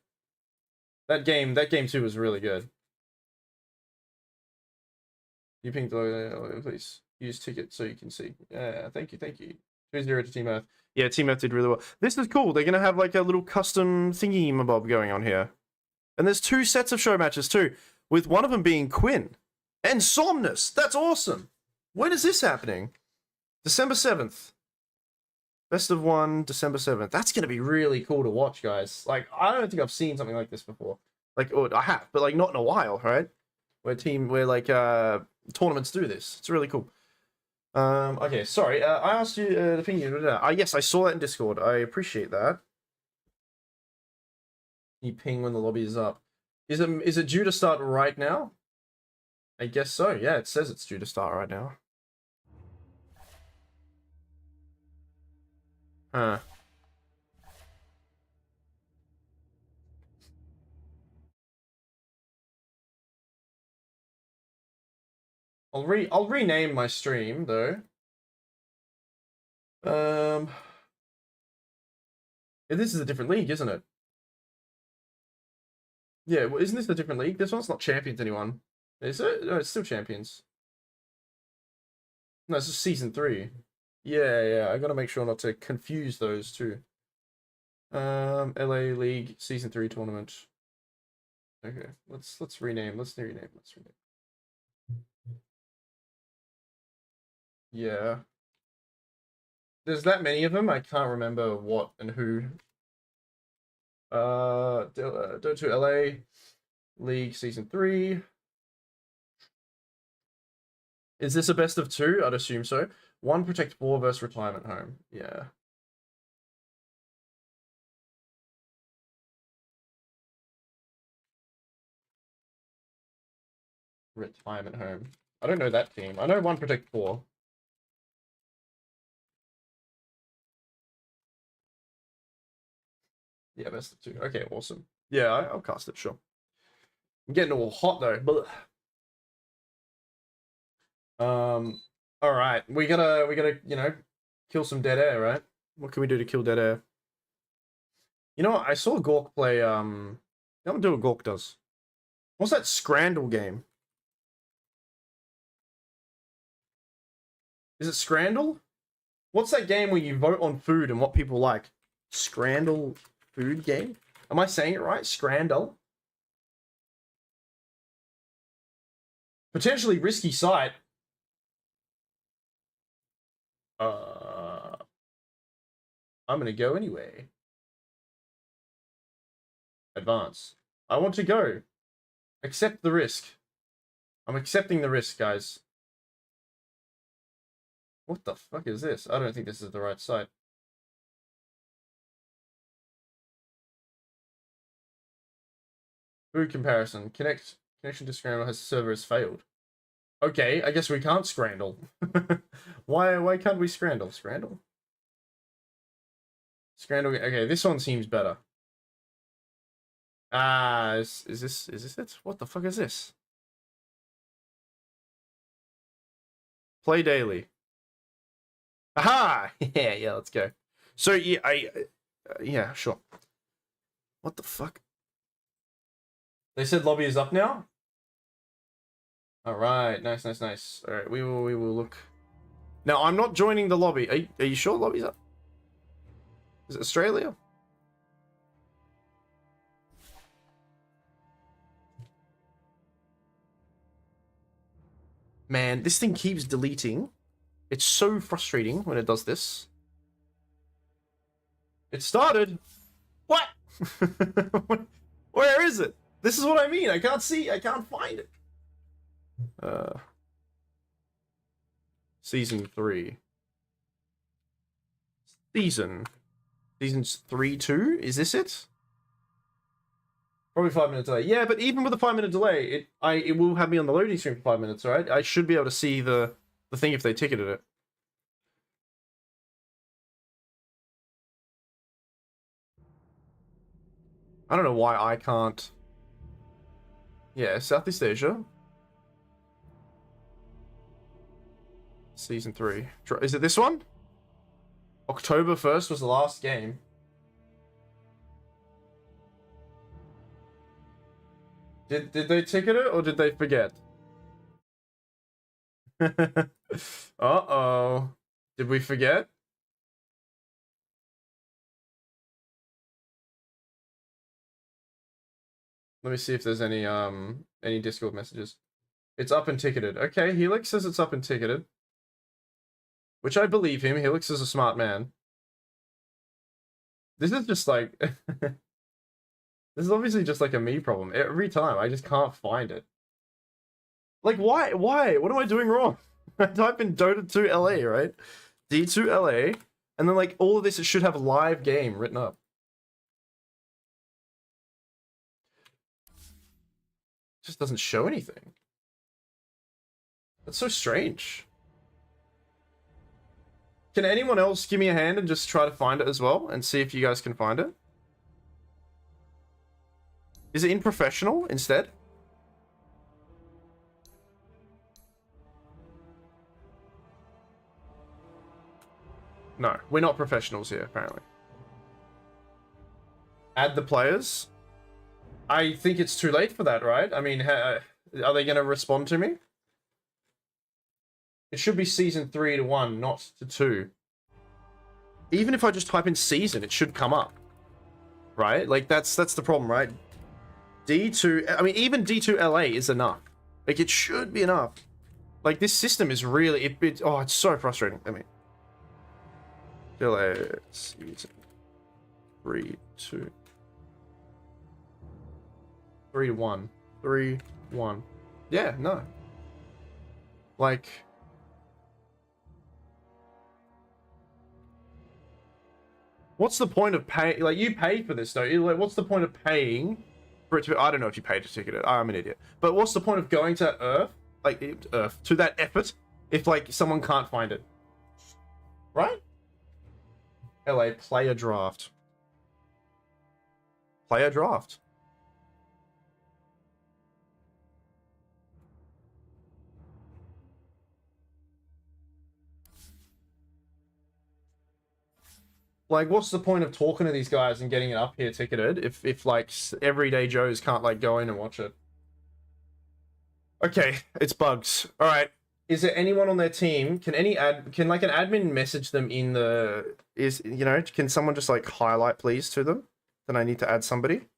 game 2 was really good. You pinged, please use ticket so you can see. Yeah, thank you. 2-0 to Team Earth. Yeah, Team Earth did really well. This is cool. They're gonna have like a little custom thingy-mabob going on here. And there's 2 sets of show matches too, with one of them being Quinn and Somnus. That's awesome. When is this happening? December 7th. Best of 1, December 7th. That's gonna be really cool to watch, guys. Like, I don't think I've seen something like this before. Like, or I have, but like not in a while, right? Where like tournaments do this. It's really cool. Okay, sorry. I asked you the thing. Yes, I saw that in Discord. I appreciate that. You ping when the lobby is up. Is it due to start right now? I guess so. Yeah, it says it's due to start right now. Huh. I'll rename my stream though. This is a different league, isn't it? Yeah, well, isn't this a different league? This one's not Champions anyone. Is it? No, it's still Champions. No, it's just Season 3. Yeah, I gotta make sure not to confuse those two. LA League Season 3 tournament. Okay, let's rename. Let's rename. Yeah. There's that many of them, I can't remember what and who. D2LA League Season 3. Is this a best of 2? I'd assume so. 1 Protect 4 versus Retirement Home. Yeah. Retirement Home. I don't know that team. I know 1 Protect 4. Yeah, best of 2. Okay, awesome. Yeah, I'll cast it, sure. I'm getting all hot though. But all right, we gotta, you know, kill some dead air, right? What can we do to kill dead air? You know what? I saw Gork play. No, That would do what Gork does. What's that Scrandle game? Is it Scrandle? What's that game where you vote on food and what people like? Scrandle food game? Am I saying it right? Scrandle? Potentially risky site. I'm gonna go anyway. Advance. I want to go. Accept the risk. I'm accepting the risk, guys. What the fuck is this? I don't think this is the right site. Food comparison. Connection to Scrandle has server has failed. Okay, I guess we can't Scrandle. Why can't we Scrandle? Scrandle? Scrandle. Okay, this one seems better. Is this it? What the fuck is this? Play daily. Aha! Yeah, let's go. So yeah, yeah, sure. What the fuck? They said lobby is up now. All right, nice. All right, we will look. Now I'm not joining the lobby. Are you sure lobby's up? Is it Australia? Man, this thing keeps deleting. It's so frustrating when it does this. It started. What? Where is it? This is what I mean. I can't see. I can't find it. Season 3. Seasons 3, 2? Is this it? Probably 5 minute delay. Yeah, but even with a 5 minute delay, it will have me on the loading screen for 5 minutes, right? I should be able to see the thing if they ticketed it. I don't know why I can't. Yeah, Southeast Asia. Season 3. Is it this one? October 1st was the last game. Did they ticket it or did they forget? Uh-oh. Did we forget? Let me see if there's any Discord messages. It's up and ticketed. Okay, Helix says it's up and ticketed. Which I believe him. Helix is a smart man. This is just like... This is obviously just like a me problem. Every time, I just can't find it. Like, why? What am I doing wrong? I type in D2LA, right? D2LA, and then like all of this, it should have live game written up. It just doesn't show anything. That's so strange. Can anyone else give me a hand and just try to find it as well and see if you guys can find it? Is it in professional instead? No, we're not professionals here, apparently. Add the players? I think it's too late for that, right? I mean, are they going to respond to me? It should be season 3 to 1, not to 2. Even if I just type in season, it should come up. Right? Like, that's the problem, right? D2... I mean, even D2LA is enough. Like, it should be enough. Like, this system is really... oh, it's so frustrating. I mean... DLA season 3, 2... 3 to 1. 3, 1. Yeah, no. Like... What's the point of paying? Like, you pay for this, though. Like, what's the point of paying for it to... I don't know if you paid to ticket it. I'm an idiot. But what's the point of going to Earth? Like, Earth. To that effort if, like, someone can't find it. Right? LA, player draft. Player draft. Like, what's the point of talking to these guys and getting it up here ticketed if like everyday Joes can't like go in and watch it? Okay, it's bugs. All right. Is there anyone on their team? Can like an admin message them in the can someone just like highlight please to them that I need to add somebody?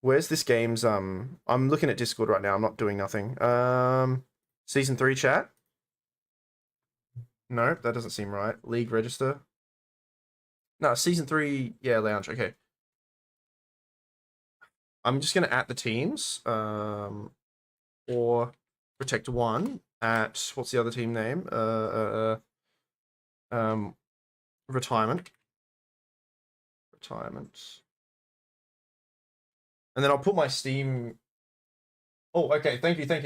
Where's this game's I'm looking at Discord right now. I'm not doing nothing. Season 3 chat? No, that doesn't seem right. League register. No, season 3, yeah, lounge. Okay. I'm just gonna at the teams. Or protect 1 at what's the other team name? Retirement. And then I'll put my Steam. Oh, okay. Thank you. Thank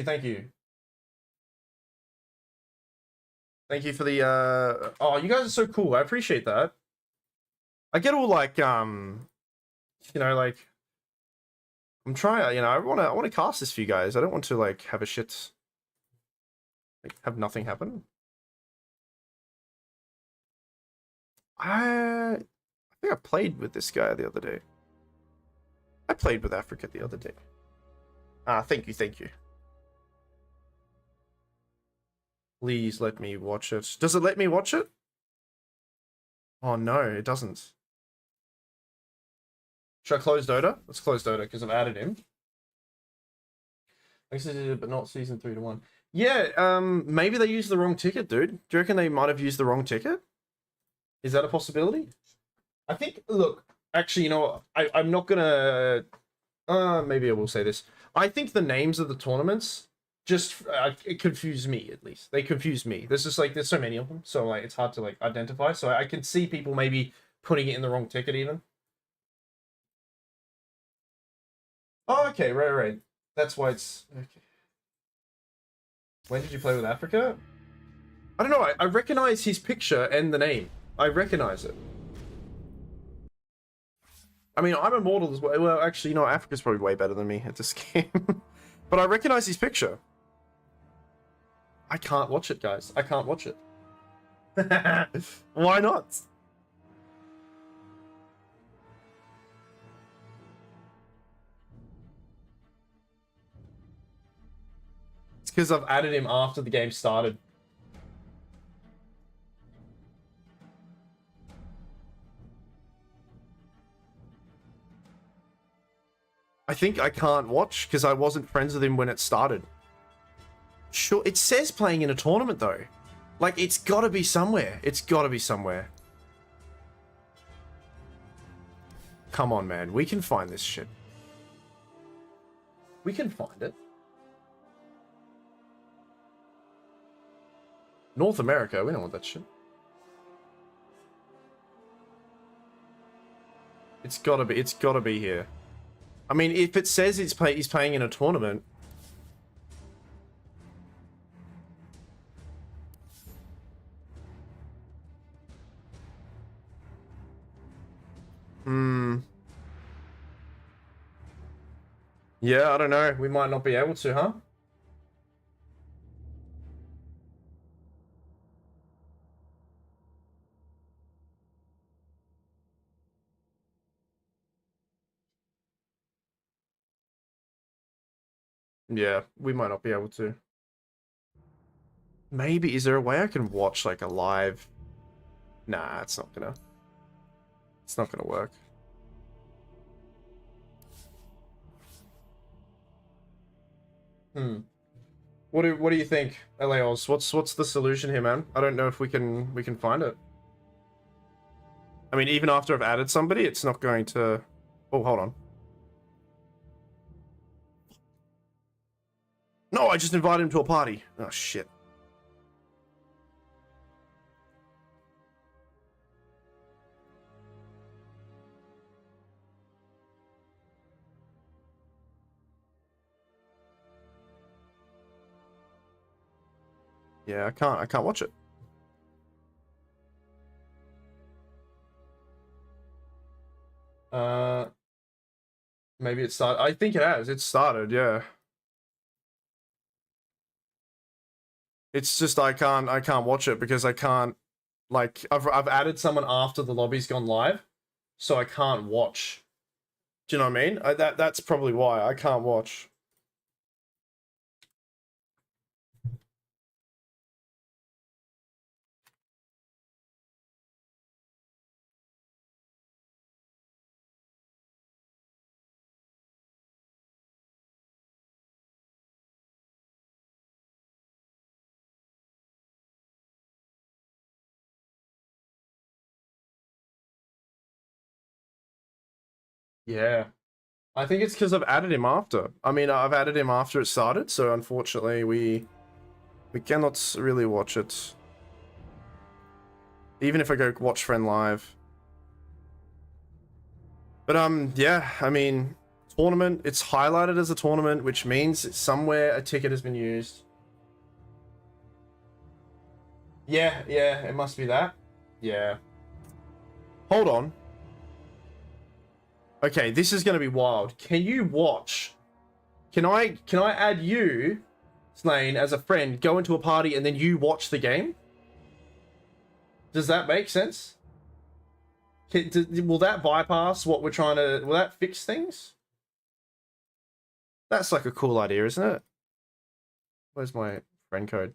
you for the oh, you guys are so cool. I appreciate that. I get all like like I'm trying, I want to cast this for you guys. I don't want to like have a shit have nothing happen. I think I played with this guy the other day. I played with Africa the other day. Thank you. Please let me watch it. Does it let me watch it? Oh no, it doesn't. Should I close Dota? Let's close Dota because I've added him. But not season 3 to 1. Yeah, maybe they used the wrong ticket, dude. Do you reckon they might have used the wrong ticket? Is that a possibility? I think, look, actually, I'm not gonna... maybe I will say this. I think the names of the tournaments just it confuse me, at least. They confuse me. There's just, like, there's so many of them, so, like, it's hard to, like, identify. So I can see people maybe putting it in the wrong ticket, even. Oh, okay, right. That's why it's... Okay. When did you play with Africa? I don't know, I recognize his picture and the name. I recognize it. I mean, I'm immortal as well. Well, actually, Africa's probably way better than me at this game. But I recognize his picture. I can't watch it, guys. I can't watch it. Why not? It's because I've added him after the game started. I think I can't watch because I wasn't friends with him when it started. Sure, it says playing in a tournament though. Like, it's gotta be somewhere. It's gotta be somewhere. Come on, man. We can find this shit. We can find it. North America, we don't want that shit. It's gotta be here. I mean, if it says he's playing in a tournament. Yeah, I don't know. We might not be able to, huh? Yeah, we might not be able to. Maybe, is there a way I can watch like a live? Nah, it's not gonna work. What do you think, LAOs? What's the solution here, man? I don't know if we can find it. I mean, even after I've added somebody, it's not going to... Oh, hold on. No, I just invited him to a party. Oh, shit. Yeah, I can't watch it. Maybe it started. I think it has. It started, yeah. It's just I can't watch it because I can't Like, I've added someone after the lobby's gone live, so I can't watch. Do you know what I mean? That's probably why I can't watch. Yeah. I think it's because I've added him after. I mean, I've added him after it started, so unfortunately we cannot really watch it. Even if I go watch friend live. But yeah, I mean, tournament, it's highlighted as a tournament, which means somewhere a ticket has been used. Yeah, it must be that. Yeah. Hold on. Okay, this is gonna be wild. Can you watch? Can I add you, Slane, as a friend, go into a party, and then you watch the game? Does that make sense? Will that bypass what we're trying to... Will that fix things? That's like a cool idea, isn't it? Where's my friend code?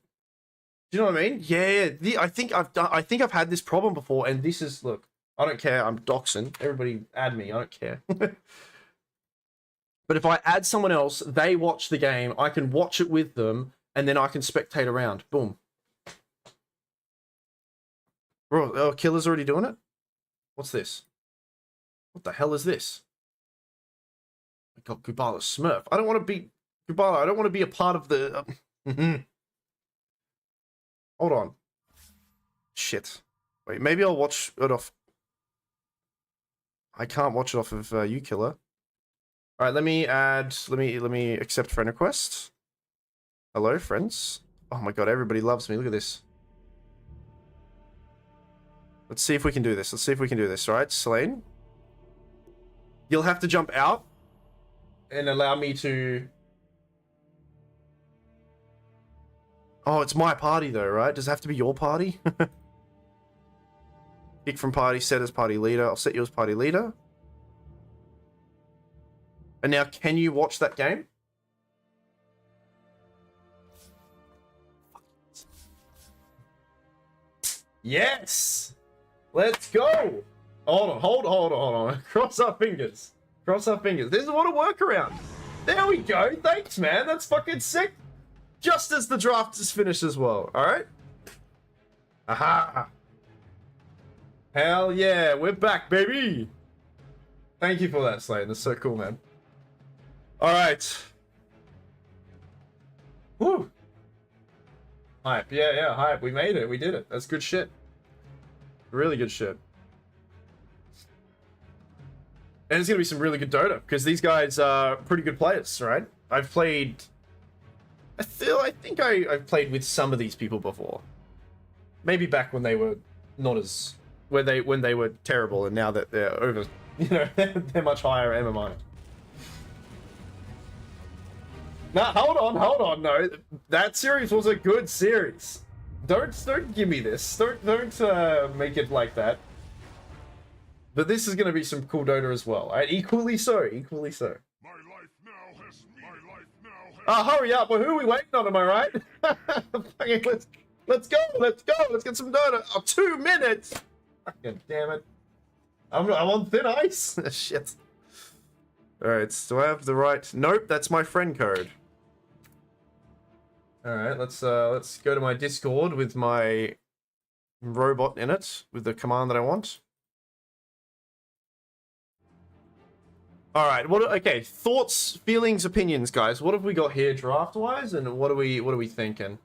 Do you know what I mean? Yeah. I think I've had this problem before, and this is... Look, I don't care. I'm doxing. Everybody add me. I don't care. But if I add someone else, they watch the game, I can watch it with them, and then I can spectate around. Boom. Bro, oh, Killer's already doing it? What's this? What the hell is this? I got Gubala Smurf. I don't want to be... Gubala, I don't want to be a part of the... Hold on. Shit. Wait, maybe I'll watch it off... I can't watch it off of you, Killer. Alright, let me add... Let me accept friend request. Hello, friends. Oh my god, everybody loves me. Look at this. Let's see if we can do this. Let's see if we can do this, right? Slane? You'll have to jump out and allow me to... Oh, it's my party though, right? Does it have to be your party? Kick from party, set as party leader. I'll set you as party leader. And now, can you watch that game? Yes! Let's go! Hold on. Cross our fingers. Cross our fingers. This is what a workaround. There we go. Thanks, man. That's fucking sick. Just as the draft is finished as well. Alright? Aha! Hell yeah. We're back, baby! Thank you for that, Slane. That's so cool, man. Alright. Woo! Hype. Yeah, hype. We made it. We did it. That's good shit. Really good shit. And it's going to be some really good Dota, because these guys are pretty good players, right? I've played... I think I've played with some of these people before. Maybe back when they were not as... when they were terrible, and now that they're over... You know, they're much higher MMI. Nah, hold on, no. That series was a good series. Don't give me this. Don't make it like that. But this is gonna be some cool Dota as well. Right? Equally so. Oh, hurry up! Well, who are we waiting on? Am I right? let's go. Let's get some Dota. Oh, 2 minutes. Fucking damn it! I'm on thin ice. Shit. All right. Do I have the right? Nope. That's my friend code. All right, let's go to my Discord with my robot in it with the command that I want. All right, okay, thoughts, feelings, opinions, guys. What have we got here draft-wise, and what are we thinking?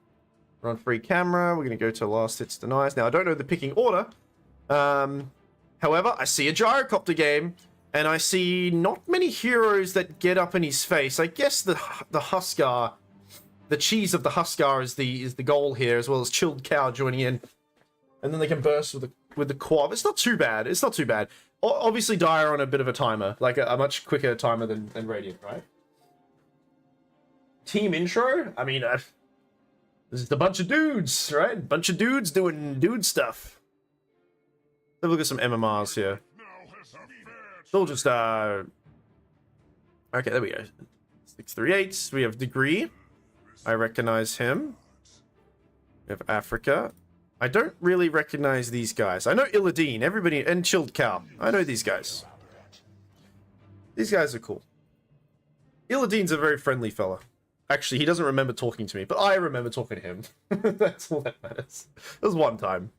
We're on free camera. We're gonna go to last hits denies. Now I don't know the picking order. However, I see a gyrocopter game, and I see not many heroes that get up in his face. I guess the Huskar. The cheese of the Huskar is the goal here, as well as Chilled Cow joining in, and then they can burst with the Quav. It's not too bad. Obviously, Dire on a bit of a timer, like a much quicker timer than Radiant, right? Team intro. I mean, this is a bunch of dudes, right? Bunch of dudes doing dude stuff. Let's look at some MMRs here. So we'll just, okay, there we go. 638. We have Degree. I recognize him. We have Africa. I don't really recognize these guys. I know Illadine, everybody, and Chilled Cow. I know these guys. These guys are cool. Illadine's a very friendly fella. Actually, he doesn't remember talking to me, but I remember talking to him. That's all that matters. It was one time.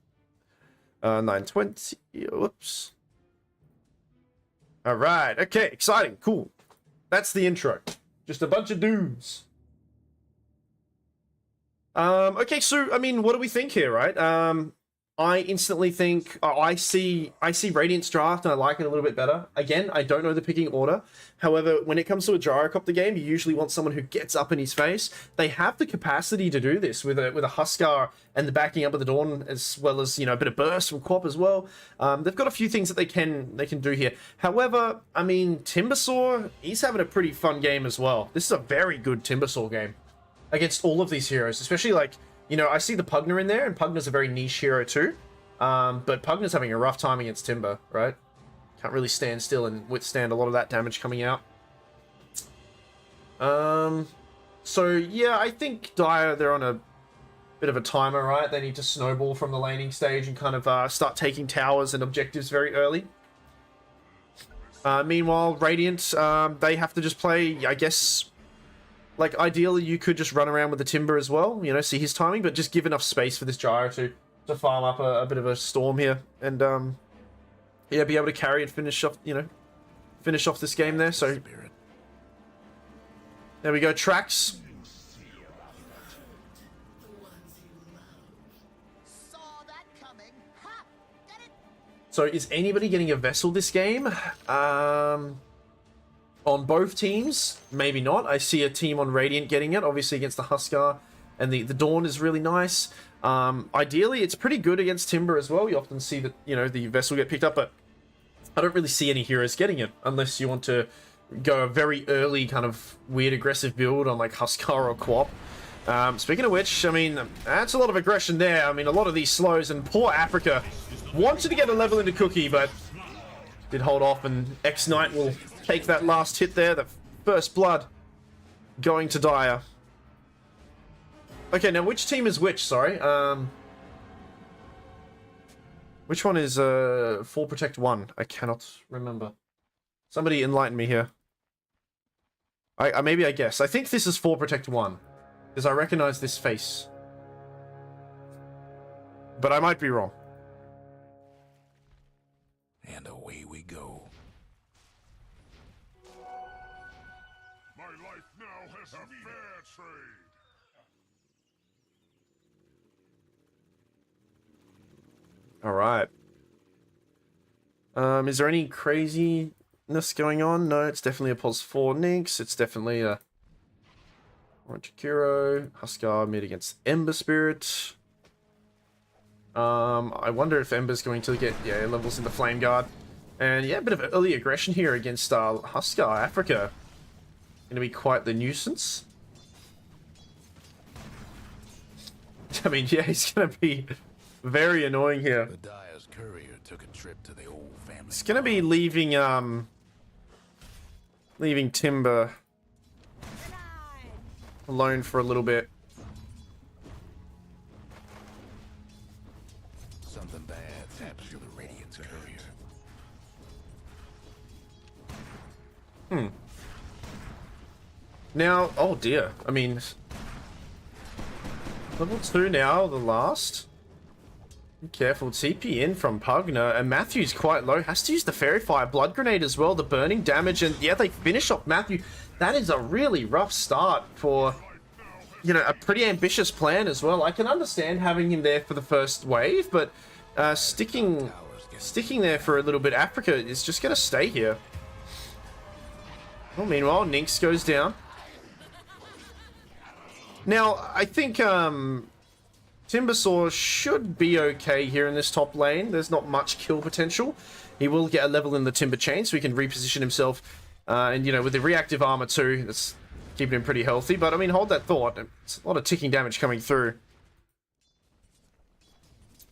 920. Whoops. Alright, okay, exciting, cool. That's the intro. Just a bunch of dudes. Okay, so, I mean, what do we think here, right? I instantly think, I see Radiant's draft and I like it a little bit better. Again, I don't know the picking order. However, when it comes to a gyrocopter game, you usually want someone who gets up in his face. They have the capacity to do this with a Huskar and the backing up of the Dawn, as well as, you know, a bit of burst from Quap as well. They've got a few things that they can do here. However, I mean, Timbersaw, he's having a pretty fun game as well. This is a very good Timbersaw game against all of these heroes, especially like, you know, I see the Pugner in there, and Pugner's a very niche hero too. But Pugner's having a rough time against Timber, right? Can't really stand still and withstand a lot of that damage coming out. So yeah, I think Dire, they're on a bit of a timer, right? They need to snowball from the laning stage and kind of start taking towers and objectives very early. Meanwhile, Radiant, they have to just play, I guess, like, ideally, you could just run around with the Timber as well, you know, see his timing, but just give enough space for this Gyro to farm up a bit of a storm here, and, yeah, be able to carry and finish off, you know, finish off this game there, so... There we go, Trax. So, is anybody getting a Vessel this game? On both teams, maybe not. I see a team on Radiant getting it, obviously against the Huskar, and the Dawn is really nice. Ideally, it's pretty good against Timber as well. You often see that, you know, the Vessel get picked up, but I don't really see any heroes getting it, unless you want to go a very early kind of weird aggressive build on like Huskar or Quap. Speaking of which, I mean, that's a lot of aggression there. I mean, a lot of these slows, and poor Africa wanted to get a level into Cookie, but did hold off, and X-Knight will take that last hit there. The first blood going to Dire. Okay, now which team is which? Sorry. Which one is 4 Protect 1? I cannot remember. Somebody enlighten me here. Maybe I guess. I think this is 4 Protect 1. Because I recognize this face. But I might be wrong. And away we go. My life now has a fair trade. All right. Is there any craziness going on? No, it's definitely a pos 4 Nynx. It's definitely a Orange Kuro. Huskar mid against Ember Spirit. I wonder if Ember's going to get, yeah, levels in the Flame Guard. And yeah, a bit of early aggression here against Huskar. Africa going to be quite the nuisance. I mean, yeah, he's going to be very annoying here. The Dyer's courier took a trip to the old family. It's going to be leaving, leaving Timber alone for a little bit. Something bad's happened to the Radiant's courier. Now, oh dear. I mean, level 2 now, the last. Be careful. TP in from Pugner, and Matthew's quite low. Has to use the Fairy Fire Blood Grenade as well, the burning damage, and yeah, they finish off Matthew. That is a really rough start for, you know, a pretty ambitious plan as well. I can understand having him there for the first wave, but sticking there for a little bit. Africa is just going to stay here. Well, meanwhile, Nynx goes down. Now, I think Timbersaw should be okay here in this top lane. There's not much kill potential. He will get a level in the Timber Chain, so he can reposition himself. And, you know, with the reactive armor too, that's keeping him pretty healthy. But, I mean, hold that thought. It's a lot of ticking damage coming through.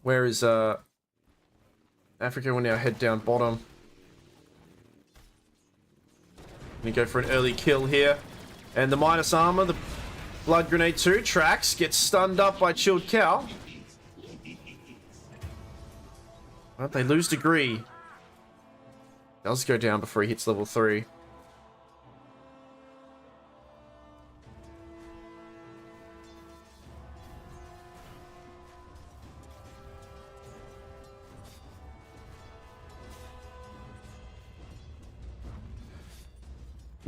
Where is Africa will now head down bottom. Gonna go for an early kill here. And the minus armor, the blood grenade too. Trax gets stunned up by Chilled Cow. Well, they lose degree. Does go down before he hits level 3.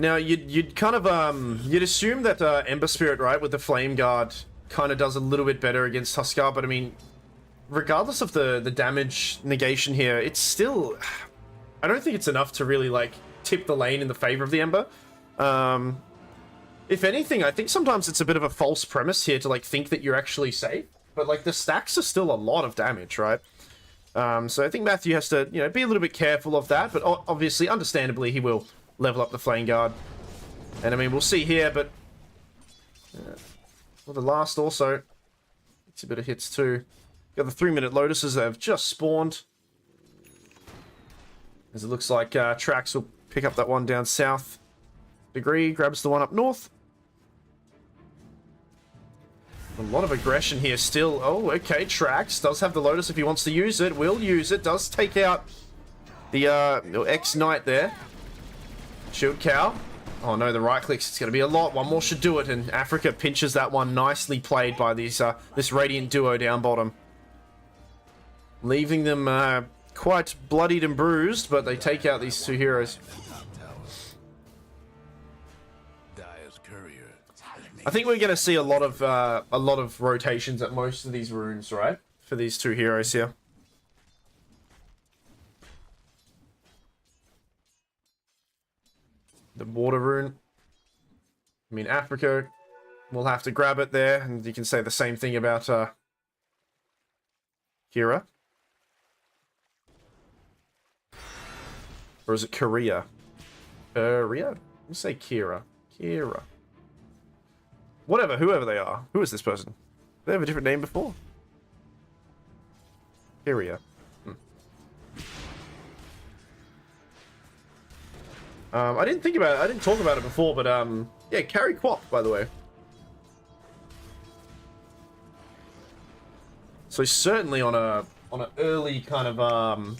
Now, you'd kind of, you'd assume that Ember Spirit, right, with the Flame Guard, kind of does a little bit better against Huskar, but I mean, regardless of the damage negation here, it's still... I don't think it's enough to really, like, tip the lane in the favor of the Ember. If anything, I think sometimes it's a bit of a false premise here to, like, think that you're actually safe. But, like, the stacks are still a lot of damage, right? So I think Matthew has to, you know, be a little bit careful of that. But obviously, understandably, he will level up the Flame Guard. And, I mean, we'll see here, but... well, the last also... It's a bit of hits, too. Got the 3-minute Lotuses that have just spawned. As it looks like Trax will pick up that one down south. Degree grabs the one up north. A lot of aggression here still. Oh, okay, Trax does have the Lotus if he wants to use it. Will use it. Does take out the X-Knight there. Shield Cow. Oh no, the right clicks. It's going to be a lot. One more should do it. And Africa pinches that one. Nicely played by these this Radiant duo down bottom. Leaving them... quite bloodied and bruised, but they take out these two heroes. I think we're going to see a lot of rotations at most of these runes, right? For these two heroes here. The water rune. I mean, Africa will have to grab it there, and you can say the same thing about Kira. Or is it Korea? Korea? You say Kira. Kira. Whatever, whoever they are. Who is this person? Did they have a different name before? Korea. I didn't think about it. I didn't talk about it before, but yeah, carry Quap, by the way. So certainly on an early kind of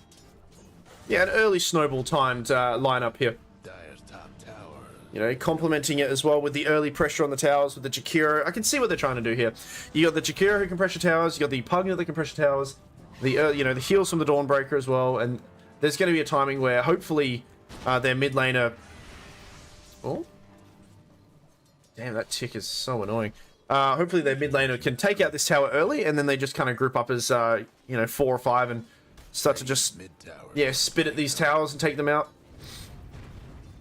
yeah, an early snowball timed lineup here. You know, complementing it as well with the early pressure on the towers with the Jakiro. I can see what they're trying to do here. You got the Jakiro who can pressure towers. You got the Pugna that can pressure towers. The you know, the heals from the Dawnbreaker as well. And there's going to be a timing where hopefully their mid laner. Oh, damn! That tick is so annoying. Hopefully their mid laner can take out this tower early, and then they just kind of group up as you know, 4 or 5 and start to just yeah, spit at these towers and take them out.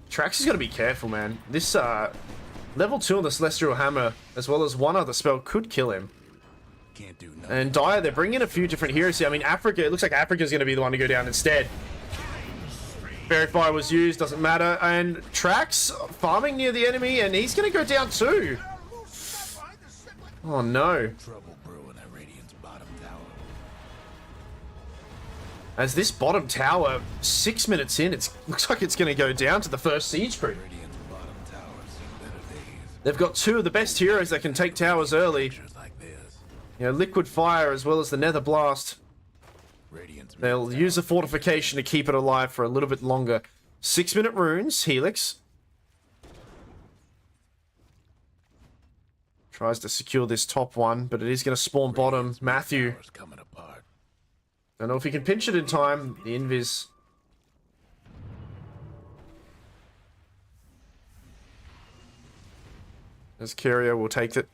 Trax is going to be careful, man. This level 2 on the Celestial Hammer, as well as one other spell, could kill him. Can't do nothing. And Dire, they're bringing a few different heroes here. I mean, Africa, it looks like Africa's going to be the one to go down instead. Fairy Fire was used, doesn't matter. And Trax farming near the enemy, and he's going to go down too. Oh no. Trouble brewing at Radiant's bottom tower. As this bottom tower, 6 minutes in, it looks like it's going to go down to the first siege creep. Radiant's bottom tower's seen better days. They've got 2 of the best heroes that can take towers early. Pictures like this. You know, Liquid Fire as well as the Nether Blast. Radiant's They'll use the fortification to keep it alive for a little bit longer. 6-minute runes, Helix. Tries to secure this top one, but it is going to spawn bottom. Matthew. tower's coming apart. Don't know if he can pinch it in time. The Invis. As Kyria will take it.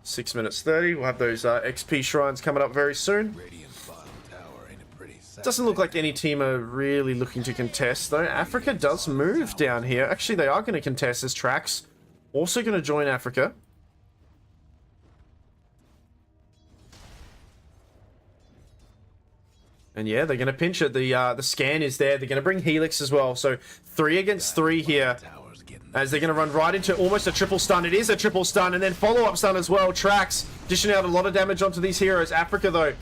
Six minutes 30. We'll have those XP shrines coming up very soon. Radiant's bottom tower ain't a pretty sight. Doesn't look like any team are really looking to contest, though. Africa does move down here. Actually, they are going to contest as Trax. Also going to join Africa. And yeah, they're going to pinch it. The scan is there. They're going to bring Helix as well. So 3 against 3 here. As they're going to run right into almost a triple stun. It is a triple stun. And then follow-up stun as well. Trax dishing out a lot of damage onto these heroes. Africa, though,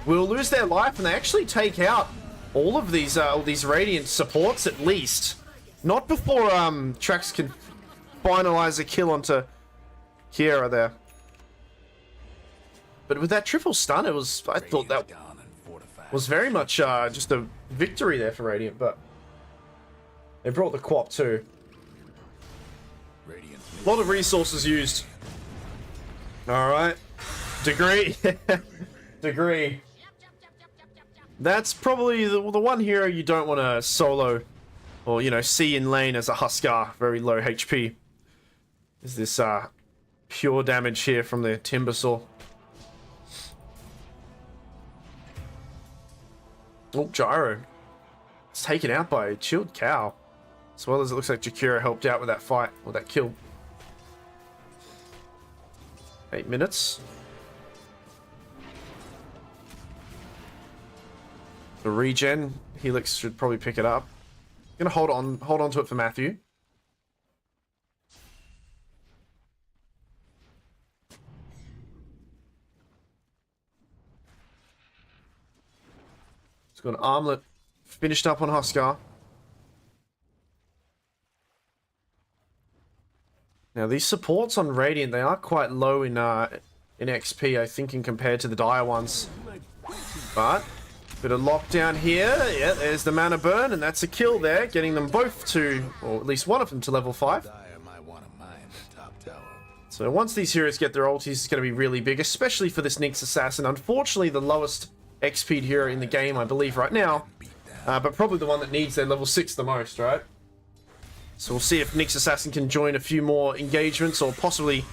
will lose their life. And they actually take out all of these Radiant supports at least. Not before Trax can finalize a kill onto Kiera there. But with that triple stun, it was... I thought that was very much just a victory there for Radiant, but they brought the Quap too. A lot of resources used. Alright. Degree. Degree. That's probably the one hero you don't want to solo or, you know, see in lane as a Huskar. Very low HP. Is this pure damage here from the Timbersaw. Oh, Gyro. It's taken out by a Chilled Cow. As well as it looks like Jakira helped out with that fight, or that kill. 8 minutes. The regen. Helix should probably pick it up. Gonna hold on to it for Matthew. He's got an armlet finished up on Huskar. Now these supports on Radiant, they are quite low in XP, I think, in compared to the dire ones. But bit of lockdown here. Yeah, there's the mana burn, and that's a kill there, getting them both to, or at least one of them to level 5. So once these heroes get their ultis, it's going to be really big, especially for this Nyx Assassin. Unfortunately, the lowest XP hero in the game, I believe, right now. But probably the one that needs their level 6 the most, right? So we'll see if Nyx Assassin can join a few more engagements, or possibly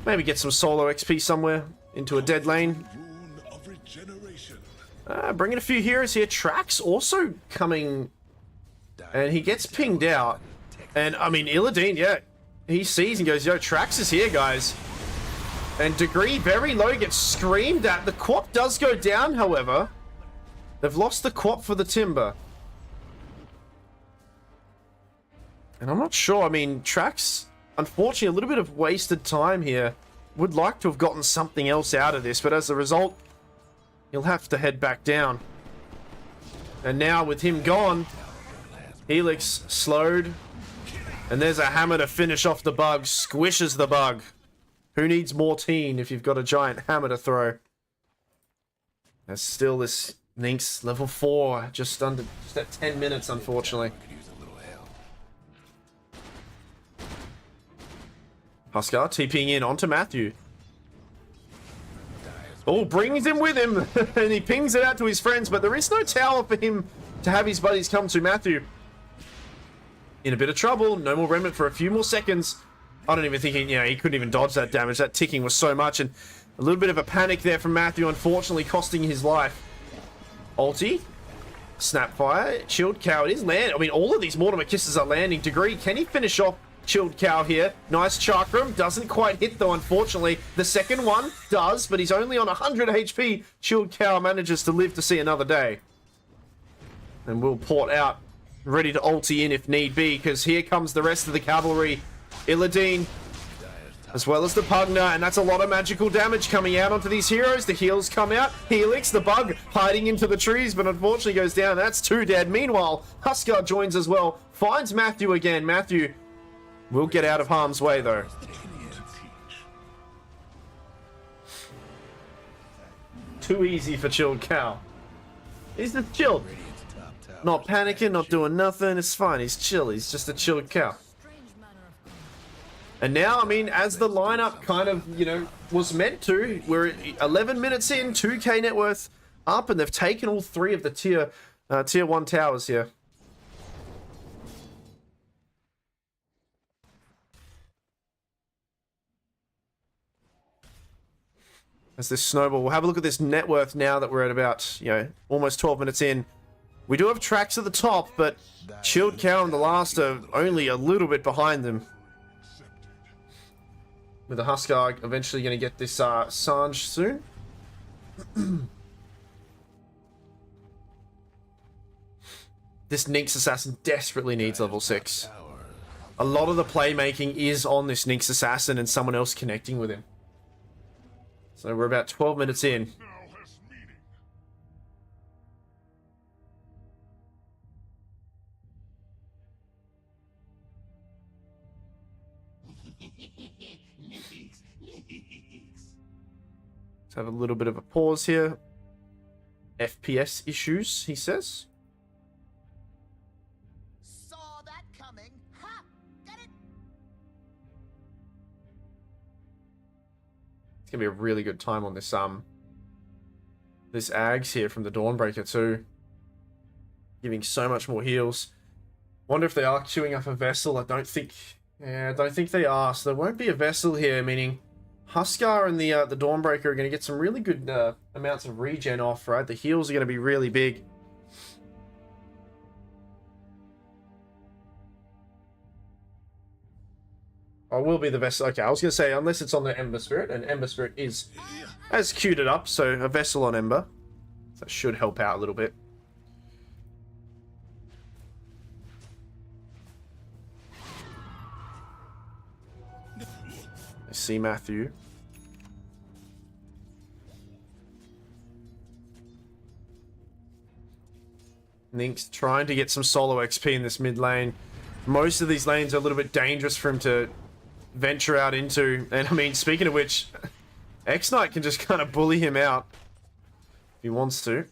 maybe get some solo XP somewhere into a dead lane. Bringing a few heroes here. Trax also coming, and he gets pinged out. And I mean, Illidan, yeah, he sees and goes, yo, Trax is here, guys. And Degree very low, gets screamed at. The Quap does go down, however. They've lost the Quap for the Timber. And I'm not sure. I mean, Trax, unfortunately, a little bit of wasted time here. Would like to have gotten something else out of this, but as a result, he'll have to head back down. And now with him gone, Helix slowed. And there's a hammer to finish off the bug. Squishes the bug. Who needs more teen if you've got a giant hammer to throw? There's still this Nyx level 4, just at 10 minutes, unfortunately. Huskar TPing in onto Matthew. Oh, brings him with him, and he pings it out to his friends, but there is no tower for him to have his buddies come to. Matthew in a bit of trouble. No more remnant for a few more seconds. I don't even think he couldn't even dodge that damage. That ticking was so much, and a little bit of a panic there from Matthew, unfortunately costing his life. Ulti, Snapfire, Chilled Cow. It is land. I mean, all of these Mortimer Kisses are landing. Degree, can he finish off Chilled Cow here? Nice Chakram. Doesn't quite hit, though, unfortunately. The second one does, but he's only on 100 HP. Chilled Cow manages to live to see another day. And we'll port out, ready to ulti in if need be, because here comes the rest of the cavalry. Illidan, as well as the Pugna, and that's a lot of magical damage coming out onto these heroes. The heals come out. Helix, the bug, hiding into the trees, but unfortunately goes down. That's 2 dead. Meanwhile, Huskar joins as well. Finds Matthew again. Matthew will get out of harm's way, though. Too easy for Chilled Cow. He's just chilled. Not panicking, not doing nothing. It's fine. He's chill. He's just a Chilled Cow. And now, I mean, as the lineup kind of, was meant to, we're 11 minutes in, 2k net worth up, and they've taken all 3 of the tier 1 towers here. As this snowball, we'll have a look at this net worth now that we're at about, almost 12 minutes in. We do have Trax at the top, but Chilled Cow and the last are only a little bit behind them. With the Huskar eventually going to get this Sange soon. this Nix Assassin desperately needs level 6. A lot of the playmaking is on this Nix Assassin and someone else connecting with him. So we're about 12 minutes in. Let's have a little bit of a pause here. FPS issues, he says. Saw that coming. Ha! Get it? It's gonna be a really good time on this this Ags here from the Dawnbreaker too. Giving so much more heals. Wonder if they are queuing up a vessel. I don't think they are. So there won't be a vessel here, meaning Huskar and the Dawnbreaker are going to get some really good amounts of regen off, right? The heals are going to be really big. Oh, will be the vessel. Okay, I was going to say, unless it's on the Ember Spirit, and Ember Spirit has queued it up, so a vessel on Ember. So that should help out a little bit. I see Matthew. Nink's trying to get some solo XP in this mid lane. Most of these lanes are a little bit dangerous for him to venture out into. And I mean, speaking of which, X-Knight can just kind of bully him out if he wants to.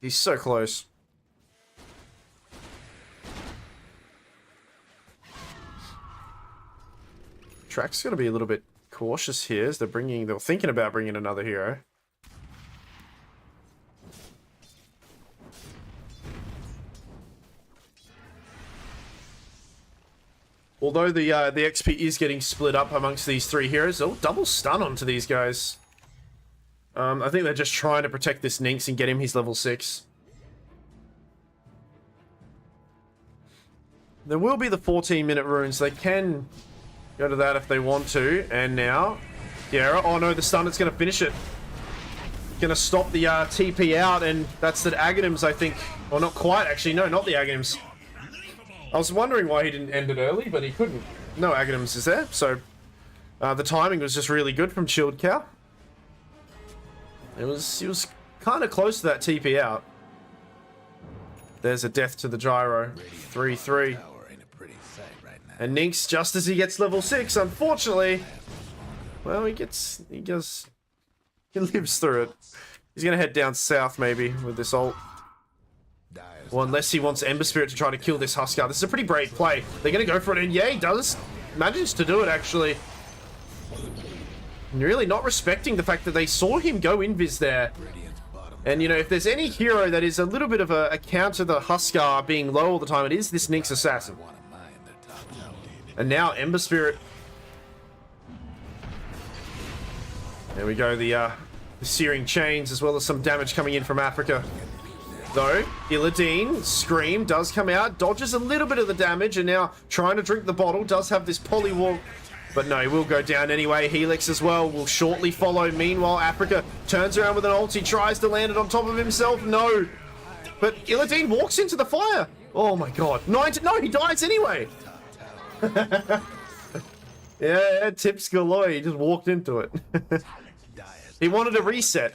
He's so close. Track's gonna be a little bit cautious here as they're thinking about bringing another hero. Although the XP is getting split up amongst these three heroes, oh, double stun onto these guys. I think they're just trying to protect this Nynx and get him his level 6. There will be the 14-minute runes. They can go to that if they want to. And now, yeah. Oh no, the stun is going to finish it. Going to stop the TP out, and that's the Aghanims, I think. Or not quite, actually. No, not the Aghanims. I was wondering why he didn't end it early, but he couldn't. No Aghanims is there, so the timing was just really good from Chilled Cow. He was kind of close to that TP out. There's a death to the gyro. 3-3. And Nynx, just as he gets level 6, unfortunately, well, he lives through it. He's gonna head down south maybe with this ult. Well, unless he wants Ember Spirit to try to kill this Huskar. This is a pretty brave play. They're gonna go for it, and yeah, he does. Manages to do it, actually. And really not respecting the fact that they saw him go invis there. And, you know, if there's any hero that is a little bit of a counter to the Huskar being low all the time, it is this Nynx Assassin. And now Ember Spirit. There we go, the Searing Chains, as well as some damage coming in from Africa. Though, Illidan, Scream does come out, dodges a little bit of the damage, and now trying to drink the bottle, does have this polywalk. But no, he will go down anyway. Helix as well will shortly follow. Meanwhile, Africa turns around with an ulti, tries to land it on top of himself. No. But Illidan walks into the fire. Oh my god. No, he dies anyway. Yeah, tips galore. He just walked into it. He wanted a reset.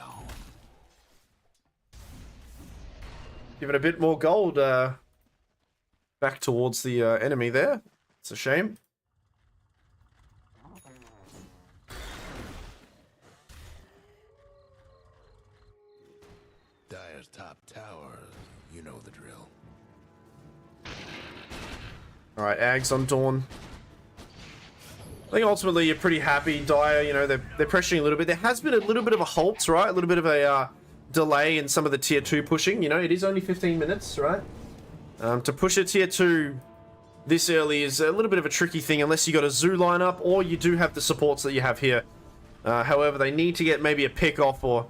Give it a bit more gold back towards the enemy there. It's a shame. Dire's top tower, you know the drill. Alright, Ags on Dawn. I think ultimately you're pretty happy, Dire. You know, they're pressuring a little bit. There has been a little bit of a halt, right? A little bit of a delay in some of the tier 2 pushing. You know, it is only 15 minutes, right? To push a tier 2 this early is a little bit of a tricky thing unless you got a zoo lineup or you do have the supports that you have here. However, they need to get maybe a pick off or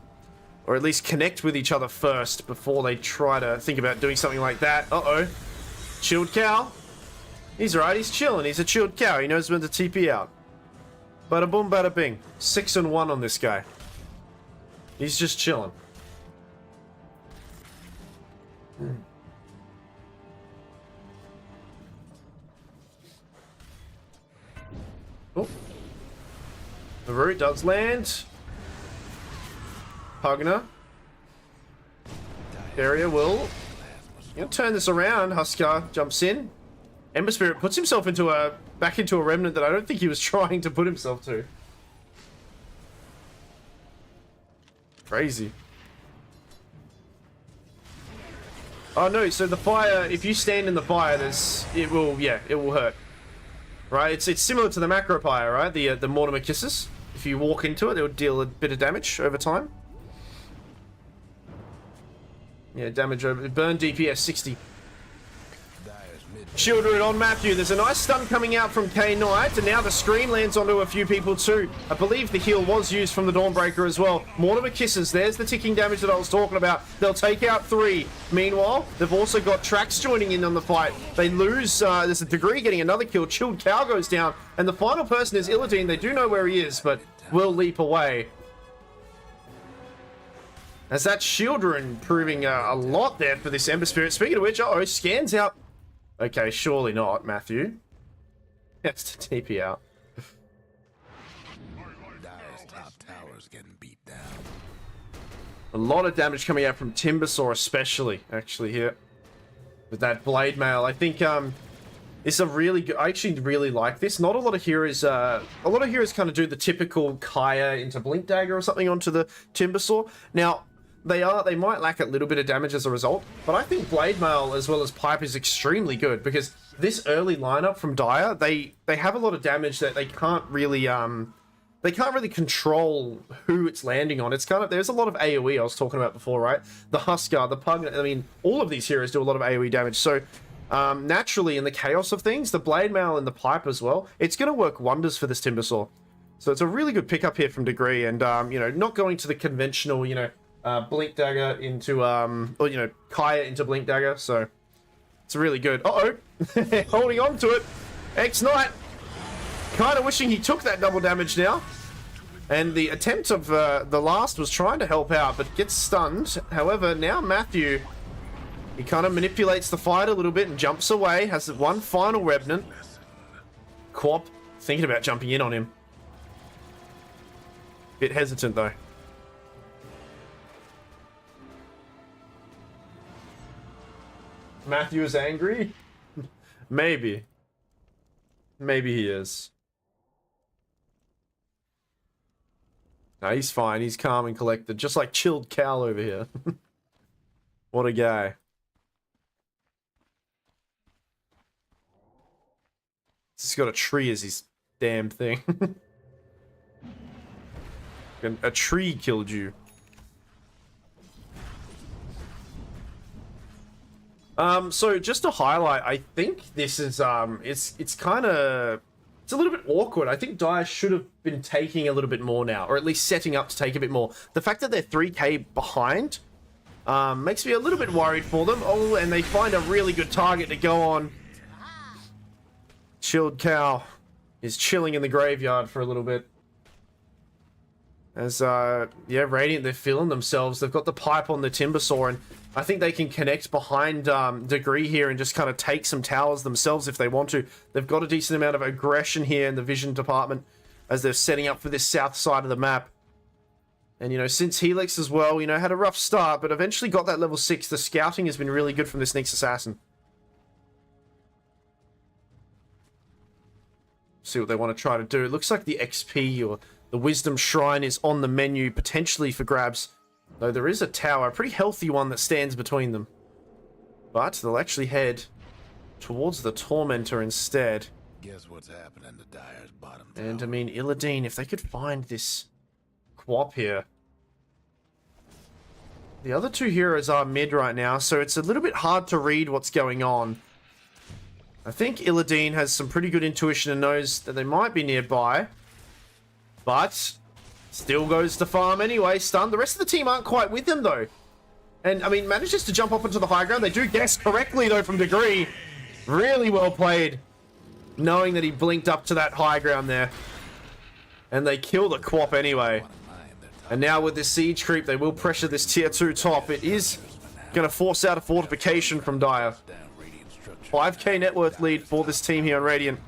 at least connect with each other first before they try to think about doing something like that. Uh-oh. Chilled Cow. He's alright, he's chilling. He's a chilled cow. He knows when to TP out. Bada boom, bada bing. 6-1 on this guy. He's just chilling. Oh. The root does land. Pugner. Area will turn this around. Huskar jumps in. Ember Spirit puts himself into back into a remnant that I don't think he was trying to put himself to. Crazy. Oh no, so the fire, if you stand in the fire, it will hurt. Right? It's similar to the macro fire, right? The Mortimer Kisses. If you walk into it, it will deal a bit of damage over time. Yeah, damage over burn DPS 60. Shield root on Matthew. There's a nice stun coming out from K Knight, and now the screen lands onto a few people too. I believe the heal was used from the Dawnbreaker as well. Mortimer Kisses. There's the ticking damage that I was talking about. They'll take out 3. Meanwhile, they've also got Trax joining in on the fight. They lose. There's a Degree getting another kill. Chilled Cow goes down, and the final person is Illidan. They do know where he is, but will leap away. As that shield rune proving a lot there for this Ember Spirit. Speaking of which, uh-oh, scans out. Okay, surely not, Matthew. Has to TP out. Dire's top tower's getting beat down. A lot of damage coming out from Timbersaw, especially, actually, here. With that Blade Mail. I think, it's a really good... I actually really like this. Not a lot of heroes, kind of do the typical Kaya into Blink Dagger or something onto the Timbersaw. Now, they might lack a little bit of damage as a result, but I think Blade Mail as well as Pipe is extremely good because this early lineup from Dire, they have a lot of damage that they can't really control who it's landing on. It's kind of, there's a lot of AoE I was talking about before, right? The Huskar, the Pug, I mean, all of these heroes do a lot of AoE damage. So naturally in the chaos of things, the Blade Mail and the Pipe as well, it's going to work wonders for this Timbersaw. So it's a really good pickup here from Degree, and not going to the conventional, Blink Dagger into, Kaya into Blink Dagger, so it's really good. Uh-oh, holding on to it. X-Knight, kind of wishing he took that double damage now. And the attempt of the last was trying to help out, but gets stunned. However, now Matthew, he kind of manipulates the fight a little bit and jumps away, has one final Revenant. Quap, thinking about jumping in on him. Bit hesitant, though. Matthew is angry? Maybe. Maybe he is. No, he's fine. He's calm and collected. Just like Chilled Cal over here. What a guy. He's got a tree as his damn thing. A tree killed you. So just to highlight, I think this is, it's kind of, it's a little bit awkward. I think Dire should have been taking a little bit more now, or at least setting up to take a bit more. The fact that they're 3k behind, makes me a little bit worried for them. Oh, and they find a really good target to go on. Chilled Cow is chilling in the graveyard for a little bit. As, yeah, Radiant, they're feeling themselves. They've got the pipe on the Timbersaw, and I think they can connect behind Degree here and just kind of take some towers themselves if they want to. They've got a decent amount of aggression here in the vision department as they're setting up for this south side of the map. And, since Helix as well, had a rough start, but eventually got that level 6. The scouting has been really good from this Nyx Assassin. See what they want to try to do. It looks like the XP or the Wisdom Shrine is on the menu, potentially for grabs. Though there is a tower, a pretty healthy one that stands between them. But they'll actually head towards the Tormentor instead. Guess what's happening to Dire's bottom tower? And, Illidan, if they could find this Quap here. The other two heroes are mid right now, so it's a little bit hard to read what's going on. I think Illidan has some pretty good intuition and knows that they might be nearby. But still goes to farm anyway, stunned. The rest of the team aren't quite with him, though. And, manages to jump up into the high ground. They do guess correctly, though, from Degree. Really well played. Knowing that he blinked up to that high ground there. And they kill the Quap anyway. And now with this siege creep, they will pressure this tier 2 top. It is going to force out a fortification from Dire. 5k net worth lead for this team here on Radiant.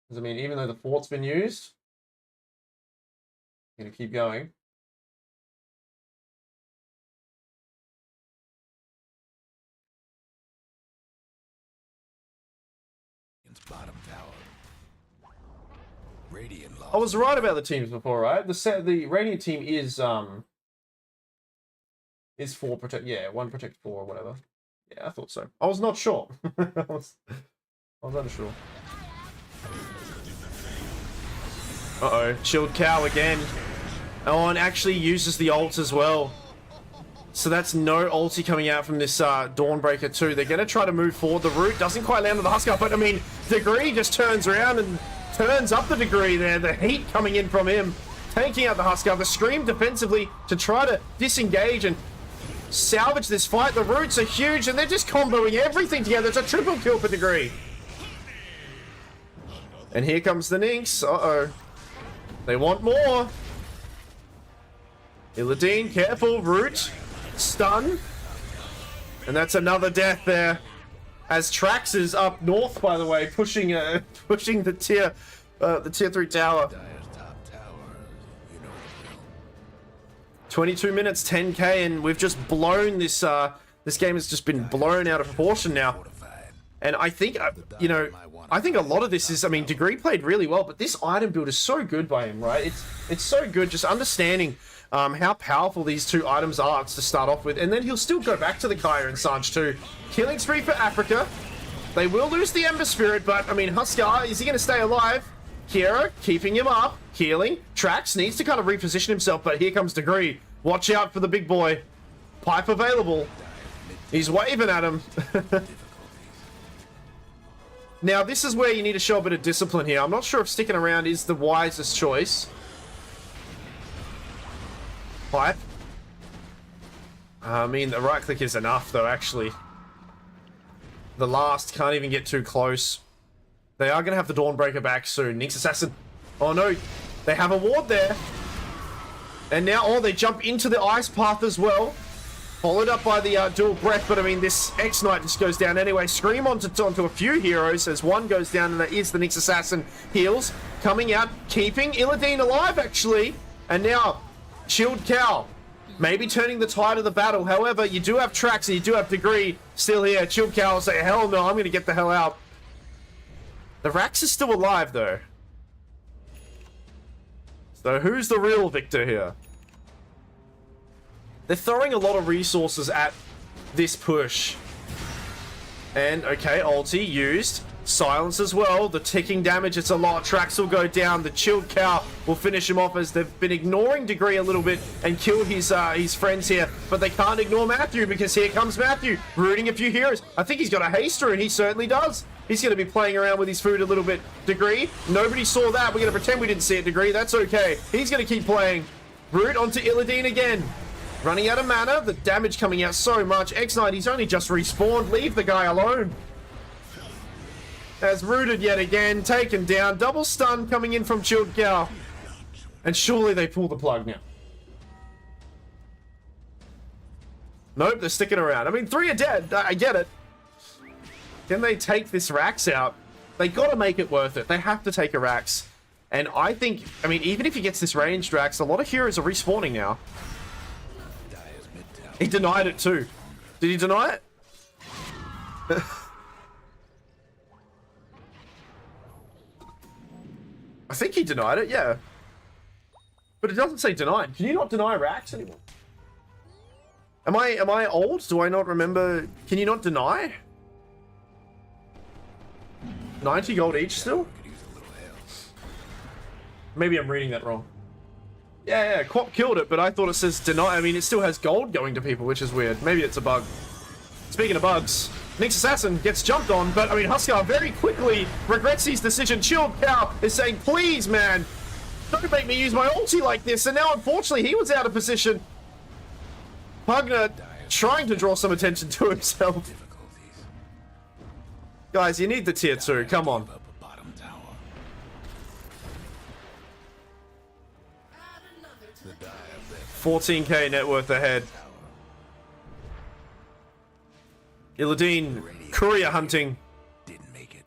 Because, I mean, even though the fort's been used, I'm going to keep going. Bottom tower. Radiant I was right about the teams before, right? The Radiant team is 4 protect. Yeah, 1 protect 4 or whatever. Yeah, I thought so. I was not sure. I was unsure. Uh-oh, Shield Cow again. Oh, and actually uses the ult as well. So that's no ulti coming out from this Dawnbreaker too. They're going to try to move forward. The root doesn't quite land on the Huskar, but I mean, Degree just turns around and turns up the Degree there. The heat coming in from him, taking out the Huskar. The Scream defensively to try to disengage and salvage this fight. The roots are huge and they're just comboing everything together. It's a triple kill for Degree. And here comes the Nynx. Uh-oh. They want more. Illidan, careful, root. Stun. And that's another death there. As Trax is up north, by the way, pushing the tier 3 tower. 22 minutes, 10k, and we've just blown this. This game has just been blown out of proportion now. And I think, you know, I think a lot of this is, I mean, Degree played really well, but this item build is so good by him, right? It's so good, just understanding how powerful these 2 items are to start off with. And then he'll still go back to the Kaya and Sanj too. Killing spree for Africa. They will lose the Ember Spirit, but, I mean, Huskar, is he going to stay alive? Kira, keeping him up, healing. Trax needs to kind of reposition himself, but here comes Degree. Watch out for the big boy. Pipe available. He's waving at him. Now, this is where you need to show a bit of discipline here. I'm not sure if sticking around is the wisest choice. Pipe. I mean, the right click is enough, though, actually. The last can't even get too close. They are going to have the Dawnbreaker back soon. Nynx Assassin. Oh, no. They have a ward there. And now, oh, they jump into the Ice Path as well. Followed up by the dual breath, but I mean, this X-Knight just goes down anyway. Scream onto a few heroes as one goes down, and that is the Nynx Assassin. Heals, coming out, keeping Illidan alive, actually. And now, Shield Cow, maybe turning the tide of the battle. However, you do have Trax and you do have Degree still here. Shield Cow will say, hell no, I'm going to get the hell out. The Rax is still alive, though. So who's the real victor here? They're throwing a lot of resources at this push. And, okay, ulti used. Silence as well. The ticking damage, it's a lot. Trax will go down. The Chilled Cow will finish him off as they've been ignoring Degree a little bit and killed his friends here. But they can't ignore Matthew because here comes Matthew, rooting a few heroes. I think he's got a haster, and he certainly does. He's going to be playing around with his food a little bit. Degree, nobody saw that. We're going to pretend we didn't see it, Degree. That's okay. He's going to keep playing. Root onto Illidan again. Running out of mana, the damage coming out so much. X-Knight, he's only just respawned. Leave the guy alone. As rooted yet again, taken down. Double stun coming in from Chilled Cow. And surely they pull the plug now. Nope, they're sticking around. I mean, 3 are dead. I get it. Can they take this Rax out? They got to make it worth it. They have to take a Rax. And I think, I mean, even if he gets this ranged Rax, a lot of heroes are respawning now. He denied it too. Did he deny it? I think he denied it, yeah. But it doesn't say denied. Can you not deny Rax anymore? Am I old? Do I not remember? Can you not deny? 90 gold each still? Maybe I'm reading that wrong. Yeah, Quap killed it, but I thought it says deny. I mean, it still has gold going to people, which is weird. Maybe it's a bug. Speaking of bugs, Nynx Assassin gets jumped on, but I mean, Huskar very quickly regrets his decision. Chilled Cow is saying, please, man, don't make me use my ulti like this. And now, unfortunately, he was out of position. Pugner trying to draw some attention to himself. Guys, you need the tier 2. Come on. 14k net worth ahead. Illidan, courier hunting. Didn't make it.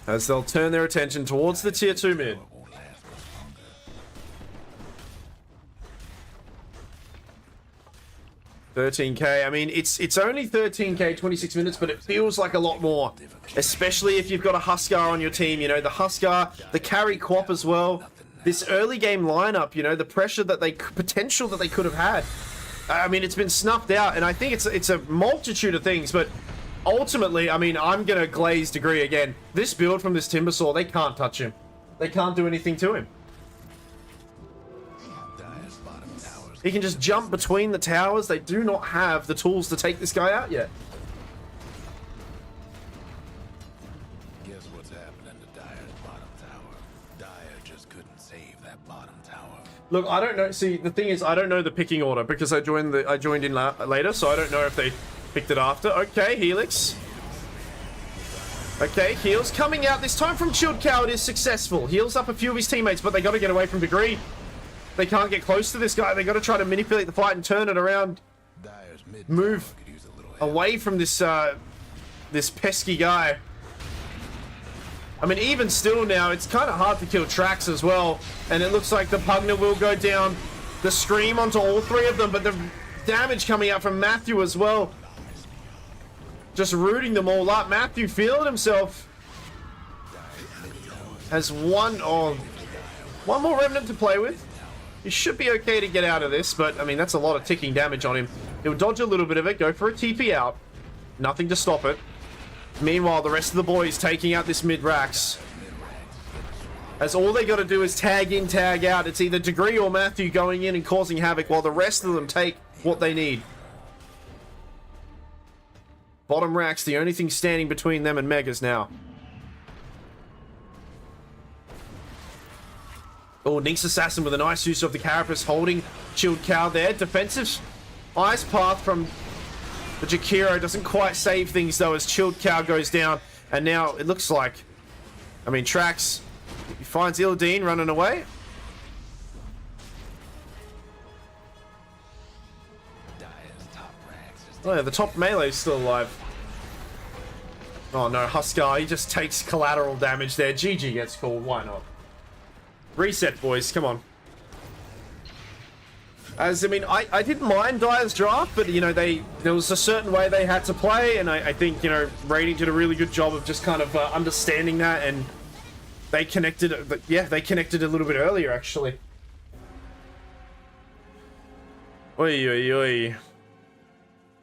as they'll turn their attention towards the tier 2 mid. Won't last much longer. 13k. I mean, it's only 13k, 26 minutes, but it feels like a lot more. Especially if you've got a Huskar on your team. You know, the Huskar, the carry Quap as well. This early game lineup, you know, the pressure that potential that they could have had. I mean, it's been snuffed out, and I think it's a multitude of things, but ultimately, I mean, I'm gonna glazed agree again. This build from this Timbersaw, they can't touch him. They can't do anything to him. Dire's bottom towers. He can just jump between the towers. They do not have the tools to take this guy out yet. Guess what's happening to Dire's bottom tower? Dire just couldn't save that bottom tower. Look, I don't know. See, the thing is, I don't know the picking order because I joined in later, so I don't know if they picked it after. Okay, Helix. Okay, heals coming out this time from Chilled Cow. It is successful. Heals up a few of his teammates, but they got to get away from Degree. They can't get close to this guy. They got to try to manipulate the fight and turn it around. Dire's mid Move tower could use a little help. away from this this pesky guy. I mean, even still now, it's kind of hard to kill Trax as well. And it looks like the Pugner will go down. The Scream onto all three of them, but the damage coming out from Matthew as well. Just rooting them all up. Matthew feeling himself. Has one more Remnant to play with. He should be okay to get out of this, but, I mean, that's a lot of ticking damage on him. He'll dodge a little bit of it, go for a TP out. Nothing to stop it. Meanwhile, the rest of the boys taking out this mid-Rax. As all they got to do is tag in, tag out. It's either Degree or Matthew going in and causing havoc while the rest of them take what they need. Bottom Rax, the only thing standing between them and Megas now. Oh, Nink's Assassin with a nice use of the Carapace holding Chilled Cow there. Defensive Ice Path from the Jakiro doesn't quite save things though as Chilled Cow goes down. And now it looks like, I mean, Trax, he finds Illadine running away. Dire's top rags is Oh yeah, the top melee's still alive. Oh no, Huskar, he just takes collateral damage there. GG gets called, why not? Reset, boys, come on. As, I mean, I didn't mind Dire's draft, but, you know, there was a certain way they had to play, and I think, you know, Rating did a really good job of just kind of understanding that, and they connected, but yeah, they connected a little bit earlier, actually. Oi, oi, oi.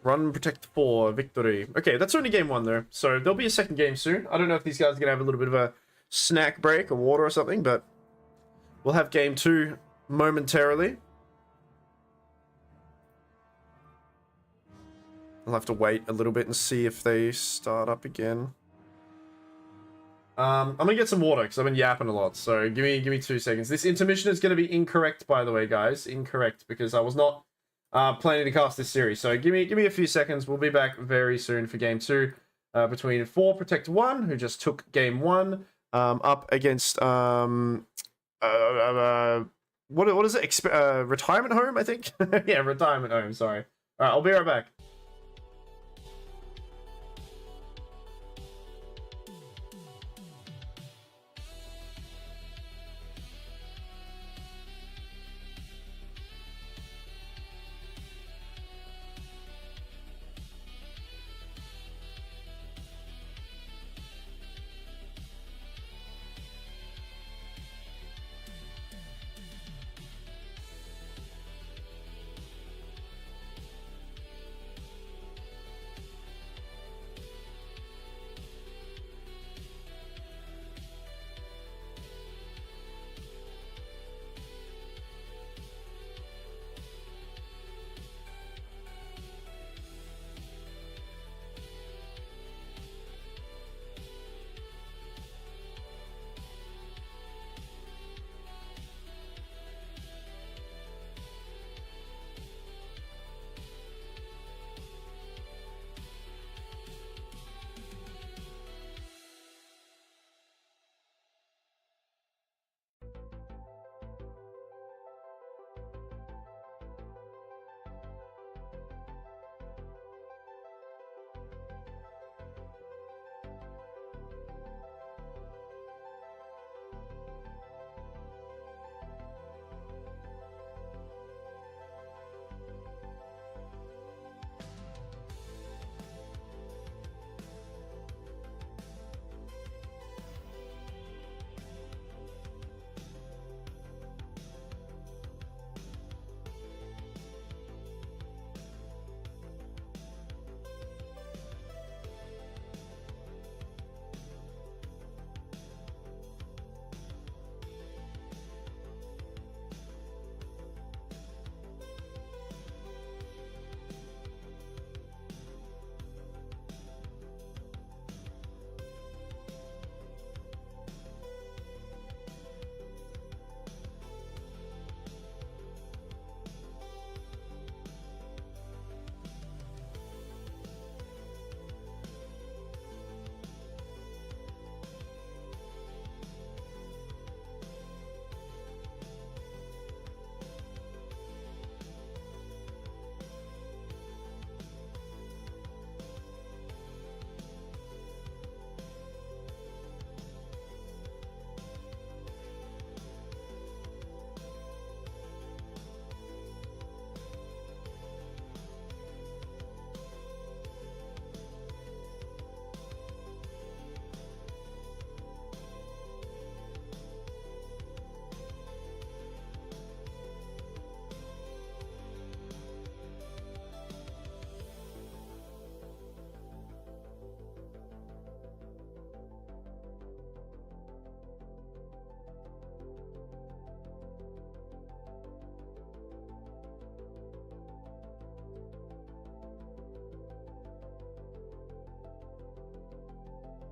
Run, protect 4, victory. Okay, that's only game 1, though, so there'll be a second game soon. I don't know if these guys are going to have a little bit of a snack break or water or something, but we'll have game 2 momentarily. I'll have to wait a little bit and see if they start up again. I'm gonna get some water because I've been yapping a lot. So give me 2 seconds. This intermission is gonna be incorrect, by the way, guys. Incorrect because I was not planning to cast this series. So give me a few seconds. We'll be back very soon for game 2 between 4 Protect 1, who just took game 1, up against what is it? Retirement home, I think. Yeah, retirement home. Sorry. All right, I'll be right back.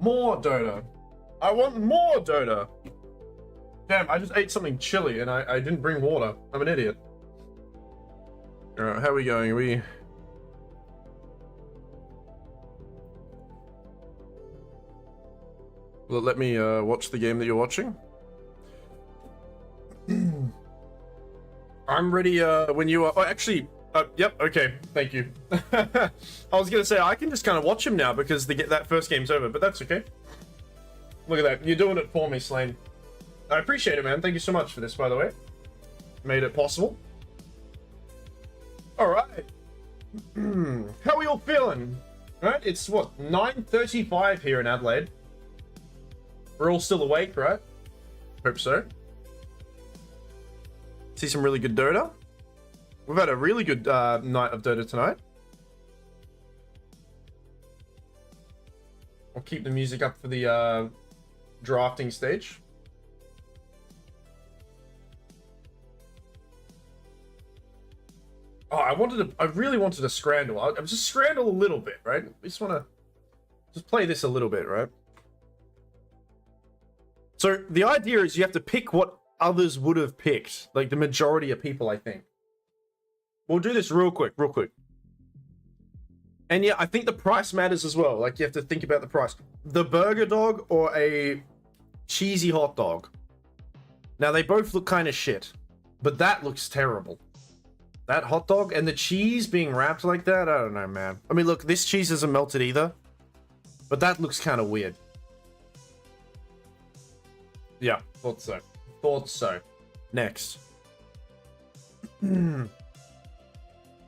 More Dota. I want more Dota. Damn, I just ate something chili and I didn't bring water. I'm an idiot. Alright, how are we going? Are we... Will it let me watch the game that you're watching? I'm ready when you are... Oh, actually... yep, okay, thank you. I was gonna say, I can just kind of watch him now because that first game's over, but that's okay. Look at that, you're doing it for me, Slane. I appreciate it, man. Thank you so much for this, by the way. Made it possible. Alright. How are we all feeling? Right, it's what, 9:35 here in Adelaide. We're all still awake, right? Hope so. See some really good Dota. We've had a really good night of Dota tonight. I'll keep the music up for the drafting stage. Oh, I really wanted to scramble. I'm just scramble a little bit, right? I just want to just play this a little bit, right? So the idea is you have to pick what others would have picked, like the majority of people, I think. We'll do this real quick. And yeah, I think the price matters as well. Like, you have to think about the price. The burger dog or a cheesy hot dog. Now, they both look kind of shit, but that looks terrible. That hot dog and the cheese being wrapped like that, I don't know, man. I mean, look, this cheese isn't melted either, but that looks kind of weird. Yeah, thought so. Next.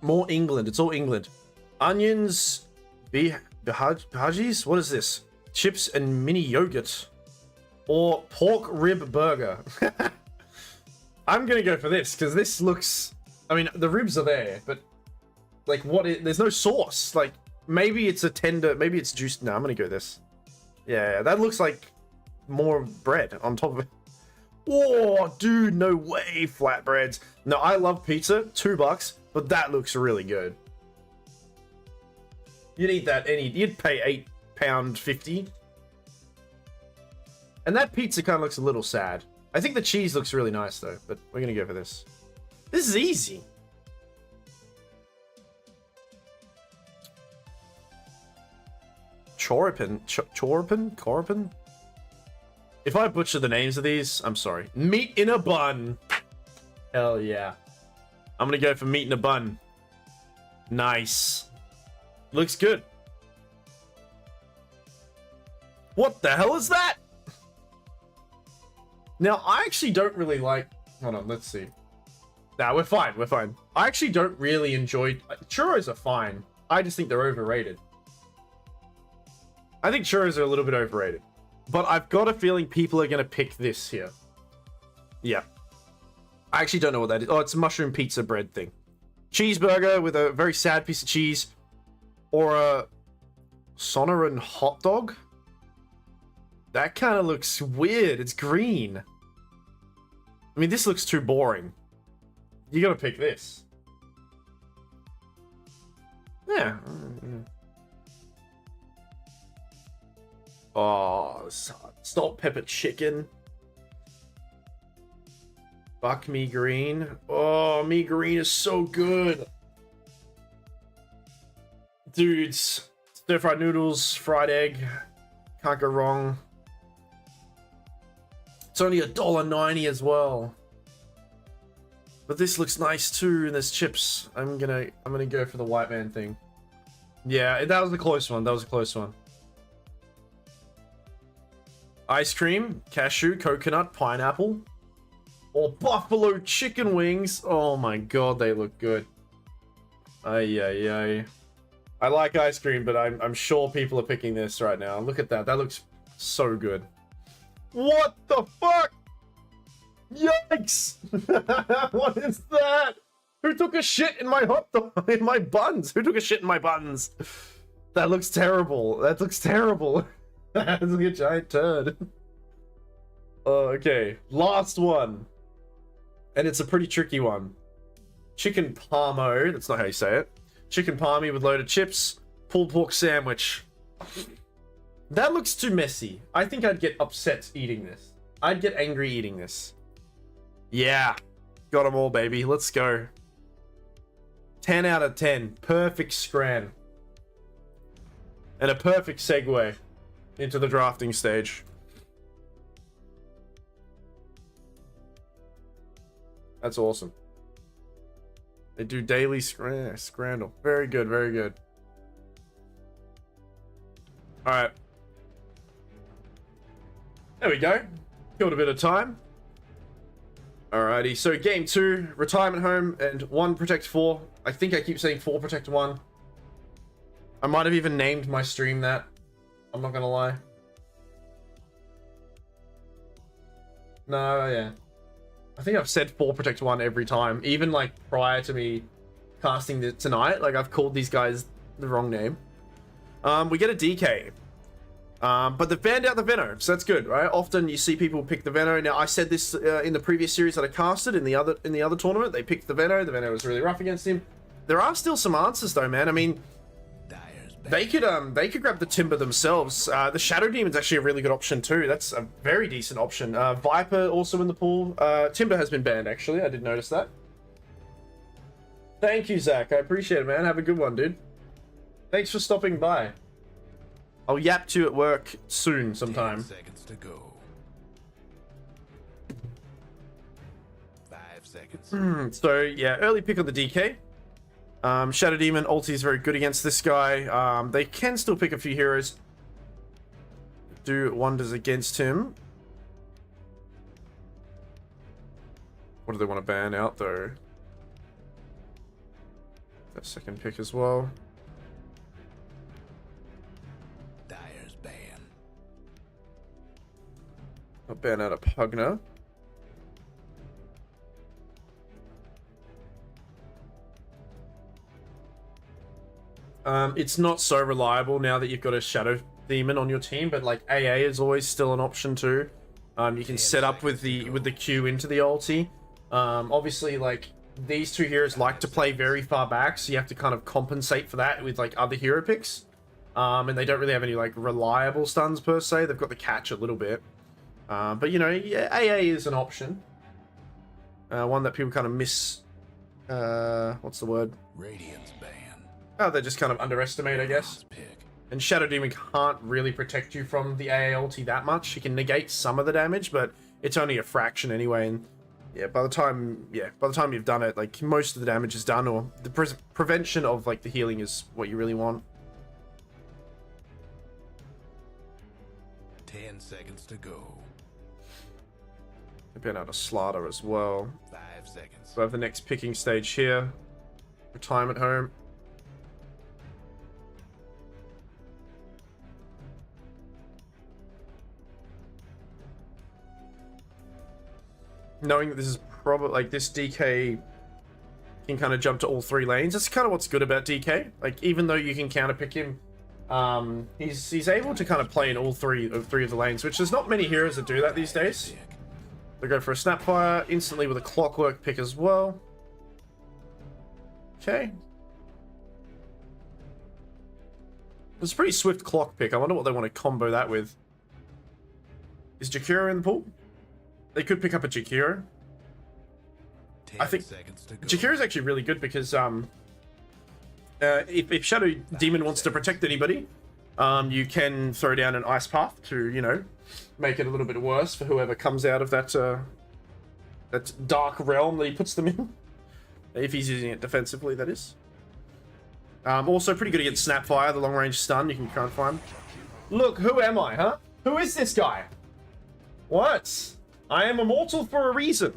More England. It's all England. Onions, bhajis. What is this? Chips and mini yogurt, or pork rib burger. I'm gonna go for this because this looks. I mean, the ribs are there, but like, there's no sauce. Like, maybe it's a tender. Maybe it's juiced. No, I'm gonna go this. Yeah, that looks like more bread on top of it. Oh, dude, no way, flatbreads. No, I love pizza, $2, but that looks really good. You'd eat that you'd pay £8.50. And that pizza kind of looks a little sad. I think the cheese looks really nice though, but we're gonna go for this. This is easy. Chorpen? If I butcher the names of these, I'm sorry. Meat in a bun. Hell yeah. I'm gonna go for meat in a bun. Nice. Looks good. What the hell is that? Now, I actually don't really like... Hold on, let's see. Nah, we're fine. I actually don't really enjoy... Churros are fine. I just think they're overrated. I think churros are a little bit overrated. But I've got a feeling people are going to pick this here. Yeah. I actually don't know what that is. Oh, it's a mushroom pizza bread thing. Cheeseburger with a very sad piece of cheese. Or a Sonoran hot dog. That kind of looks weird. It's green. I mean, this looks too boring. You got to pick this. Yeah. Oh, salt pepper chicken. Buck me green. Oh, me green is so good. Dudes, stir fried noodles, fried egg. Can't go wrong. It's only $1.90 as well. But this looks nice too, and there's chips. I'm gonna go for the white man thing. Yeah, that was a close one. Ice cream, cashew, coconut, pineapple, or buffalo chicken wings. Oh my god, they look good. Ay. I like ice cream, but I'm sure people are picking this right now. Look at that. That looks so good. What the fuck? Yikes! What is that? Who took a shit in my hot dog? In my buns? Who took a shit in my buns? That looks terrible. That looks terrible. That's like a giant turd. Okay, last one. And it's a pretty tricky one. Chicken parmo. That's not how you say it. Chicken palmy with loaded chips. Pulled pork sandwich. That looks too messy. I think I'd get upset eating this. I'd get angry eating this. Yeah. Got them all, baby. Let's go. 10 out of 10. Perfect scran. And a perfect segue into the drafting stage. That's awesome. They do daily scrandle. Very good, very good. Alright. There we go. Killed a bit of time. Alrighty, so game 2, retirement home, and 1 protect 4. I think I keep saying 4 protect 1. I might have even named my stream that. I'm not gonna lie. No, yeah. I think I've said 4 protect 1 every time, even like prior to me casting it tonight. Like I've called these guys the wrong name. We get a DK. But they've banned out the Veno, so that's good, right? Often you see people pick the Veno. Now I said this in the previous series that I casted in the other tournament. They picked the Veno. The Veno was really rough against him. There are still some answers though, man. I mean, they could grab the Timber themselves. The Shadow Demon's actually a really good option too. That's a very decent option. Viper also in the pool. Timber has been banned actually. I did notice that. Thank you, Zach. I appreciate it, man. Have a good one, dude. Thanks for stopping by. I'll yap to you at work soon sometime. 10 seconds to go. 5 seconds. So yeah, early pick on the DK. Shadow Demon ulti is very good against this guy. They can still pick a few heroes. Do wonders against him. What do they want to ban out though? That second pick as well. Dyer's ban. I'll ban out a Pugner. It's not so reliable now that you've got a Shadow Demon on your team, but like AA is always still an option too. You can set up with the Q into the ulti. Obviously, like these two heroes like to play very far back, so you have to kind of compensate for that with like other hero picks. And they don't really have any like reliable stuns per se. They've got the catch a little bit, but you know, yeah, AA is an option. One that people kind of miss. What's the word? Radiant's ban. Oh, they just kind of underestimate, I guess. And Shadow Demon can't really protect you from the AA ulti that much. He can negate some of the damage, but it's only a fraction anyway. And yeah, by the time you've done it, like most of the damage is done, or the prevention of like the healing is what you really want. 10 seconds to go. I've been out a Slaughter as well. 5 seconds. So I have the next picking stage here. Retirement home. Knowing that this is probably like this DK can kind of jump to all 3 lanes. That's kind of what's good about DK. Like even though you can counter pick him, he's able to kind of play in all three of the lanes, which there's not many heroes that do that these days. They go for a Snapfire instantly with a Clockwork pick as well. Okay. It's a pretty swift clock pick. I wonder what they want to combo that with. Is Jakiro in the pool? They could pick up a Jakiro. I think Jakiro is actually really good because if Shadow Demon wants to protect anybody, you can throw down an Ice Path to, you know, make it a little bit worse for whoever comes out of that that dark realm that he puts them in. If he's using it defensively, that is. Also pretty good against Snapfire, the long range stun. You can try and find. Look, who am I, huh? Who is this guy? What? I am immortal for a reason.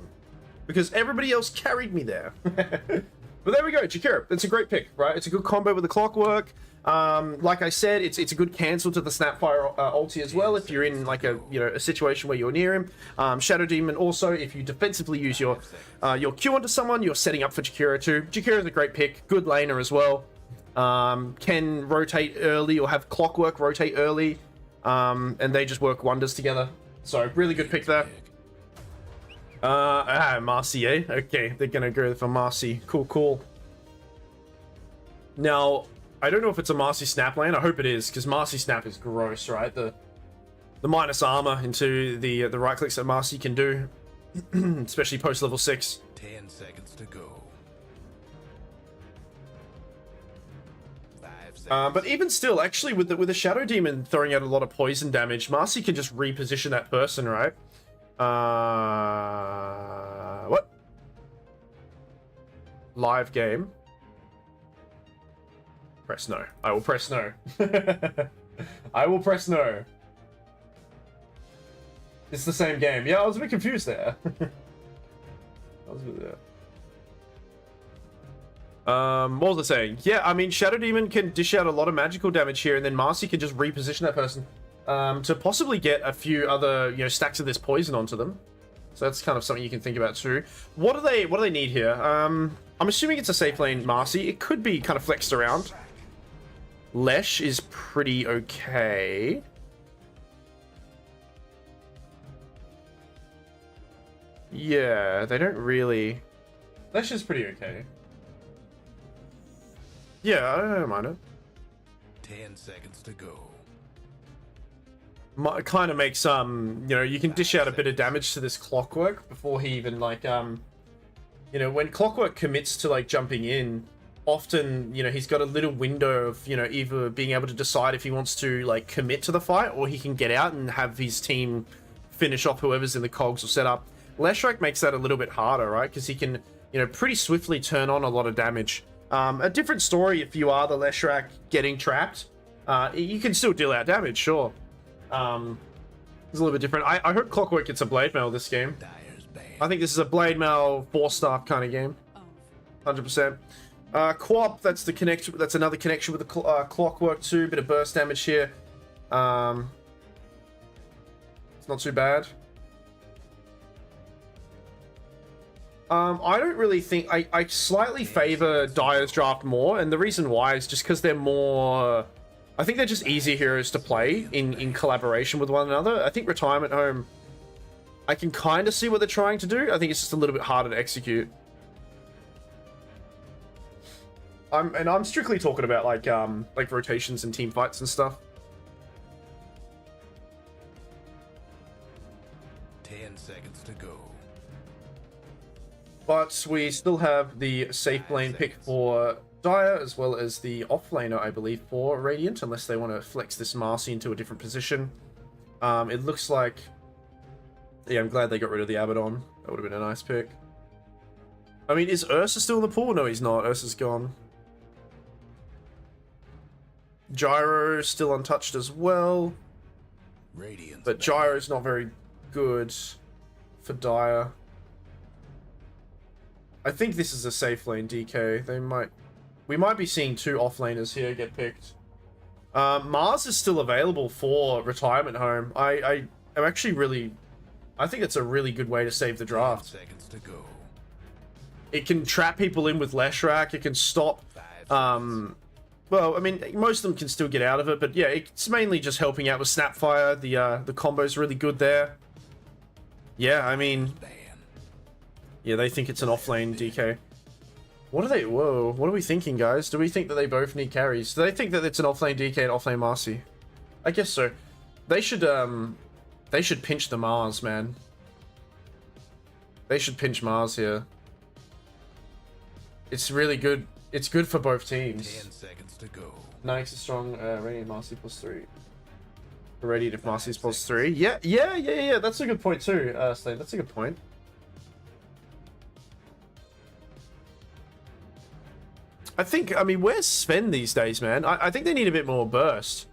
Because everybody else carried me there. But there we go, Jakiro. It's a great pick, right? It's a good combo with the Clockwork. Like I said, it's a good cancel to the Snapfire ulti as well if you're in like a situation where you're near him. Shadow Demon also, if you defensively use your Q onto someone, you're setting up for Jakiro too. Jakiro is a great pick, good laner as well. Can rotate early or have Clockwork rotate early, and they just work wonders together. So really good pick there. Marcy, eh? Okay, they're gonna go for Marcy. Cool. Now, I don't know if it's a Marcy Snap lane. I hope it is, because Marcy Snap is gross, right? The minus armor into the right clicks that Marcy can do, especially post level 6. 10 seconds to go. 5 seconds. But even still, actually, with the Shadow Demon throwing out a lot of poison damage, Marcy can just reposition that person, right? What? Live game. Press no. I will press no. I will press no. It's the same game. Yeah, I was a bit confused there. What was I saying? Yeah, I mean, Shadow Demon can dish out a lot of magical damage here, and then Marcy can just reposition that person to possibly get a few other, you know, stacks of this poison onto them. So that's kind of something you can think about too. What do they need here? I'm assuming it's a safe lane Marcy. It could be kind of flexed around. Lesh is pretty okay. Yeah, they don't really... Lesh is pretty okay. Yeah, I don't mind it. 10 seconds to go. Kind of makes, you know, you can dish out a bit of damage to this Clockwork before he even, like, you know, when Clockwork commits to, like, jumping in, often, you know, he's got a little window of, you know, either being able to decide if he wants to, like, commit to the fight, or he can get out and have his team finish off whoever's in the cogs or setup. Leshrac makes that a little bit harder, right? Because he can, you know, pretty swiftly turn on a lot of damage. A different story if you are the Leshrac getting trapped. You can still deal out damage, sure. It's a little bit different. I hope Clockwork gets a Blade Mail this game. I think this is a Blade Mail 4-star kind of game. 100%. Co-op, that's the connection. That's another connection with the Clockwork too. Bit of burst damage here. It's not too bad. I don't really think... I slightly favor Dire's draft more, and the reason why is just because they're more... I think they're just easier heroes to play in collaboration with one another. I think Retirement Home, I can kind of see what they're trying to do. I think it's just a little bit harder to execute. I'm strictly talking about like rotations and team fights and stuff. 10 seconds to go. But we still have the safe lane pick for Dire, as well as the offlaner, I believe, for Radiant, unless they want to flex this Marcy into a different position. It looks like... Yeah, I'm glad they got rid of the Abaddon. That would have been a nice pick. I mean, is Ursa still in the pool? No, he's not. Ursa's gone. Gyro still untouched as well. Radiant's but Gyro's not very good for Dire. I think this is a safe lane DK. We might be seeing two offlaners here get picked. Mars is still available for Retirement Home. I'm actually really... I think it's a really good way to save the draft. 10 seconds to go. It can trap people in with Leshrac. It can stop... well, I mean, most of them can still get out of it, but yeah, it's mainly just helping out with Snapfire. The combo's really good there. Yeah, I mean... Yeah, they think it's an offlane DK. What are they... Whoa, what are we thinking, guys? Do we think that they both need carries? Do they think that it's an offlane DK and offlane Marcy? I guess so. They should pinch the Mars, man. They should pinch Mars here. It's really good. It's good for both teams. 10 seconds to go. Nyx is strong. Radiant Marcy +3. Radiant if Marcy's +3. Yeah. That's a good point too, Slade. That's a good point. I mean, where's Sven these days, man? I think they need a bit more burst.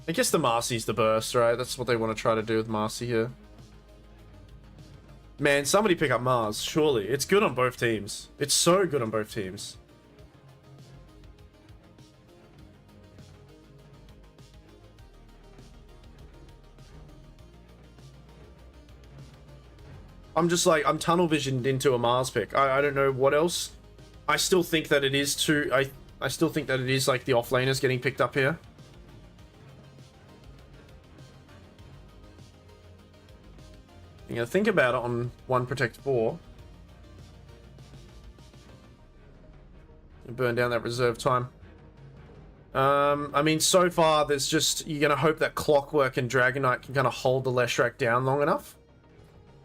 I guess the Marcy's the burst, right? That's what they want to try to do with Marcy here. Man, somebody pick up Mars, surely. It's good on both teams. It's so good on both teams. I'm just like, I'm tunnel visioned into a Mars pick. I don't know what else. I still think that it is too... I still think that it is like the offlaners getting picked up here. You know, think about it on 1 Protect 4. burn down that reserve time. I mean, so far, there's just... You're going to hope that Clockwork and Dragonite can kind of hold the Leshrac down long enough.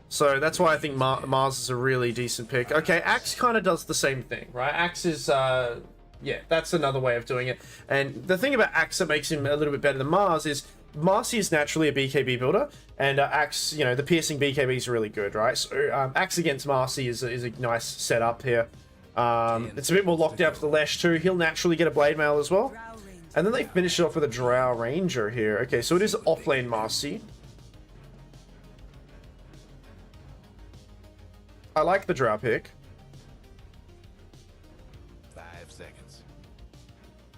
So that's why I think Mars is a really decent pick. Okay, Axe kind of does the same thing, right? Axe is... yeah, that's another way of doing it. And the thing about Axe that makes him a little bit better than Mars is Marcy is naturally a BKB builder, and Axe, you know, the piercing BKB is really good, right? So Axe against Marcy is a nice setup here. It's a bit more locked down for the Lesh too. He'll naturally get a Blade Mail as well. And then they finish it off with a Drow Ranger here. Okay, so it is offlane Marcy. I like the Drow pick. 5 seconds.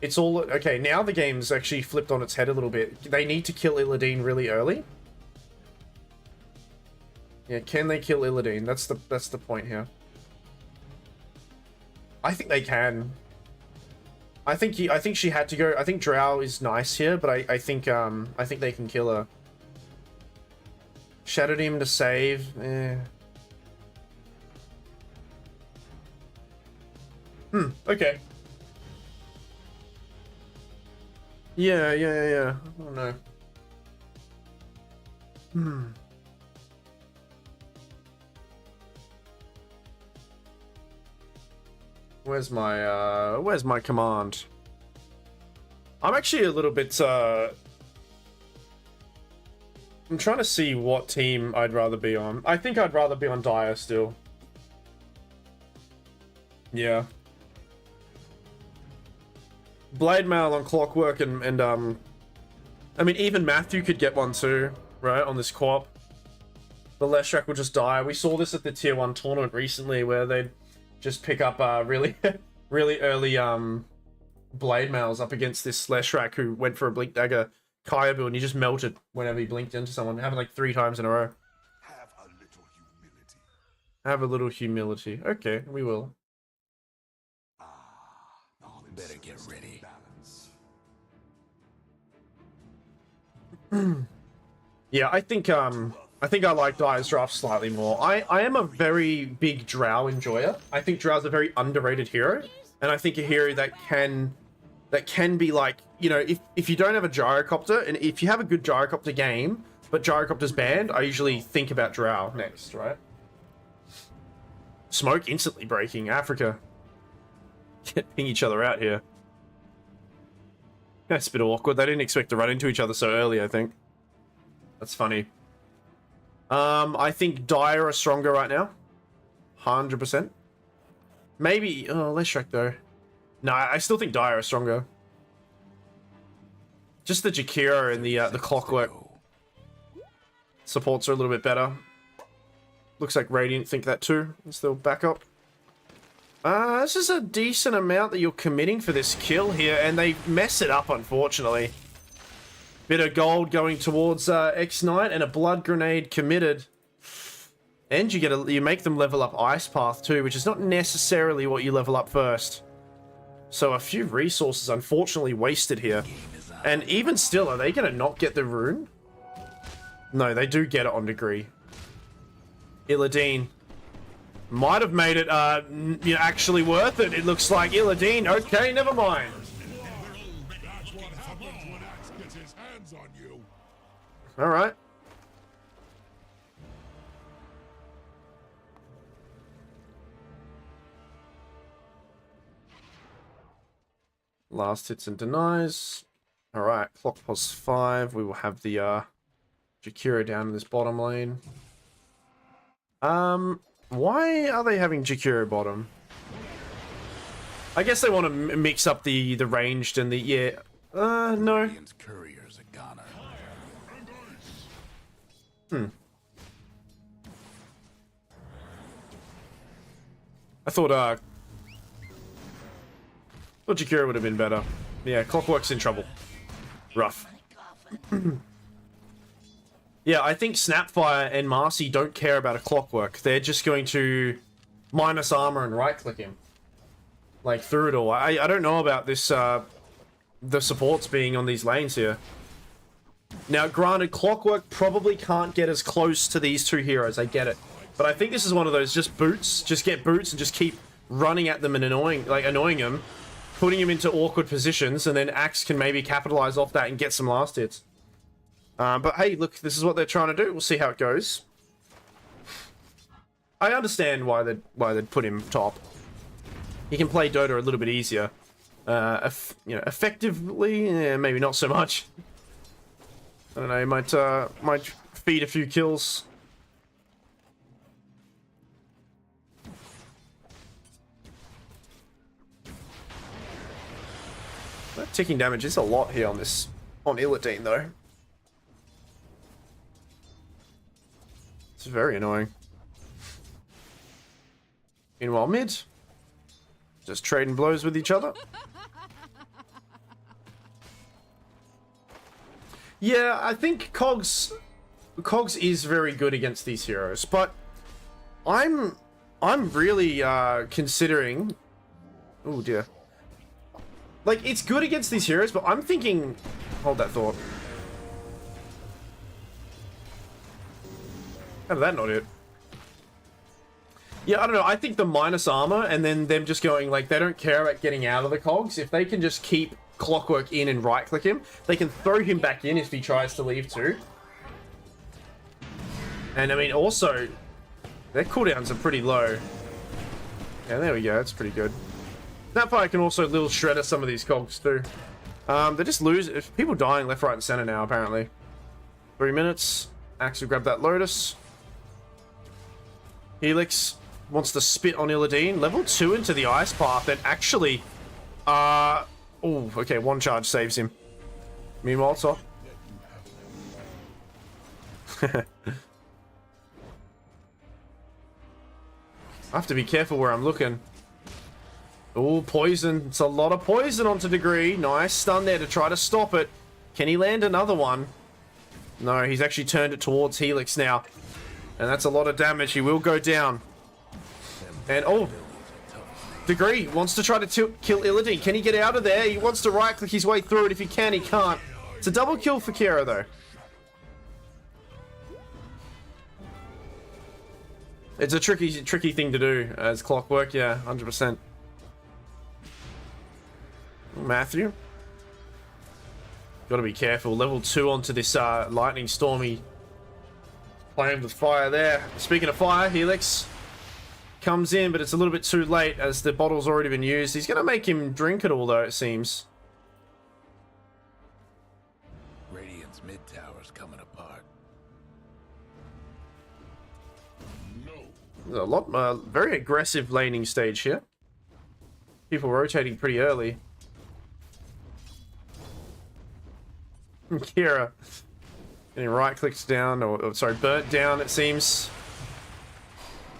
It's all... Okay, now the game's actually flipped on its head a little bit. They need to kill Illidan really early. Yeah, can they kill Illidan? That's the point here. I think they can. I think she had to go. I think Drow is nice here, but I think they can kill her. Shadow Demon to save. Okay. Yeah. I don't know. Where's my command? I'm actually a little bit, I'm trying to see what team I'd rather be on. I think I'd rather be on Dire still. Yeah. Blade Mail on Clockwork and I mean, even Matthew could get one too, right, on this co-op. The Leshrac will just die. We saw this at the Tier 1 tournament recently where they'd just pick up really really early Blade Mails up against this Leshrac who went for a Blink Dagger Kaya build and he just melted whenever he blinked into someone. Happened like 3 times in a row. Have a little humility. Have a little humility. Okay, we will. Better get ready. Yeah, I think I like Dire's draft slightly more. I am a very big Drow enjoyer. I think Drow's a very underrated hero, and I think a hero that can be like, you know, if you don't have a Gyrocopter, and if you have a good Gyrocopter game, but Gyrocopter's banned, I usually think about Drow next, right? Smoke instantly breaking. Africa. Ping each other out here. That's a bit awkward. They didn't expect to run into each other so early, I think. That's funny. I think Dire are stronger right now. 100%. Maybe... Oh, Leshrac, though. No, I still think Dire are stronger. Just the Jakiro and the Clockwork supports are a little bit better. Looks like Radiant think that too. Let's still back up. This is a decent amount that you're committing for this kill here, and they mess it up, unfortunately. Bit of gold going towards X-Knight, and a blood grenade committed. And you make them level up Ice Path too, which is not necessarily what you level up first. So a few resources unfortunately wasted here. And even still, are they going to not get the rune? No, they do get it on degree. Illidan might have made it you know, actually worth it. It looks like Illidan. Okay, never mind. All right. Last hits and denies. All right, clock pos 5. We will have the Jakiro down in this bottom lane. Why are they having Jakiro bottom? I guess they want to mix up the ranged and the... Yeah. No. I thought Jakiro would have been better. Yeah, Clockwork's in trouble. Rough. Yeah, I think Snapfire and Marcy don't care about a Clockwork. They're just going to minus armor and right-click him. Like, through it all. I don't know about this, the supports being on these lanes here. Now, granted, Clockwork probably can't get as close to these two heroes. I get it. But I think this is one of those just boots. Just get boots and just keep running at them and annoying them. putting him into awkward positions, and then Axe can maybe capitalize off that and get some last hits. But hey, look, this is what they're trying to do. We'll see how it goes. I understand why they'd put him top. He can play Dota a little bit easier. Effectively, maybe not so much. I don't know, he might feed a few kills. That ticking damage is a lot here on Illidan though. It's very annoying. Meanwhile, mid, just trading blows with each other. Yeah, I think Cogs is very good against these heroes, but I'm really considering. Oh dear. Like, it's good against these heroes, but I'm thinking. Hold that thought. How did that not hit? Yeah, I don't know. I think the minus armor and then them just going, like, they don't care about getting out of the cogs. If they can just keep Clockwork in and right-click him, they can throw him back in if he tries to leave too. And, I mean, also, their cooldowns are pretty low. Yeah, there we go. That's pretty good. Snapfire can also little shredder some of these cogs too. They just lose. People dying left, right, and center now, apparently. 3 minutes. Axe will grab that Lotus. Helix wants to spit on Illidan. Level 2 into the ice path, and actually, oh, okay, one charge saves him. Meanwhile, top. I have to be careful where I'm looking. Oh, poison. It's a lot of poison onto Degree. Nice stun there to try to stop it. Can he land another one? No, he's actually turned it towards Helix now. And that's a lot of damage. He will go down. And, oh, Degree wants to try to kill Illidan. Can he get out of there? He wants to right-click his way through it. If he can, he can't. It's a double kill for Kiera, though. It's a tricky thing to do as Clockwork, yeah, 100%. Matthew. Got to be careful. Level 2 onto this Lightning Stormy. Playing with fire there. Speaking of fire, Helix comes in, but it's a little bit too late as the bottle's already been used. He's going to make him drink it all, though, it seems. Radiant's mid tower's coming apart. There's a lot, very aggressive laning stage here. People rotating pretty early. Kiera getting right clicks down, or sorry, burnt down, it seems.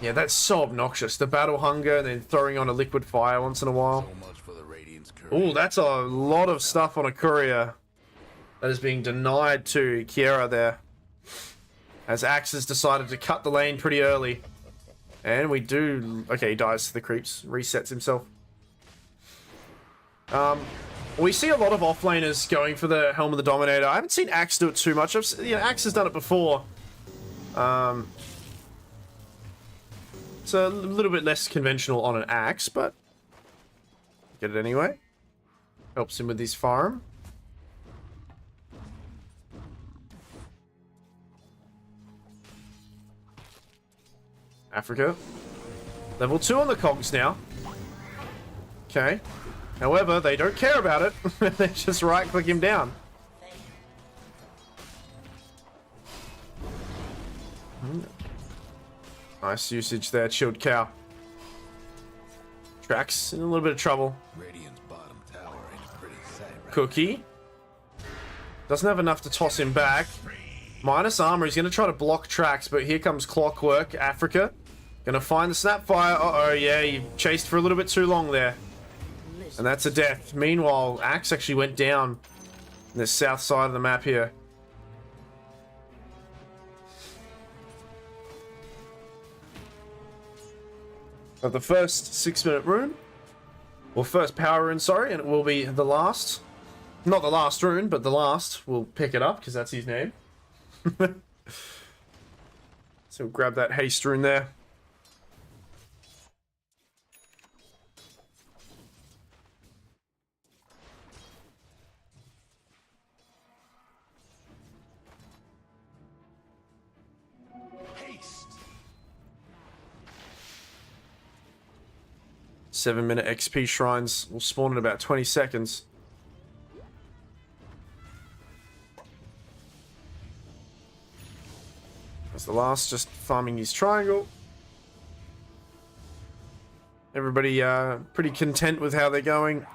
Yeah, that's so obnoxious. The battle hunger and then throwing on a liquid fire once in a while. So much for the Radiant's courier. Oh, that's a lot of stuff on a courier that is being denied to Kiera there. As Axe has decided to cut the lane pretty early. And we do... Okay, he dies to the creeps. Resets himself. We see a lot of offlaners going for the Helm of the Dominator. I haven't seen Axe do it too much. Axe has done it before. It's a little bit less conventional on an Axe, but... Get it anyway. Helps him with his farm. Africa. Level 2 on the cogs now. Okay. However, they don't care about it. They just right-click him down. Nice usage there, Chilled Cow. Trax in a little bit of trouble. Radiant's bottom tower ain't pretty sight right Cookie. Doesn't have enough to toss him back. Minus armor, he's going to try to block Trax, but here comes Clockwork, Africa. Gonna find the Snapfire. Uh-oh, yeah, you chased for a little bit too long there. And that's a death. Meanwhile, Axe actually went down in the south side of the map here. Of the first 6-minute rune. Or first power rune, sorry, and it will be the last. Not the last rune, but the last. We'll pick it up, because that's his name. So we'll grab that haste rune there. 7-minute XP shrines will spawn in about 20 seconds. As the last just farming his triangle. Everybody pretty content with how they're going.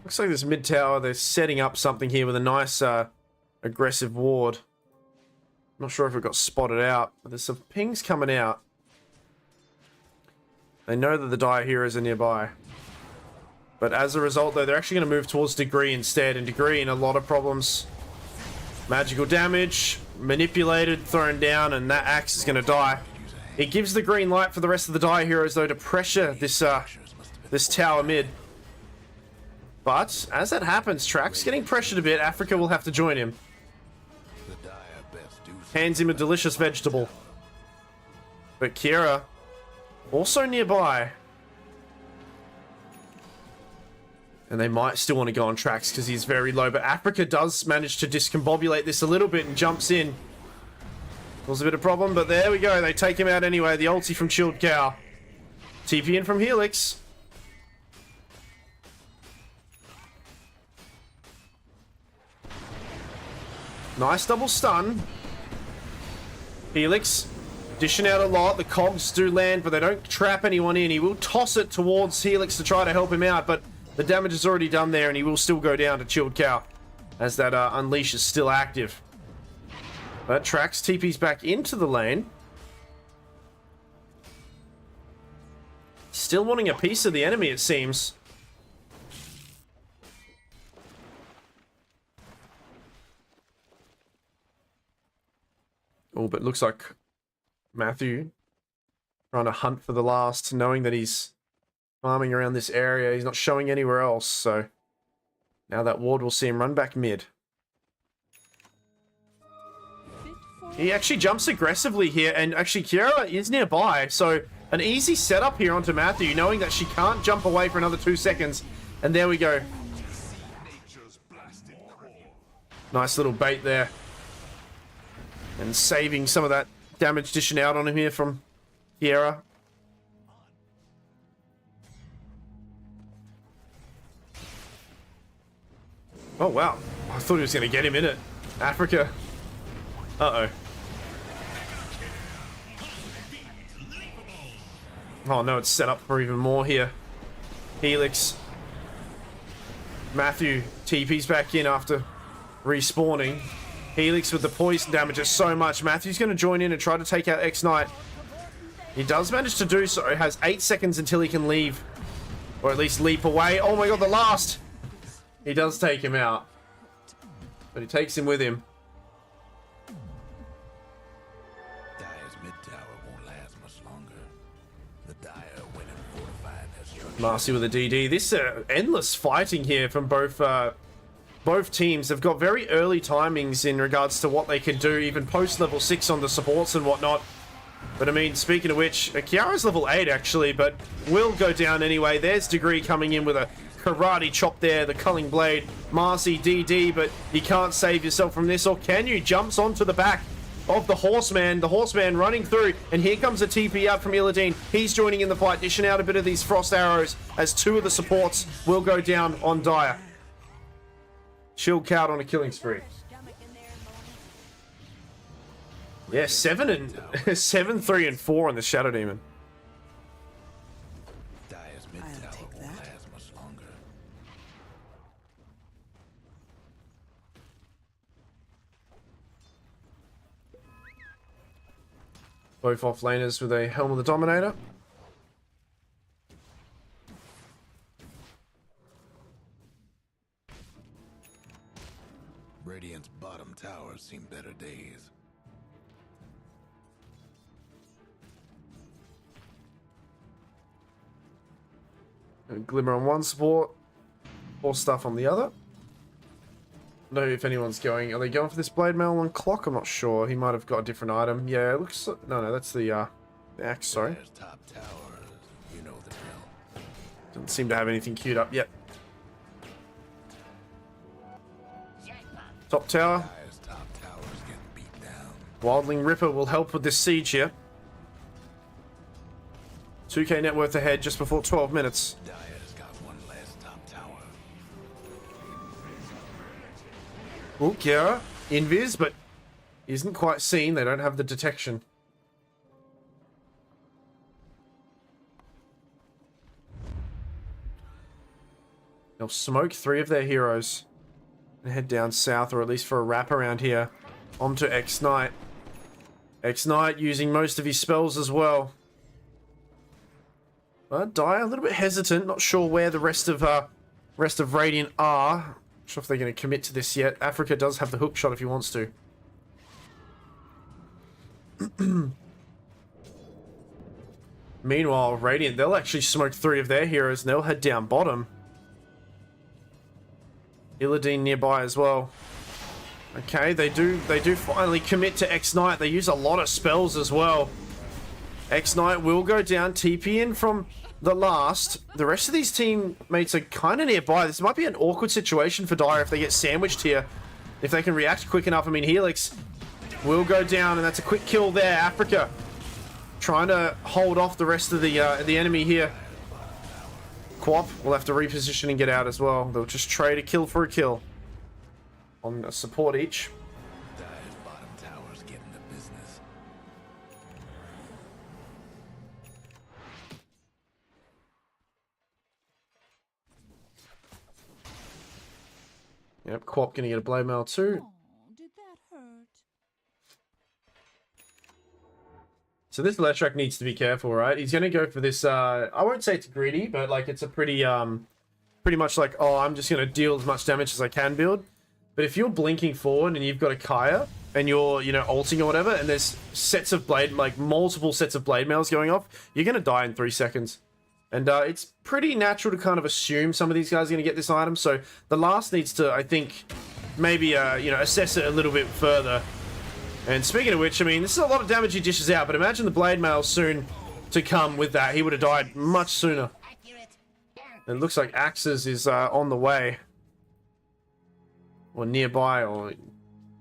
Looks like this mid tower, they're setting up something here with a nice aggressive ward. Not sure if it got spotted out, but there's some pings coming out. They know that the Dire heroes are nearby. But as a result, though, they're actually going to move towards Degree instead, and Degree in a lot of problems. Magical damage, manipulated, thrown down, and that axe is going to die. It gives the green light for the rest of the Dire heroes, though, to pressure this tower mid. But as that happens, Track's getting pressured a bit. Africa will have to join him. Hands him a delicious vegetable. But Kira, also nearby. And they might still want to go on Tracks because he's very low. But Africa does manage to discombobulate this a little bit and jumps in. Was a bit of a problem, but there we go. They take him out anyway. The ulti from Chilled Cow. TP in from Helix. Nice double stun. Helix dishing out a lot. The cogs do land, but they don't trap anyone in. He will toss it towards Helix to try to help him out, but the damage is already done there, and he will still go down to Chilled Cow as that Unleash is still active. But Trax TP's back into the lane. Still wanting a piece of the enemy, it seems. Oh, but looks like Matthew trying to hunt for the last, knowing that he's farming around this area. He's not showing anywhere else, so now that ward will see him run back mid. He actually jumps aggressively here, and actually Kiara is nearby, so an easy setup here onto Matthew, knowing that she can't jump away for another 2 seconds. And there we go. Nice little bait there. And saving some of that damage dishing out on him here from Kiara. Oh, wow. I thought he was going to get him in it. Africa. Uh-oh. Oh, no, it's set up for even more here. Helix. Matthew TP's back in after respawning. Helix with the poison damages so much. Matthew's going to join in and try to take out X-Knight. He does manage to do so. He has 8 seconds until he can leave. Or at least leap away. Oh my god, the last! He does take him out. But he takes him with him. Dire's mid tower won't last much longer. The Dire went and fortified their structure. Marcy with a DD. This endless fighting here from both teams. Have got very early timings in regards to what they can do, even post level 6 on the supports and whatnot. But I mean, speaking of which, Kiara's level 8 actually, but will go down anyway. There's Degree coming in with a karate chop there, the culling blade. Marcy DD, but you can't save yourself from this, or can you? Jumps onto the back of the Horseman. The Horseman running through, and here comes a TP out from Illidan. He's joining in the fight, dishing out a bit of these frost arrows as 2 of the supports will go down on Dire. Chilled Cow on a killing spree. Yeah, 7, 3, and 4 on the Shadow Demon. Dire's mid tower won't last much longer. Both offlaners with a Helm of the Dominator. Radiant's bottom tower seen better days. A Glimmer on one support, or stuff on the other. know if anyone's going. Are they going for this blade mail on clock? I'm not sure. He might have got a different item. Yeah, it looks... No, that's the axe, sorry. There's top towers. You know the drill. Doesn't seem to have anything queued up yet. Top tower. Dyer's top towers getting beat down. Wildling Ripper will help with this siege here. 2k net worth ahead just before 12 minutes. Dyer's got one last top tower. Oh, Kiara. Invis, but isn't quite seen. They don't have the detection. They'll smoke 3 of their heroes and head down south, or at least for a wrap around here, onto X-Knight. X-Knight using most of his spells as well. But Dyer a little bit hesitant, not sure where the rest of Radiant are. Not sure if they're going to commit to this yet. Africa does have the hook shot if he wants to. Meanwhile, Radiant, they'll actually smoke 3 of their heroes and they'll head down bottom. Illidan nearby as well. Okay, they do finally commit to X-Knight. They use a lot of spells as well. X-Knight will go down, TP in from the last. The rest of these teammates are kind of nearby. This might be an awkward situation for Dire if they get sandwiched here. If they can react quick enough. I mean, Helix will go down, and that's a quick kill there. Africa trying to hold off the rest of the enemy here. Quap will have to reposition and get out as well. They'll just trade a kill for a kill on a support each. Dyer's bottom tower's getting the business. Yep, Quap gonna get a blade mail too. Oh, did that hurt? So this Leshrac needs to be careful, right? He's gonna go for this, I won't say it's greedy, but like it's a pretty much like, oh, I'm just gonna deal as much damage as I can build. But if you're blinking forward and you've got a Kaya and you're, you know, ulting or whatever, and there's sets of blade, like multiple sets of blade mails going off, you're gonna die in 3 seconds. And it's pretty natural to kind of assume some of these guys are gonna get this item. So the last needs to, I think, maybe you know, assess it a little bit further. And speaking of which, I mean, this is a lot of damage he dishes out, but imagine the blade mail soon to come with that. He would have died much sooner. It looks like Axes is on the way. Or nearby, or...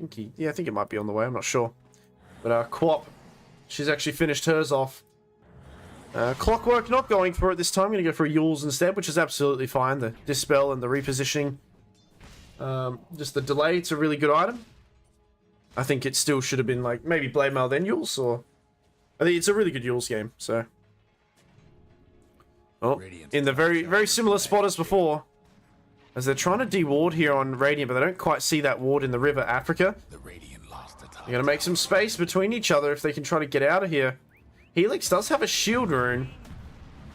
I think it might be on the way, I'm not sure. But Quap, she's actually finished hers off. Clockwork not going for it this time. I'm going to go for a Yules instead, which is absolutely fine. The Dispel and the repositioning. Just the delay, it's a really good item. I think it still should have been like maybe Blade Mail then Yules, or I think it's a really good Yules game. So, oh, in the very similar spot as before, as they're trying to de-ward here on Radiant, but they don't quite see that ward in the river. Africa, The Radiant lost the top. they're gonna make some space between each other if they can try to get out of here. Helix does have a shield rune,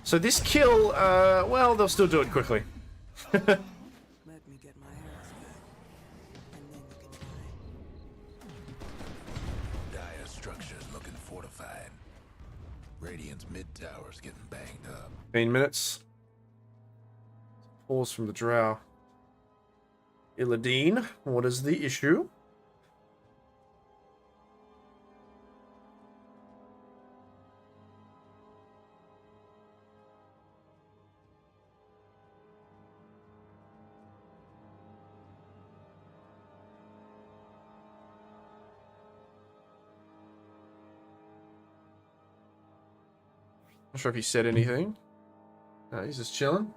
so this kill, well, they'll still do it quickly. Let me get my arrows back, and then you can die. Dire structures looking fortified. Radiant's mid tower's getting banged up. 15 minutes. Pause from the drow. Illidan, what is the issue? Not sure if he said anything. No, he's just chilling.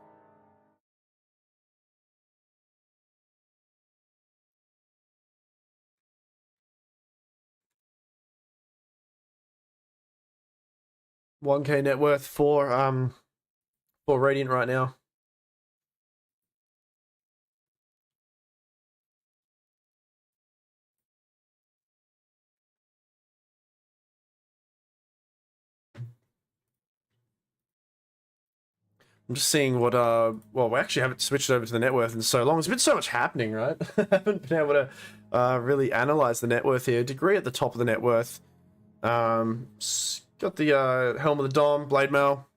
$1K net worth for Radiant right now. I'm just seeing what well, we actually haven't switched over to the net worth in so long. There's been so much happening, right? Haven't been able to really analyze the net worth here. Degree at the top of the net worth. Got the Helm of the Dom, Blade Mail.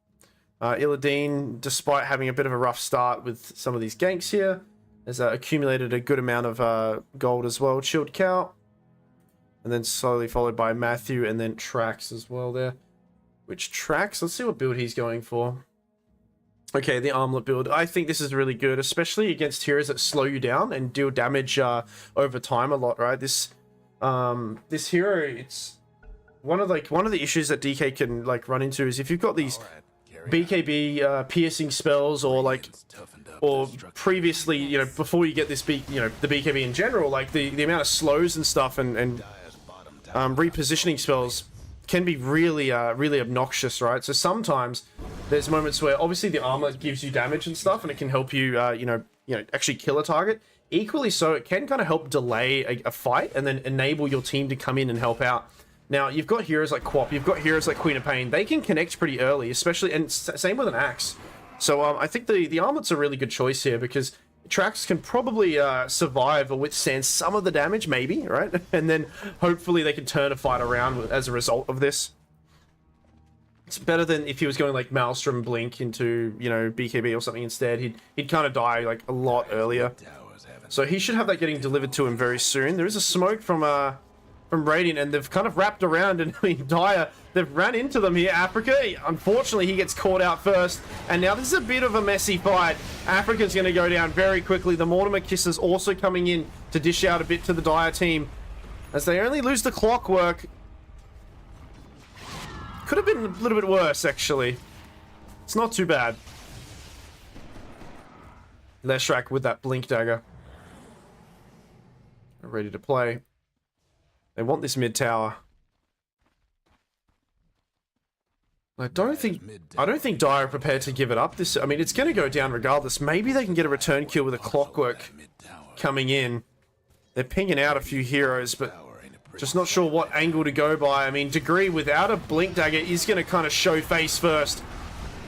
Illidan, despite having a bit of a rough start with some of these ganks here, Has accumulated a good amount of gold as well. Chilled Cow. And then slowly followed by Matthew and then Trax as well there. Which Trax? Let's see what build he's going for. Okay, the armlet build. I think this is really good, especially against heroes that slow you down and deal damage over time a lot, right? This hero, it's one of the issues that DK can like run into is if you've got these BKB piercing spells or previously, you know, before you get this the BKB in general, like the amount of slows and stuff and repositioning spells can be really really obnoxious, right? So sometimes there's moments where obviously the armor gives you damage and stuff and it can help you you know actually kill a target. Equally so, it can kind of help delay a fight and then enable your team to come in and help out. Now you've got heroes like Quap, you've got heroes like Queen of Pain. They can connect pretty early, especially, and same with an axe. So I think the armlet's a really good choice here because Trax can probably survive or withstand some of the damage, maybe, right? And then hopefully they can turn a fight around as a result of this. It's better than if he was going like Maelstrom Blink into, you know, BKB or something instead. He'd kind of die like a lot earlier. So he should have that getting delivered to him very soon. There is a smoke from Radiant, and they've kind of wrapped around, and I mean, Dire, they've ran into them here. Africa, unfortunately, he gets caught out first, and now this is a bit of a messy fight. Africa's going to go down very quickly. The Mortimer Kisses also coming in to dish out a bit to the Dire team, as they only lose the Clockwork. Could have been a little bit worse, actually. It's not too bad. Leshrak with that Blink Dagger. Ready to play. They want this mid tower. I don't think Dire are prepared to give it up. I mean, it's going to go down regardless. Maybe they can get a return kill with a Clockwork coming in. They're pinging out a few heroes, but just not sure what angle to go by. I mean, Degree without a Blink Dagger is going to kind of show face first.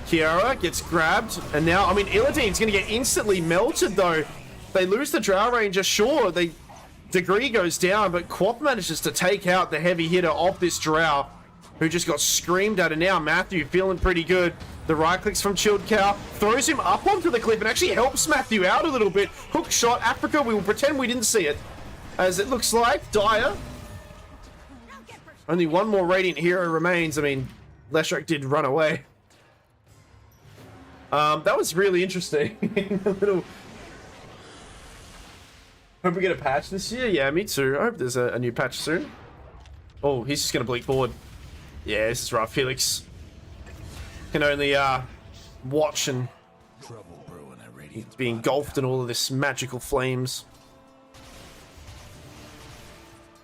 Kiara gets grabbed, and now, I mean, Illidan's going to get instantly melted though. They lose the Drow Ranger, sure. Degree goes down, but Quap manages to take out the heavy hitter of this Drow, who just got screamed at, and now Matthew feeling pretty good. The right clicks from Chilled Cow, throws him up onto the cliff and actually helps Matthew out a little bit. Hook shot, Africa, we will pretend we didn't see it. As it looks like, Dire. Only one more Radiant hero remains. I mean, Leshrak did run away. That was really interesting. A little... Hope we get a patch this year. Yeah, me too. I hope there's a new patch soon. Oh, he's just going to blink forward. Yeah, this is rough. Felix can only watch and be engulfed in all of this magical flames.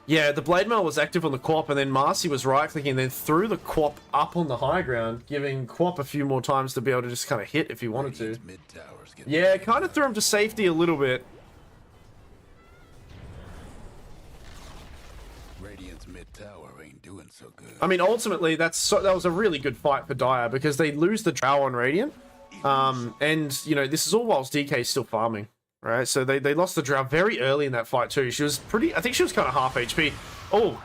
Yeah, the Blade Mail was active on the Quap, and then Marcy was right-clicking and then threw the Quap up on the high ground, giving Quap a few more times to be able to just kind of hit if he wanted to. Yeah, kind of threw him to safety a little bit. So good. I mean, ultimately, that was a really good fight for Dire because they lose the Drow on Radiant, and you know this is all whilst DK is still farming, right? So they lost the Drow very early in that fight too. She was I think she was kind of half HP. Oh,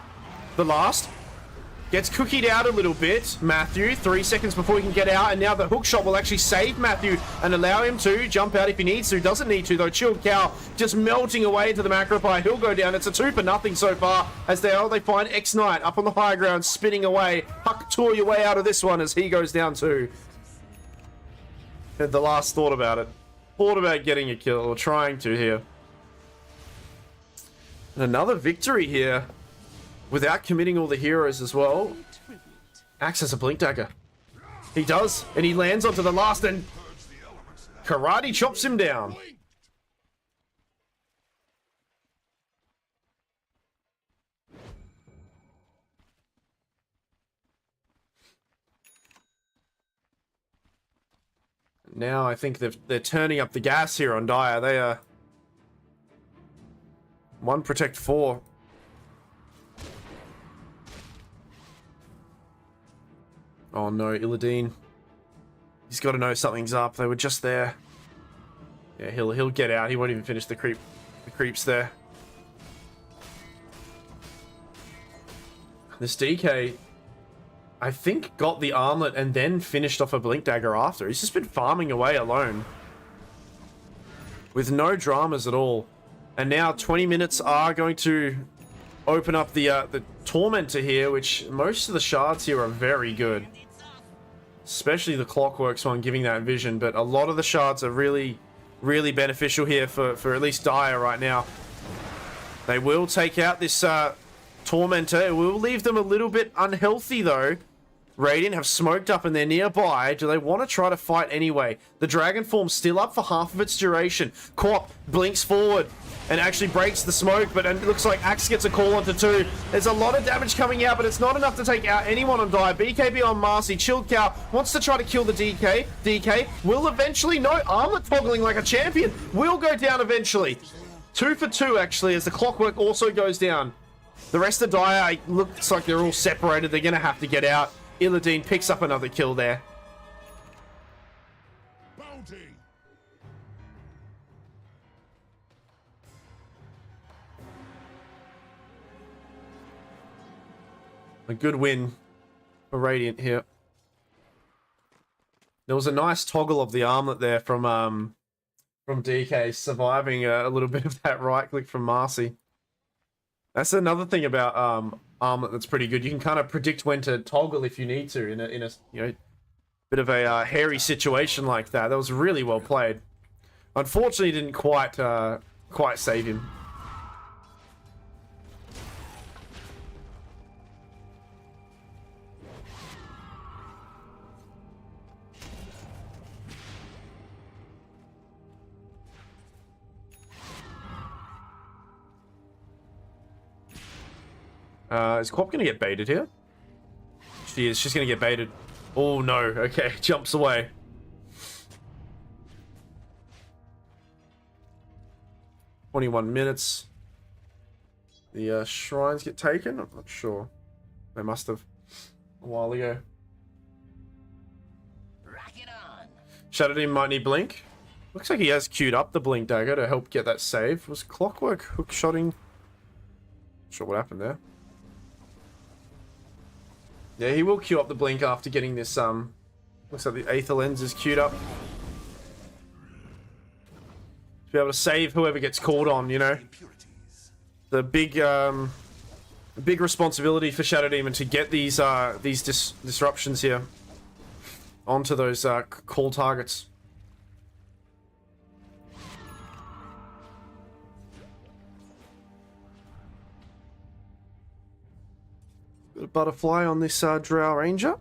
the last gets cookied out a little bit. Matthew, 3 seconds before he can get out, and now the hook shot will actually save Matthew and allow him to jump out if he needs to. Doesn't need to though. Chilled Cow just melting away into the Macropie. He'll go down. It's a 2-0 so far as they find X-Knight up on the high ground spinning away. Huck tore your way out of this one as he goes down too. Had the last thought about it. Thought about getting a kill or trying to here. And another victory here. Without committing all the heroes as well. Axe has a Blink Dagger. He does, and he lands onto the last, and Karate chops him down. Now I think they're turning up the gas here on Dire. They are 1 protect 4. Oh no, Illidan. He's got to know something's up. They were just there. Yeah, he'll get out. He won't even finish the creeps there. This DK, I think, got the armlet and then finished off a Blink Dagger after. He's just been farming away alone. with no dramas at all. And now 20 minutes are going to open up the Tormentor here, which most of the shards here are very good. Especially the Clockworks one giving that vision, but a lot of the shards are really, really beneficial here for at least Dire right now. They will take out this Tormentor. It will leave them a little bit unhealthy though. Radiant have smoked up and they're nearby. Do they want to try to fight anyway? The Dragon Form's still up for half of its duration. Corp blinks forward and actually breaks the smoke, but it looks like Axe gets a call onto 2. There's a lot of damage coming out, but it's not enough to take out anyone on Dire. BKB on Marcy. Chilled Cow wants to try to kill the DK. DK will eventually, no, Armlet toggling like a champion, will go down eventually. 2 for 2 actually, as the Clockwork also goes down. The rest of Dire looks like they're all separated. They're going to have to get out. Illidan picks up another kill there. Bounty. A good win for Radiant here. There was a nice toggle of the armlet there from DK, surviving a little bit of that right click from Marcy. That's another thing about armlet that's pretty good. You can kind of predict when to toggle if you need to in a you know, bit of a hairy situation like that. That was really well played. Unfortunately, didn't quite save him. Is Quap going to get baited here? She is. She's going to get baited. Oh, no. Okay. Jumps away. "21 minutes. The shrines get taken? I'm not sure. They must have a while ago. Rock it on. Shadow Demon might need Blink. Looks like he has queued up the Blink Dagger to help get that save. Was Clockwork hook shotting? Not sure what happened there. Yeah, he will queue up the Blink after getting this, looks like the Aether Lens is queued up. To be able to save whoever gets called on, you know? The big responsibility for Shadow Demon to get these disruptions here onto those call targets. Got a butterfly on this Drow Ranger.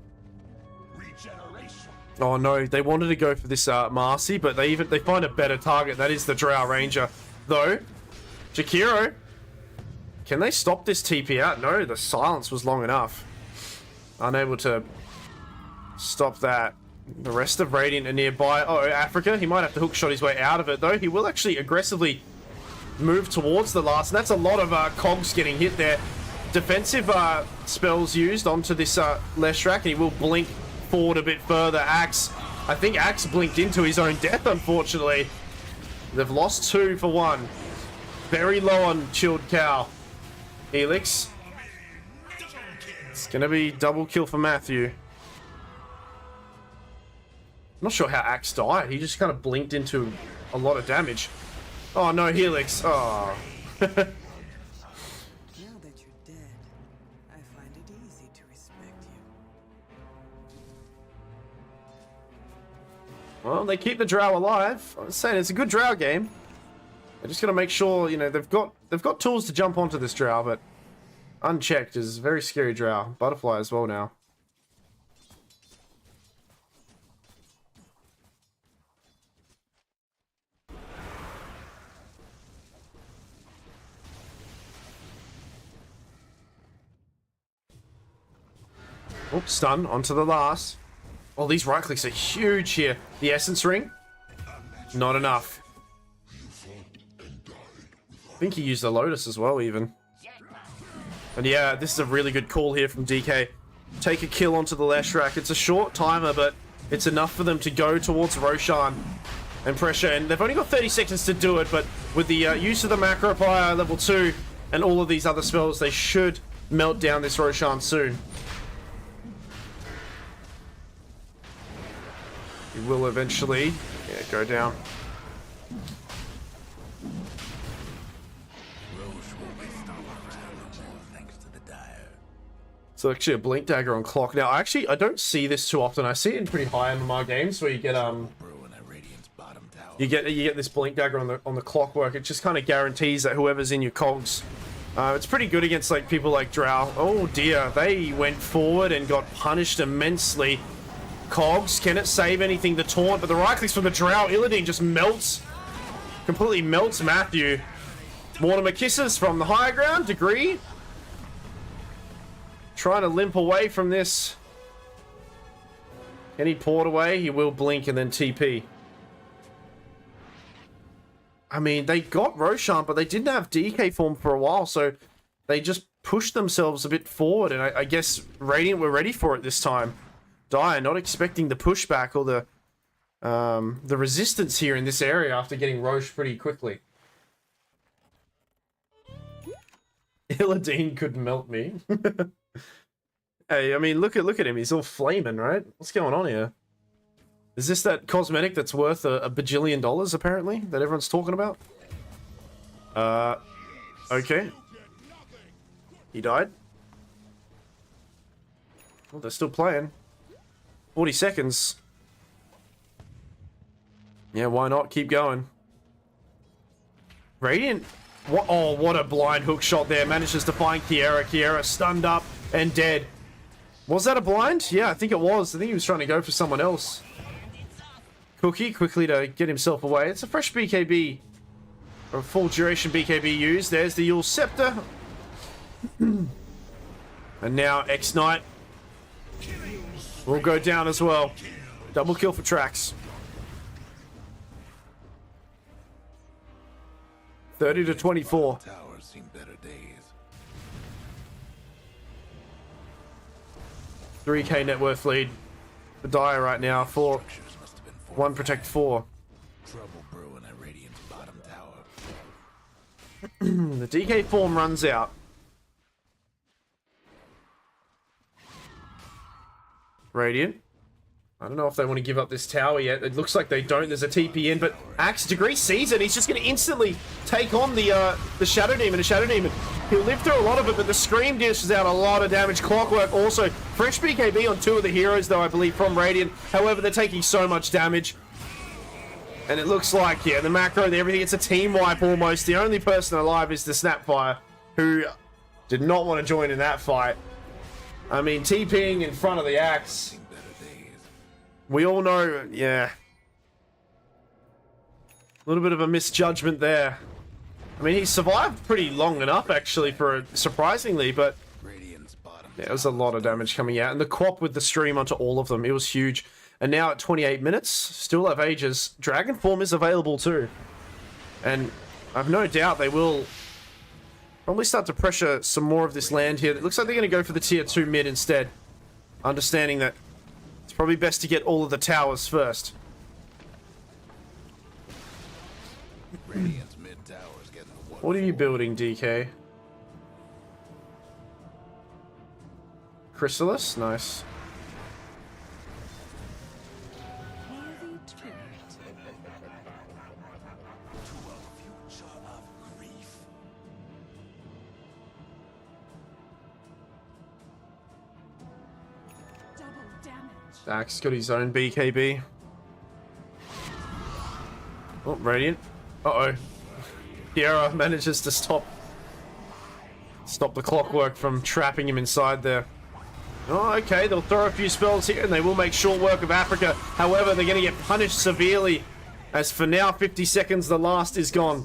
Oh no, they wanted to go for this Marcy, but they find a better target. That is the Drow Ranger. Though, Jakiro, can they stop this TP out? No, the silence was long enough. Unable to stop that. The rest of Radiant are nearby. Oh, Africa, he might have to hookshot his way out of it, though. He will actually aggressively move towards the last, and that's a lot of cogs getting hit there. Defensive spells used onto this Leshrac, and he will blink forward a bit further. Axe, I think Axe blinked into his own death, unfortunately. They've lost 2 for 1. Very low on Chilled Cow. Helix. It's gonna be double kill for Matthew. I'm not sure how Axe died. He just kind of blinked into a lot of damage. Oh no, Helix. Oh. Well, they keep the Drow alive. I'm saying it's a good Drow game. They're just gonna make sure, you know, they've got tools to jump onto this Drow, but unchecked is a very scary Drow. Butterfly as well now. Oops, stun onto the last. Oh, these right clicks are huge here. The Essence Ring, not enough. I think he used the Lotus as well, even. And yeah, this is a really good call here from DK. Take a kill onto the Leshrac. It's a short timer, but it's enough for them to go towards Roshan and pressure. And they've only got 30 seconds to do it, but with the use of the Macro Applier level 2 and all of these other spells, they should melt down this Roshan soon. He will eventually, yeah, go down. So actually a blink dagger on clock. Now, actually, I don't see this too often. I see it in pretty high MMR games where you get you get this blink dagger on the clockwork. It just kind of guarantees that whoever's in your cogs. It's pretty good against like people like Drow. Oh dear, they went forward and got punished immensely. Cogs, can it save anything? The taunt, but the right clicks from the Drow. Illidan just melts, completely melts Matthew. Mortimer kisses from the higher ground. Degree trying to limp away from this. Can he port away? He will blink and then TP. I mean, they got Roshan, but they didn't have DK form for a while, so they just pushed themselves a bit forward, and I guess Radiant were ready for it this time. Dire not expecting the pushback or the resistance here in this area after getting Roche pretty quickly. Illidan could melt me. Hey, I mean, look at him. He's all flaming, right? What's going on here? Is this that cosmetic that's worth a bajillion dollars, apparently, that everyone's talking about? Okay. He died. Well, they're still playing. 40 seconds. Yeah, why not? Keep going. Radiant. What? Oh, what a blind hook shot there. Manages to find Kiera. Kiera stunned up and dead. Was that a blind? Yeah, I think it was. I think he was trying to go for someone else. Cookie quickly to get himself away. It's a fresh BKB. Or a full duration BKB used. There's the Yule Scepter. And now X-Knight will go down as well. Double kill for Trax. 30 to 24. 3k net worth lead for Dire right now for 1 Protect 4. Trouble brewing at Radiant's bottom tower. The DK form runs out. Radiant. I don't know if they want to give up this tower yet. It looks like they don't. There's a TP in, but Axe Degree sees it. He's just going to instantly take on the Shadow Demon. The Shadow Demon, he'll live through a lot of it, but the Scream dishes out a lot of damage. Clockwork also. Fresh BKB on 2 of the heroes, though, I believe, from Radiant. However, they're taking so much damage. And it looks like, yeah, the macro and everything, it's a team wipe almost. The only person alive is the Snapfire, who did not want to join in that fight. I mean, TPing in front of the Axe. We all know, yeah. A little bit of a misjudgment there. I mean, he survived pretty long enough, actually, for surprisingly, but yeah, it was a lot of damage coming out. And the co-op with the stream onto all of them, it was huge. And now at 28 minutes, still have ages. Dragon form is available too. And I've no doubt they will probably start to pressure some more of this land here. It looks like they're going to go for the tier 2 mid instead. Understanding that it's probably best to get all of the towers first. What are you building, DK? Chrysalis? Nice. Dax got his own BKB. Oh, Radiant. Uh-oh. Kiera manages to stop the Clockwork from trapping him inside there. Oh, okay, they'll throw a few spells here and they will make short work of Africa. However, they're going to get punished severely, as for now, 50 seconds, the last is gone.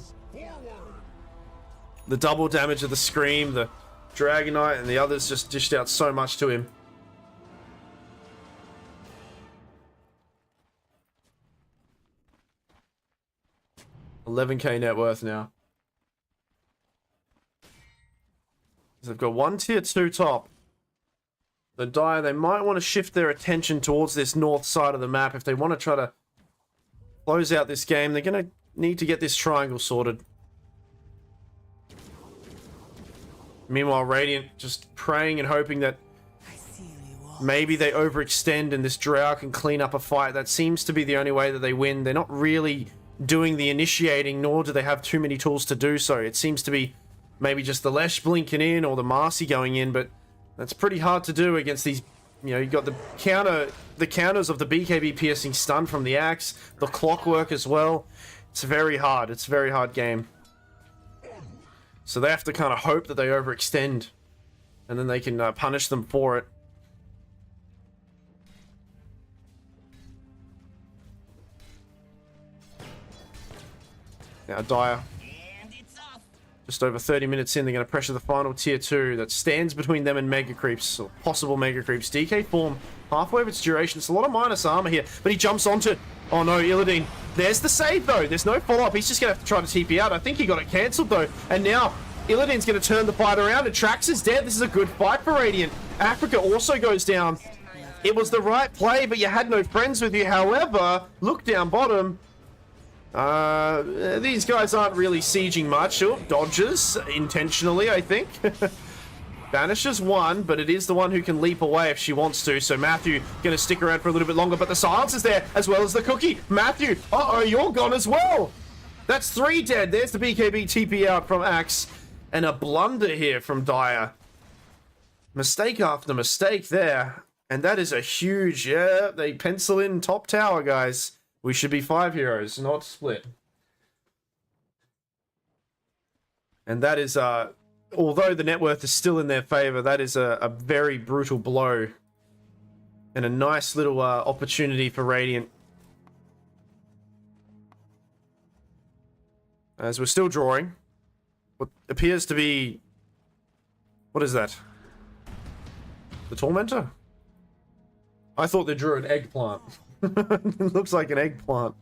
The double damage of the Scream, the Dragonite, and the others just dished out so much to him. $11k net worth now. So they've got 1 tier 2 top. The Dire, they might want to shift their attention towards this north side of the map. If they want to try to close out this game, they're going to need to get this triangle sorted. Meanwhile, Radiant just praying and hoping that maybe they overextend and this Drow can clean up a fight. That seems to be the only way that they win. They're not really doing the initiating, nor do they have too many tools to do so. It seems to be maybe just the Lesh blinking in or the Marcy going in, but That's pretty hard to do against these. You know, you got the counters of the BKB piercing stun from the axe, the clockwork as well. It's very hard. It's a very hard game. So they have to kind of hope that they overextend, and then they can punish them for it. Now Dire. Just over 30 minutes in, they're going to pressure the final tier 2 that stands between them and Mega Creeps, or possible Mega Creeps. DK form, halfway of its duration. It's a lot of minus armor here, but he jumps onto... Oh no, Illidan. There's the save though. There's no follow-up. He's just going to have to try to TP out. I think he got it cancelled though. And now Illidan's going to turn the fight around. And Trax is dead. This is a good fight for Radiant. Africa also goes down. It was the right play, but you had no friends with you. However, look down bottom. These guys aren't really sieging much. Oh, dodges intentionally, I think. Banishes one, but it is the one who can leap away if she wants to. So Matthew gonna stick around for a little bit longer, but the silence is there as well as the cookie. Matthew, uh-oh, you're gone as well. That's 3 dead. There's the BKB TP out from Axe, and a blunder here from Dire. Mistake after mistake there, and that is a huge. Yeah, they pencil in top tower, guys. We should be 5 heroes, not split. And that is, although the net worth is still in their favor, that is a very brutal blow. And a nice little opportunity for Radiant. As we're still drawing. What appears to be... What is that? The Tormentor? I thought they drew an eggplant. It looks like an eggplant.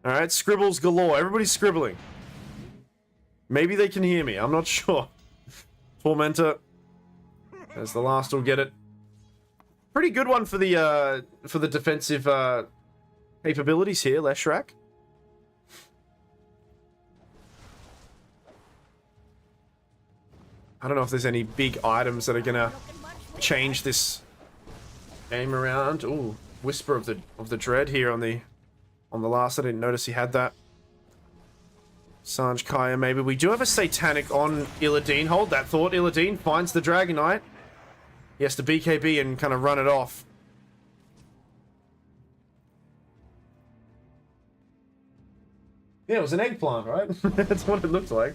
Alright, scribbles galore. Everybody's scribbling. Maybe they can hear me. I'm not sure. Tormentor. As the last will get it. Pretty good one for the defensive capabilities here, Leshrac. I don't know if there's any big items that are gonna change this game around. Ooh. Whisper of the Dread here on the last. I didn't notice he had that. Sanj Kaya, maybe. We do have a Satanic on Illidan. Hold that thought. Illidan finds the Dragonite. He has to BKB and kind of run it off. Yeah, it was an eggplant, right? That's what it looked like.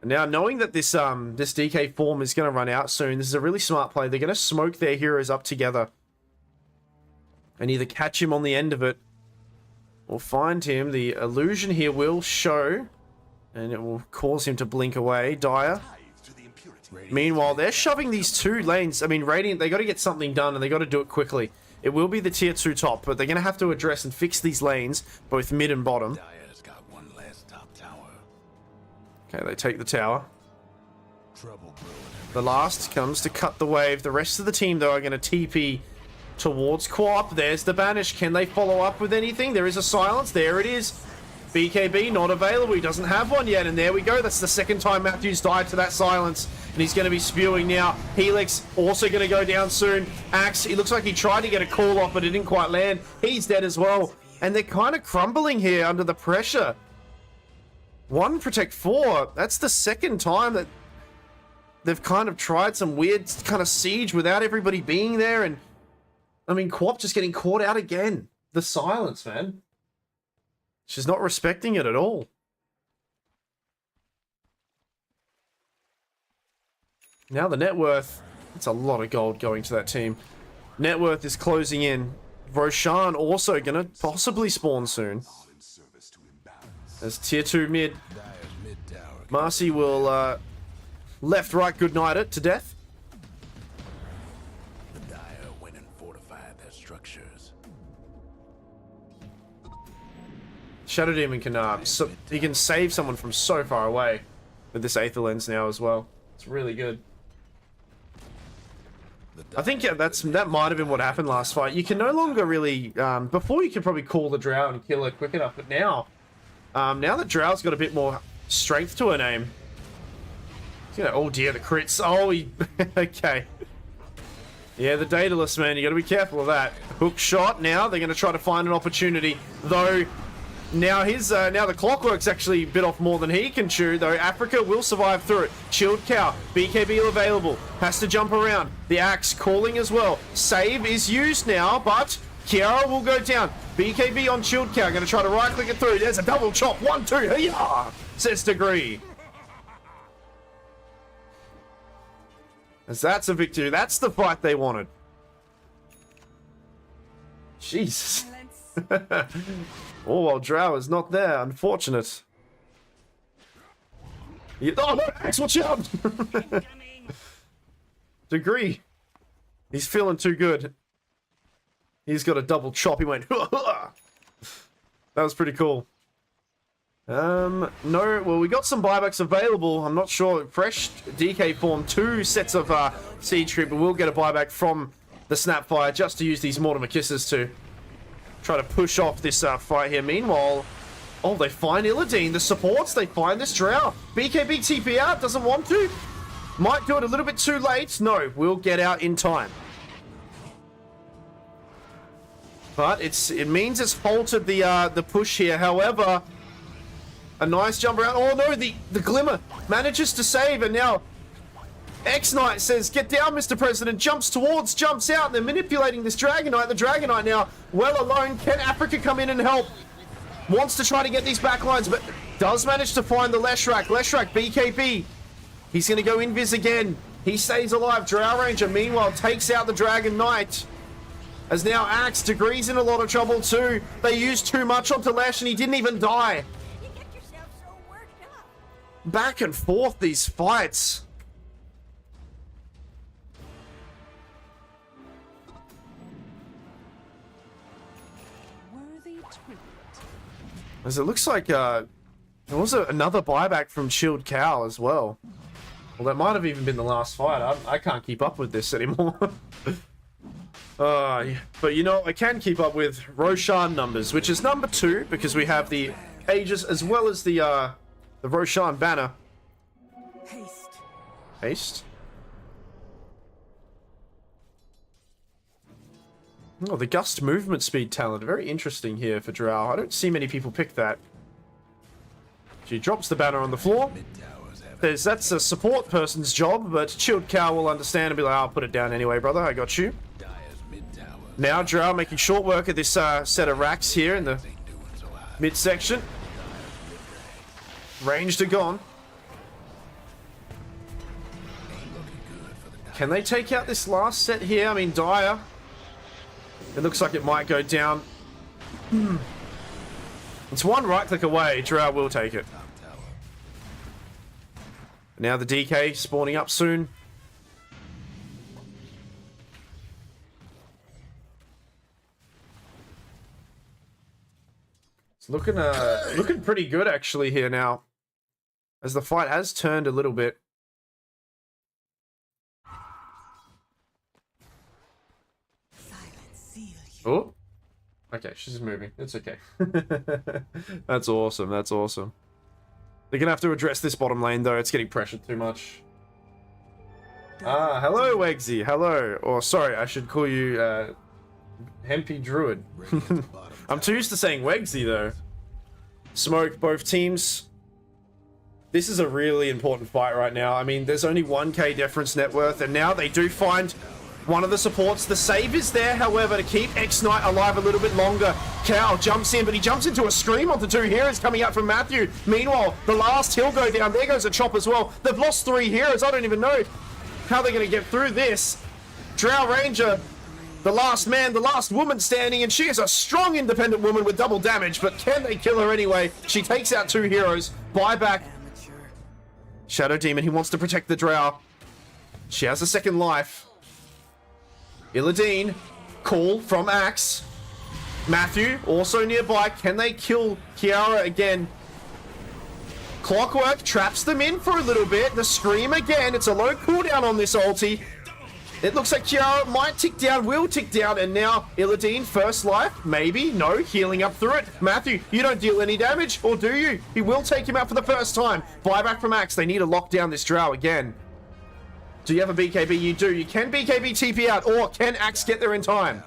And now, knowing that this DK form is going to run out soon, this is a really smart play. They're going to smoke their heroes up together. And either catch him on the end of it, or find him. The illusion here will show, and it will cause him to blink away. Dire. Meanwhile, they're shoving these 2 lanes. I mean, Radiant, they got to get something done, and they got to do it quickly. It will be the tier 2 top, but they're going to have to address and fix these lanes, both mid and bottom. Okay, they take the tower. The last comes to cut the wave. The rest of the team, though, are going to TP towards Co-op. There's the Banish. Can they follow up with anything? There is a silence. There it is. BKB not available. He doesn't have one yet. And there we go. That's the second time Matthews died to that silence. And he's going to be spewing now. Helix also going to go down soon. Axe, he looks like he tried to get a call off, but it didn't quite land. He's dead as well. And they're kind of crumbling here under the pressure. 1 protect 4. That's the second time that they've kind of tried some weird kind of siege without everybody being there. And I mean, Co-op just getting caught out again. The silence, man. She's not respecting it at all. Now the net worth. It's a lot of gold going to that team. Net worth is closing in. Roshan also gonna possibly spawn soon. As tier 2 mid. Marcy will left, right, good night it to death. The Dire went and fortified their structures. Shadow Demon can he can save someone from so far away with this Aether Lens now as well. It's really good. I think that might have been what happened last fight. You can no longer really before you could probably call the Drow and kill her quick enough, but now that Drow's got a bit more strength to her name. You know, oh dear, the crits. Oh, okay. Yeah, the Daedalus, man. You got to be careful of that. Hook shot now. They're going to try to find an opportunity. Though, Now now the Clockwork's actually bit off more than he can chew, though. Africa will survive through it. Chilled Cow, BKB available, has to jump around. The Axe calling as well. Save is used now, but Kiara will go down. BKB on Chilled Cow, going to try to right-click it through. There's a double chop. 1-2, yeah, says Degree. As that's a victory. That's the fight they wanted. Jesus. Oh, well, Drow is not there. Unfortunate. Oh, no, Axe, watch out! Degree. He's feeling too good. He's got a double chop. He went, that was pretty cool. No, well, we got some buybacks available. I'm not sure. Fresh DK form, 2 sets of Siege Creep, but we'll get a buyback from the Snapfire just to use these Mortimer Kisses to try to push off this fight here. Meanwhile, oh, they find Illidan. The supports, they find this Drow. BKB TP out, doesn't want to. Might do it a little bit too late. No, we'll get out in time. But it means it's halted the push here. However, a nice jump around. Oh no, the Glimmer manages to save, and now X-Knight says, get down, Mr. President, jumps out, and they're manipulating this Dragonite. The Dragonite now well alone. Can Africa come in and help? Wants to try to get these backlines, but does manage to find the Leshrac. Leshrac, BKB. He's going to go invis again. He stays alive. Drow Ranger, meanwhile, takes out the Dragon Knight. As now Axe, Degree's in a lot of trouble too. They used too much onto Lesh, and he didn't even die. Back and forth, these fights. As it looks like there was another buyback from Chilled Cow as well. Well, that might have even been the last fight. I can't keep up with this anymore. But you know, I can keep up with Roshan numbers, which is number 2, because we have the Aegis as well as the Roshan banner. Haste. Oh, the Gust movement speed talent. Very interesting here for Drow. I don't see many people pick that. She drops the banner on the floor. That's a support person's job, but Chilled Cow will understand and be like, I'll put it down anyway, brother. I got you. Now Drow making short work of this set of racks here in the midsection. Ranged are gone. Can they take out this last set here? I mean, Dire. It looks like it might go down. It's one right click away. Drow will take it. Now the DK spawning up soon. It's looking pretty good actually here now, as the fight has turned a little bit. Oh, okay, she's moving. It's okay. That's awesome. That's awesome. They're gonna have to address this bottom lane though. It's getting pressured too much. Hello, Wegsy. Hello. Or sorry, I should call you Hempy Druid. I'm too used to saying Wegsy though. Smoke both teams. This is a really important fight right now. I mean, there's only 1k difference net worth, and now they do find one of the supports. The save is there, however, to keep X-Knight alive a little bit longer. Cow jumps in, but he jumps into a scream onto 2 heroes coming out from Matthew. Meanwhile, the last hill go down. There goes a chop as well. They've lost 3 heroes. I don't even know how they're going to get through this. Drow Ranger, the last man, the last woman standing, and she is a strong independent woman with double damage, but can they kill her anyway? She takes out 2 heroes. Buyback. Shadow Demon, he wants to protect the Drow. She has a second life. Illidan, call from Axe. Matthew, also nearby. Can they kill Kiara again? Clockwork traps them in for a little bit. The scream again. It's a low cooldown on this ulti. It looks like Kiara might tick down, will tick down, and now Illidan, first life, maybe, no, healing up through it. Matthew, you don't deal any damage, or do you? He will take him out for the first time. Buyback from Axe. They need to lock down this Drow again. Do you have a BKB? You do. You can BKB TP out, or can Axe get there in time?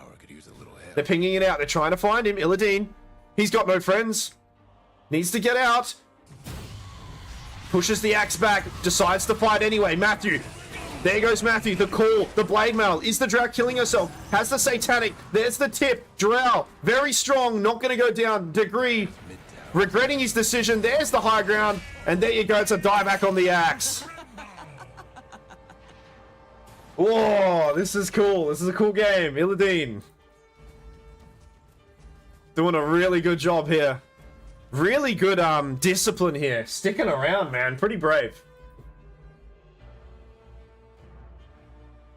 They're pinging it out. They're trying to find him. Illidan, he's got no friends. Needs to get out. Pushes the axe back. Decides to fight anyway. Matthew. There goes Matthew. The call. The blade mail. Is the Drow killing herself? Has the satanic. There's the tip. Drow. Very strong. Not going to go down. Degree. Regretting his decision. There's the high ground. And there you go. It's a dieback on the axe. Whoa. This is cool. This is a cool game. Illidan. Doing a really good job here. Really good discipline here. Sticking around, man. Pretty brave.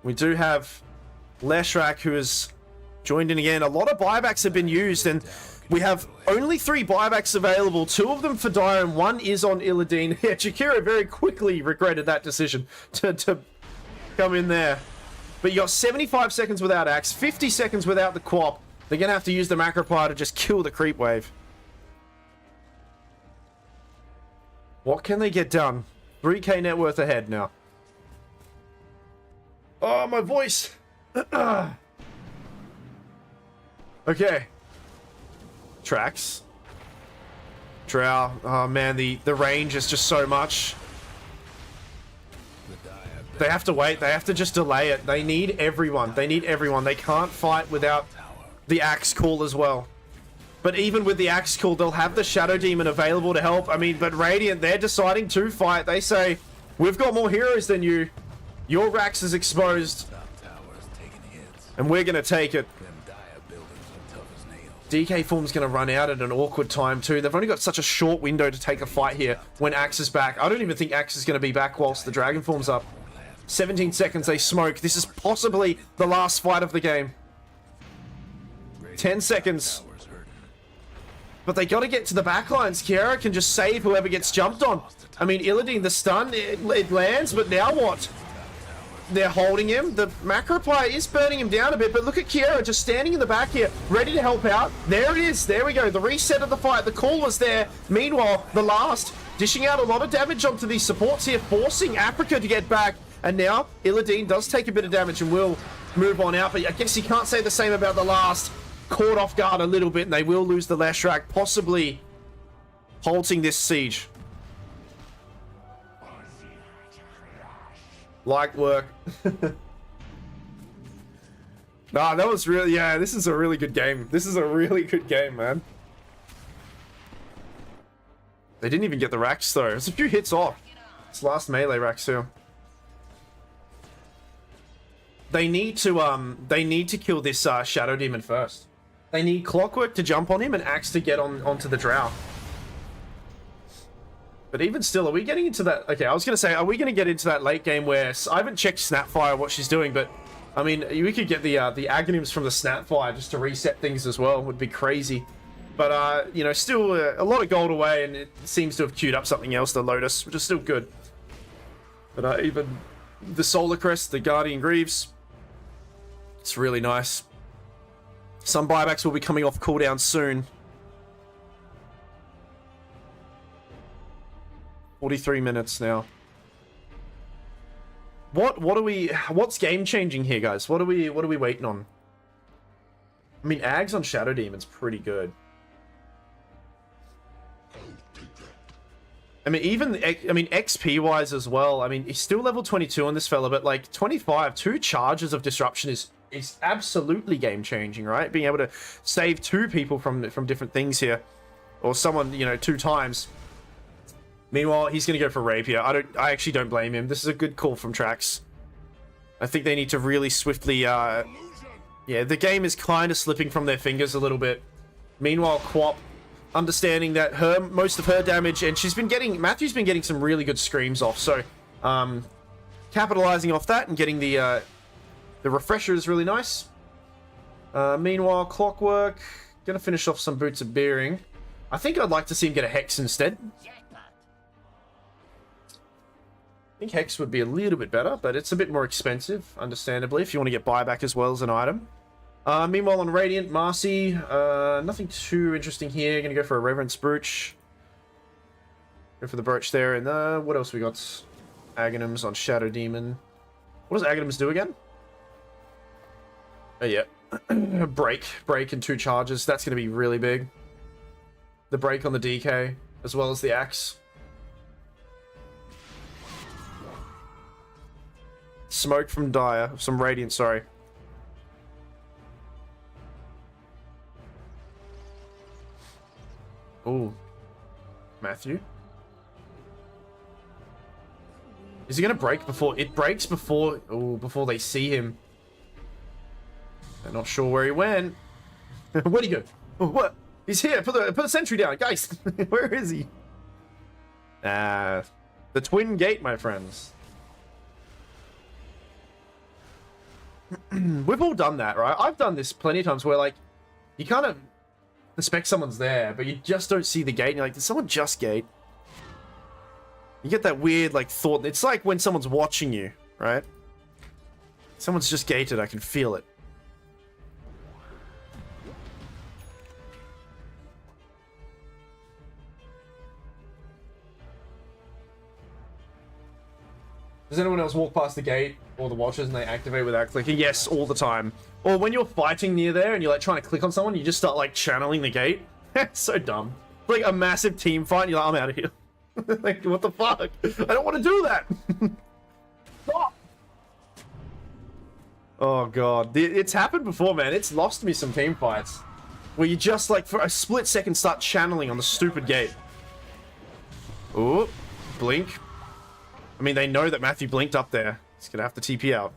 We do have Leshrac, who has joined in again. A lot of buybacks have been used, and we have only 3 buybacks available. 2 of them for Dire, and 1 is on Illidan. Yeah, Chikira very quickly regretted that decision to come in there. But you got 75 seconds without Axe, 50 seconds without the Quap. They're going to have to use the Macropire to just kill the creep wave. What can they get done? 3k net worth ahead now. Oh, my voice. Okay. Tracks. Drow. Oh, man, the range is just so much. They have to wait. They have to just delay it. They need everyone. They need everyone. They can't fight without the Axe Call as well. But even with the Axe Call, they'll have the Shadow Demon available to help. I mean, but Radiant, they're deciding to fight. They say, we've got more heroes than you. Your Rax is exposed. And we're going to take it. DK form's going to run out at an awkward time too. They've only got such a short window to take a fight here when Axe is back. I don't even think Axe is going to be back whilst the Dragon form's up. 17 seconds, they smoke. This is possibly the last fight of the game. 10 seconds. But they got to get to the backlines. Kiara can just save whoever gets jumped on. I mean, Illidan, the stun, it lands, but now what? They're holding him. The Macropire is burning him down a bit, but look at Kiara just standing in the back here, ready to help out. There it is. There we go. The reset of the fight. The call was there. Meanwhile, the last, dishing out a lot of damage onto these supports here, forcing Africa to get back. And now, Illidan does take a bit of damage and will move on out, but I guess you can't say the same about the last. Caught off guard a little bit, and they will lose the Leshrac, possibly halting this siege. Light work. Nah, that was really, yeah, this is a really good game. This is a really good game, man. They didn't even get the Rax, though. There's a few hits off. It's last melee Rax, too. They need to kill this Shadow Demon first. They need Clockwork to jump on him and Axe to get onto the Drow. But even still, are we getting into that? Okay, I was going to say, are we going to get into that late game where... I haven't checked Snapfire, what she's doing, but... I mean, we could get the Aghanims from the Snapfire just to reset things as well. Would be crazy. But, you know, still a lot of gold away, and it seems to have queued up something else, the Lotus, which is still good. But even the Solar Crest, the Guardian Greaves... It's really nice. Some buybacks will be coming off cooldown soon. 43 minutes now. What's game changing here, guys? What are we waiting on? I mean, Ags on Shadow Demon's pretty good. I mean, XP wise as well. I mean, he's still level 22 on this fella, but like 25, 2 charges of disruption is absolutely game changing, right? Being able to save 2 people from different things here, or someone, you know, 2 times. Meanwhile, he's gonna go for Rapier. I actually don't blame him. This is a good call from Trax. I think they need to really swiftly, yeah, the game is kind of slipping from their fingers a little bit. Meanwhile, Quap, understanding that most of her damage, and Matthew's been getting some really good screams off, so capitalizing off that and getting the refresher is really nice. Meanwhile, Clockwork gonna finish off some Boots of Bearing. I think I'd like to see him get a Hex instead. I think Hex would be a little bit better, but it's a bit more expensive, understandably, if you want to get buyback as well as an item. Meanwhile, on Radiant, Marcy, nothing too interesting here. Gonna go for a Reverence Brooch. Go for the Brooch there, and what else we got? Aghanims on Shadow Demon. What does Aghanims do again? Oh, yeah. Break in 2 charges. That's gonna be really big. the break on the DK, as well as the axe. Smoke from Dire. Some Radiant, sorry. Ooh. Matthew? Is he gonna break before... It breaks before... Ooh, before they see him. They're not sure where he went. Where'd he go? Oh, what? He's here. Put a sentry down. Guys, where is he? The twin gate, my friends. We've all done that, right? I've done this plenty of times where, like, you kind of suspect someone's there, but you just don't see the gate, and you're like, did someone just gate? You get that weird, like, thought. It's like when someone's watching you, right? Someone's just gated. I can feel it. Does anyone else walk past the gate or the watchers and they activate without clicking? Yes, all the time. Or when you're fighting near there and you're like trying to click on someone, you just start like channeling the gate. So dumb. Like a massive team fight and you're like, I'm out of here. Like, what the fuck? I don't want to do that. Stop. Oh god. It's happened before, man. It's lost me some team fights. Where you just like for a split second start channeling on the stupid gate. Ooh. Blink. I mean, they know that Matthew blinked up there. He's gonna have to TP out.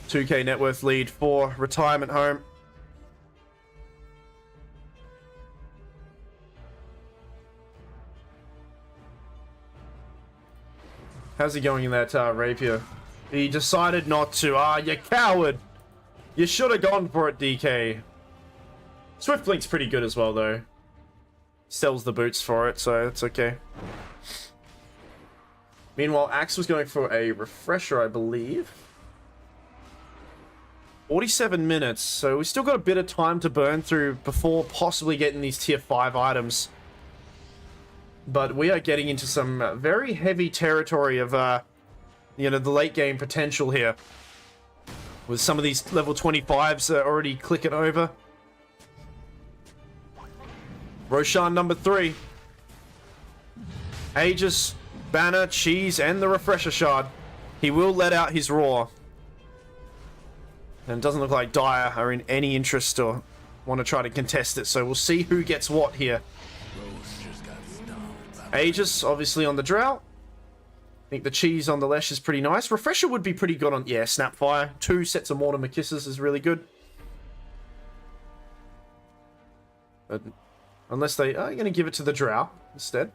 $2K net worth lead for retirement home. How's he going in that rapier? He decided not to. Ah, you coward! You should have gone for it, DK. Swift Blink's pretty good as well, though. Sells the boots for it, so it's okay. Meanwhile, Axe was going for a refresher, I believe. 47 minutes, so we still got a bit of time to burn through before possibly getting these tier 5 items. But we are getting into some very heavy territory of, you know, the late game potential here. With some of these level 25s already clicking over. Roshan number 3. Aegis, Banner, Cheese, and the Refresher Shard. He will let out his roar. And it doesn't look like Dire are in any interest or want to try to contest it, so we'll see who gets what here. Aegis, obviously on the Drought. I think the Cheese on the Lesh is pretty nice. Refresher would be pretty good on... Yeah, Snapfire. 2 sets of Mortimer Kisses is really good. But unless they are going to give it to the Drow instead.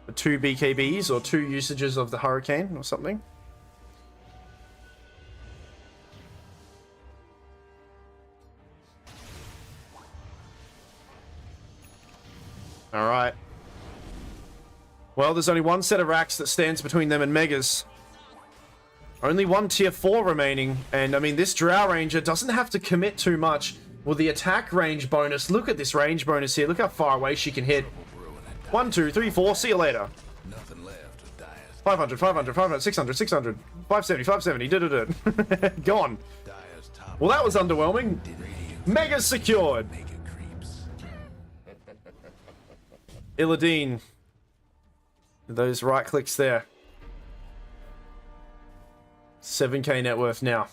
For 2 BKBs or 2 usages of the Hurricane or something. Alright. Well, there's only one set of racks that stands between them and Megas. Only one tier 4 remaining. And, I mean, this Drow Ranger doesn't have to commit too much with the attack range bonus. Look at this range bonus here. Look how far away she can hit. 1, 2, 3, 4. See you later. 500, 500, 500, 600, 600. 570, 570. Gone. Well, that was underwhelming. Megas secured. Illidan. Those right clicks there. 7K net worth now.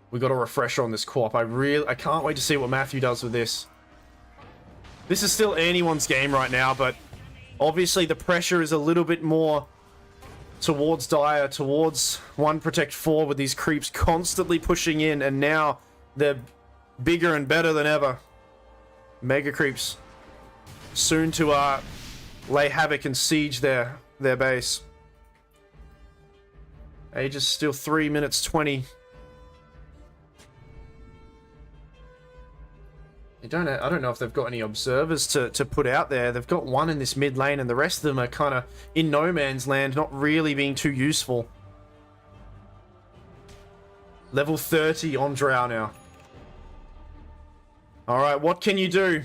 We got a refresher on this co-op. I can't wait to see what Matthew does with this. This is still anyone's game right now, but obviously the pressure is a little bit more towards Dire, towards 1 Protect 4 with these creeps constantly pushing in, and now they're bigger and better than ever. Mega creeps. Soon to lay havoc and siege their base. Aegis still 3 minutes 20. I don't know if they've got any observers to put out there. They've got 1 in this mid lane, and the rest of them are kind of in no man's land, not really being too useful. Level 30 on Drow now. Alright, what can you do?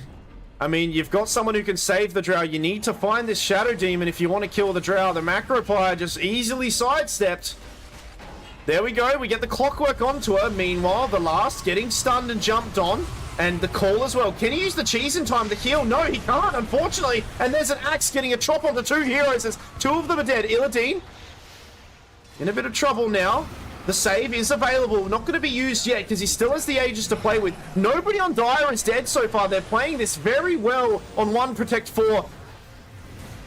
I mean, you've got someone who can save the Drow. You need to find this Shadow Demon if you want to kill the Drow. The Macropire just easily sidestepped. There we go. We get the clockwork onto her. Meanwhile, the last getting stunned and jumped on. And the call as well. Can he use the cheese in time to heal? No, he can't, unfortunately. And there's an axe getting a chop on the two heroes as two of them are dead. Illidan in a bit of trouble now. The save is available. Not going to be used yet because he still has the Aegis to play with. Nobody on Dire is dead so far. They're playing this very well on 1 Protect 4.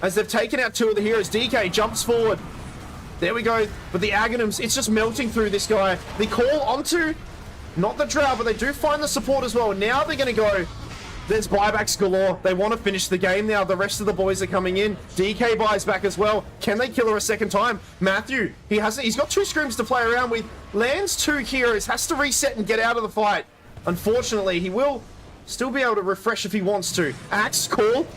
As they've taken out two of the heroes. DK jumps forward. There we go. But the Aghanims, it's just melting through this guy. They call onto... not the Drow, but they do find the support as well. Now they're going to go. There's buybacks galore. They want to finish the game now. The rest of the boys are coming in. DK buys back as well. Can they kill her a second time? Matthew, he's got 2 scrims to play around with. Lands 2 heroes. Has to reset and get out of the fight. Unfortunately, he will still be able to refresh if he wants to. Axe call.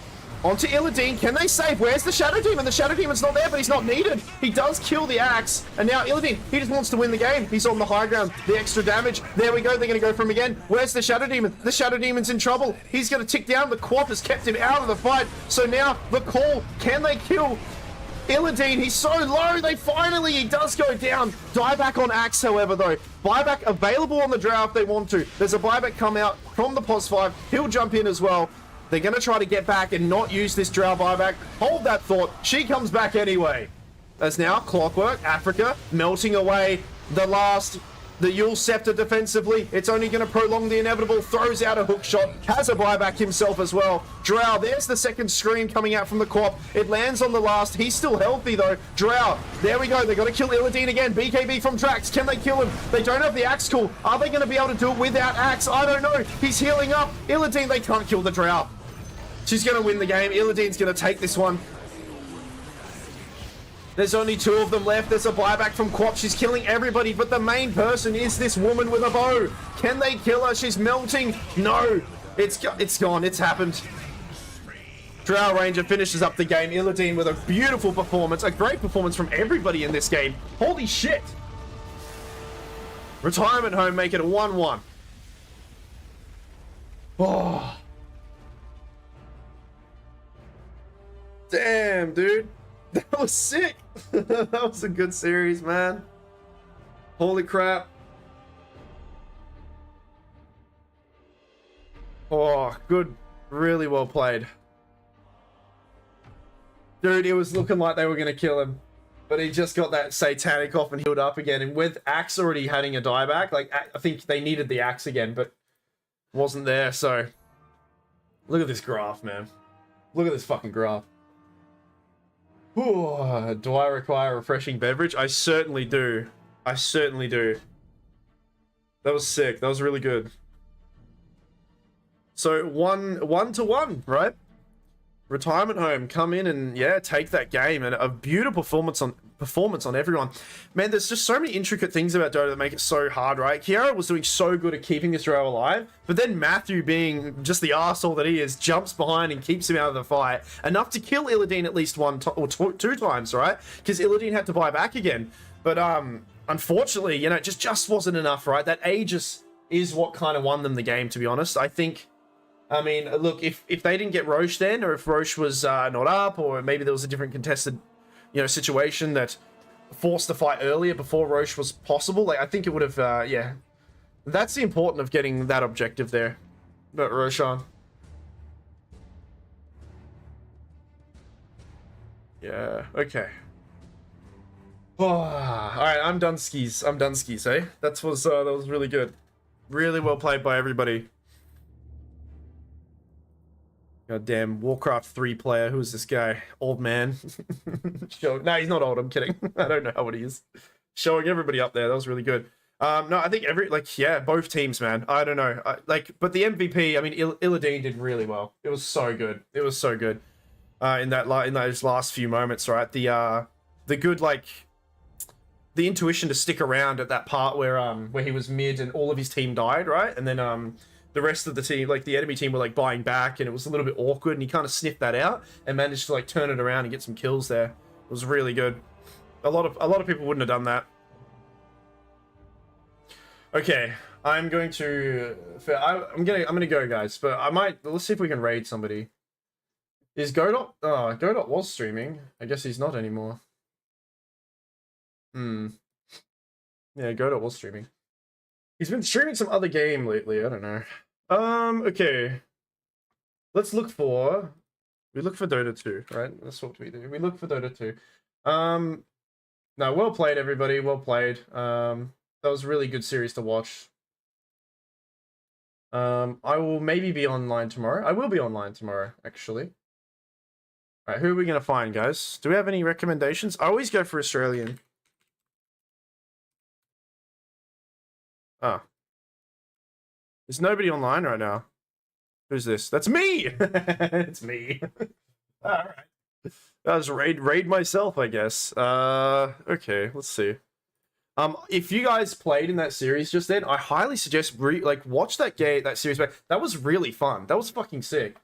Onto Illidan. Can they save? Where's the Shadow Demon? The Shadow Demon's not there, but he's not needed. He does kill the axe. And now Illidan, he just wants to win the game. He's on the high ground. The extra damage. There we go. They're going to go for him again. Where's the Shadow Demon? The Shadow Demon's in trouble. He's going to tick down. The Quap has kept him out of the fight. So now the call. Can they kill Illidan? He's so low. He does go down. Dieback on axe, however, though. Buyback available on the Drow if they want to. There's a buyback come out from the POS 5. He'll jump in as well. They're going to try to get back and not use this Drow buyback. Hold that thought. She comes back anyway. As now, Clockwork, Africa, melting away the Yule Scepter defensively. It's only going to prolong the inevitable. Throws out a hook shot. Has a buyback himself as well. Drow, there's the second scream coming out from the Quap. It lands on the last. He's still healthy though. Drow, there we go. They've got to kill Illidan again. BKB from Drax. Can they kill him? They don't have the axe call. Are they going to be able to do it without axe? I don't know. He's healing up. Illidan, they can't kill the Drow. She's going to win the game. Illidan's going to take this one. There's only 2 of them left. There's a buyback from Quap. She's killing everybody, but the main person is this woman with a bow. Can they kill her? She's melting. No. It's gone. It's happened. Drow Ranger finishes up the game. Illidan with a beautiful performance. A great performance from everybody in this game. Holy shit. Retirement Home make it a 1-1. Oh. Damn, dude. That was sick. That was a good series, man. Holy crap. Oh, good. Really well played. Dude, it was looking like they were going to kill him. But he just got that satanic off and healed up again. And with Axe already having a dieback, like, I think they needed the Axe again, but wasn't there. So, look at this graph, man. Look at this fucking graph. Ooh, do I require a refreshing beverage? I certainly do. I certainly do. That was sick. That was really good. So one to one, right? Retirement Home come in and yeah, take that game, and a beautiful performance on everyone. Man, there's just so many intricate things about Dota that make it so hard, right? Kiara was doing so good at keeping this Drow alive, but then Matthew, being just the arsehole that he is, jumps behind and keeps him out of the fight, enough to kill Illidan at least two times, right? Because Illidan had to buy back again. But unfortunately, you know, it just wasn't enough, right? That Aegis is what kind of won them the game, to be honest. I mean, look, if they didn't get Roche then, or if Roche was not up, or maybe there was a different contested, you know, situation that forced the fight earlier before Roche was possible, like, I think it would have, yeah. That's the important of getting that objective there. But Roshan. Yeah, okay. Oh, alright, I'm done skis, eh? That was really good. Really well played by everybody. Goddamn Warcraft 3 player. Who is this guy? Old man. No, he's not old. I'm kidding. I don't know how old he is. Showing everybody up there. That was really good. No, I think both teams, man. I don't know. But the MVP, I mean, Illidan did really well. It was so good. It was so good. In those last few moments, right? The good, like, the intuition to stick around at that part where he was mid and all of his team died, right? And then the rest of the team, like the enemy team, were like buying back, and it was a little bit awkward, and he kind of sniffed that out and managed to like turn it around and get some kills there. It was really good. A lot of people wouldn't have done that. Okay, I'm going to. I'm gonna go, guys. But I might. Let's see if we can raid somebody. Is Godot? Oh, Godot was streaming. I guess he's not anymore. Hmm. Yeah, Godot was streaming. He's been streaming some other game lately. I don't know. Okay. Let's look for. We look for Dota 2, right? That's what we do. We look for Dota 2. No, well played, everybody. Well played. That was a really good series to watch. I will maybe be online tomorrow. I will be online tomorrow, actually. Alright, who are we going to find, guys? Do we have any recommendations? I always go for Australian. Ah. There's nobody online right now. Who's this? That's me! It's me. Alright. I'll just raid myself, I guess. Okay, let's see. If you guys played in that series just then, I highly suggest watch that series back. That was really fun. That was fucking sick.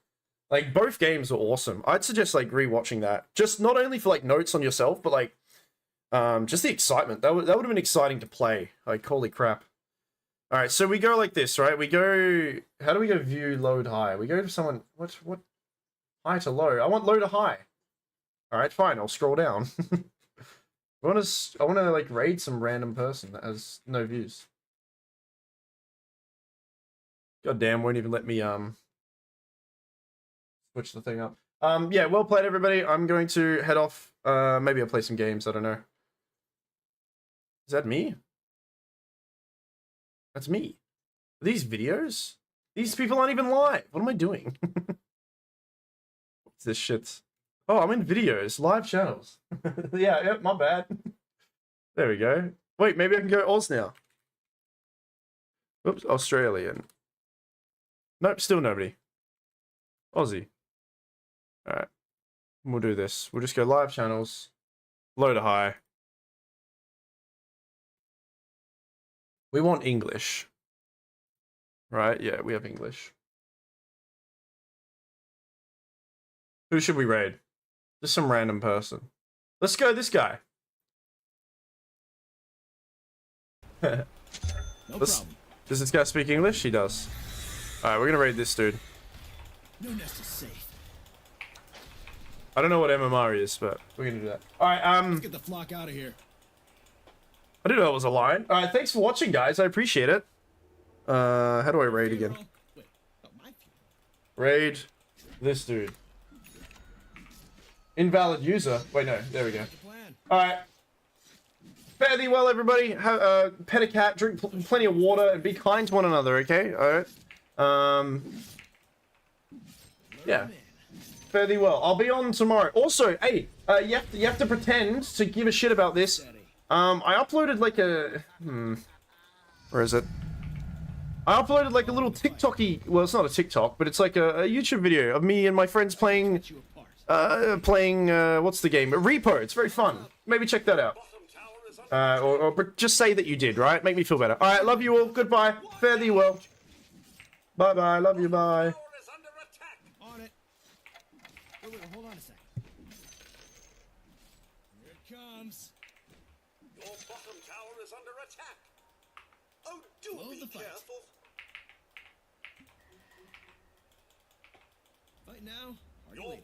Like, both games were awesome. I'd suggest like rewatching that. Just not only for like notes on yourself, but like just the excitement. That would have been exciting to play. Like, holy crap. Alright, so we go like this, right? We go, how do we go view low to high? We go to someone, what high to low? I want low to high. Alright, fine, I'll scroll down. I want to like raid some random person that has no views. God damn, won't even let me switch the thing up. Yeah, well played, everybody. I'm going to head off. Maybe I'll play some games. I don't know. Is that me? That's me. Are these videos? These people aren't even live. What am I doing? What's this shit? Oh, I'm in videos, live channels. Yeah, my bad. There we go. Wait, maybe I can go Oz now. Oops, Australian. Nope, still nobody. Aussie. Alright. We'll do this. We'll just go live channels. Low to high. We want English. Right? Yeah, we have English. Who should we raid? Just some random person. Let's go this guy. No problem. Does this guy speak English? He does. Alright, we're gonna raid this dude. No nest is safe. I don't know what MMR is, but we're gonna do that. Alright, Let's get the flock out of here. I didn't know it was a line. Alright, thanks for watching, guys. I appreciate it. How do I raid again? Wait, oh, my Raid this dude. Invalid user. Wait, no. There we go. Alright. Fare thee well, everybody. Pet a cat, drink plenty of water, and be kind to one another, okay? Alright. Yeah. Fare thee well. I'll be on tomorrow. Also, hey, you have to pretend to give a shit about this. I uploaded like a... Where is it? I uploaded like a little TikTok-y... Well, it's not a TikTok, but it's like a YouTube video of me and my friends playing... what's the game? Repo. It's very fun. Maybe check that out. Or just say that you did, right? Make me feel better. Alright, love you all. Goodbye. Fare thee well. Bye-bye. Love you. Bye. On it. Wait, hold on a second. Here it comes. Your bottom tower is under attack. Oh, do Load be the fight. careful. Fight now, or Your later.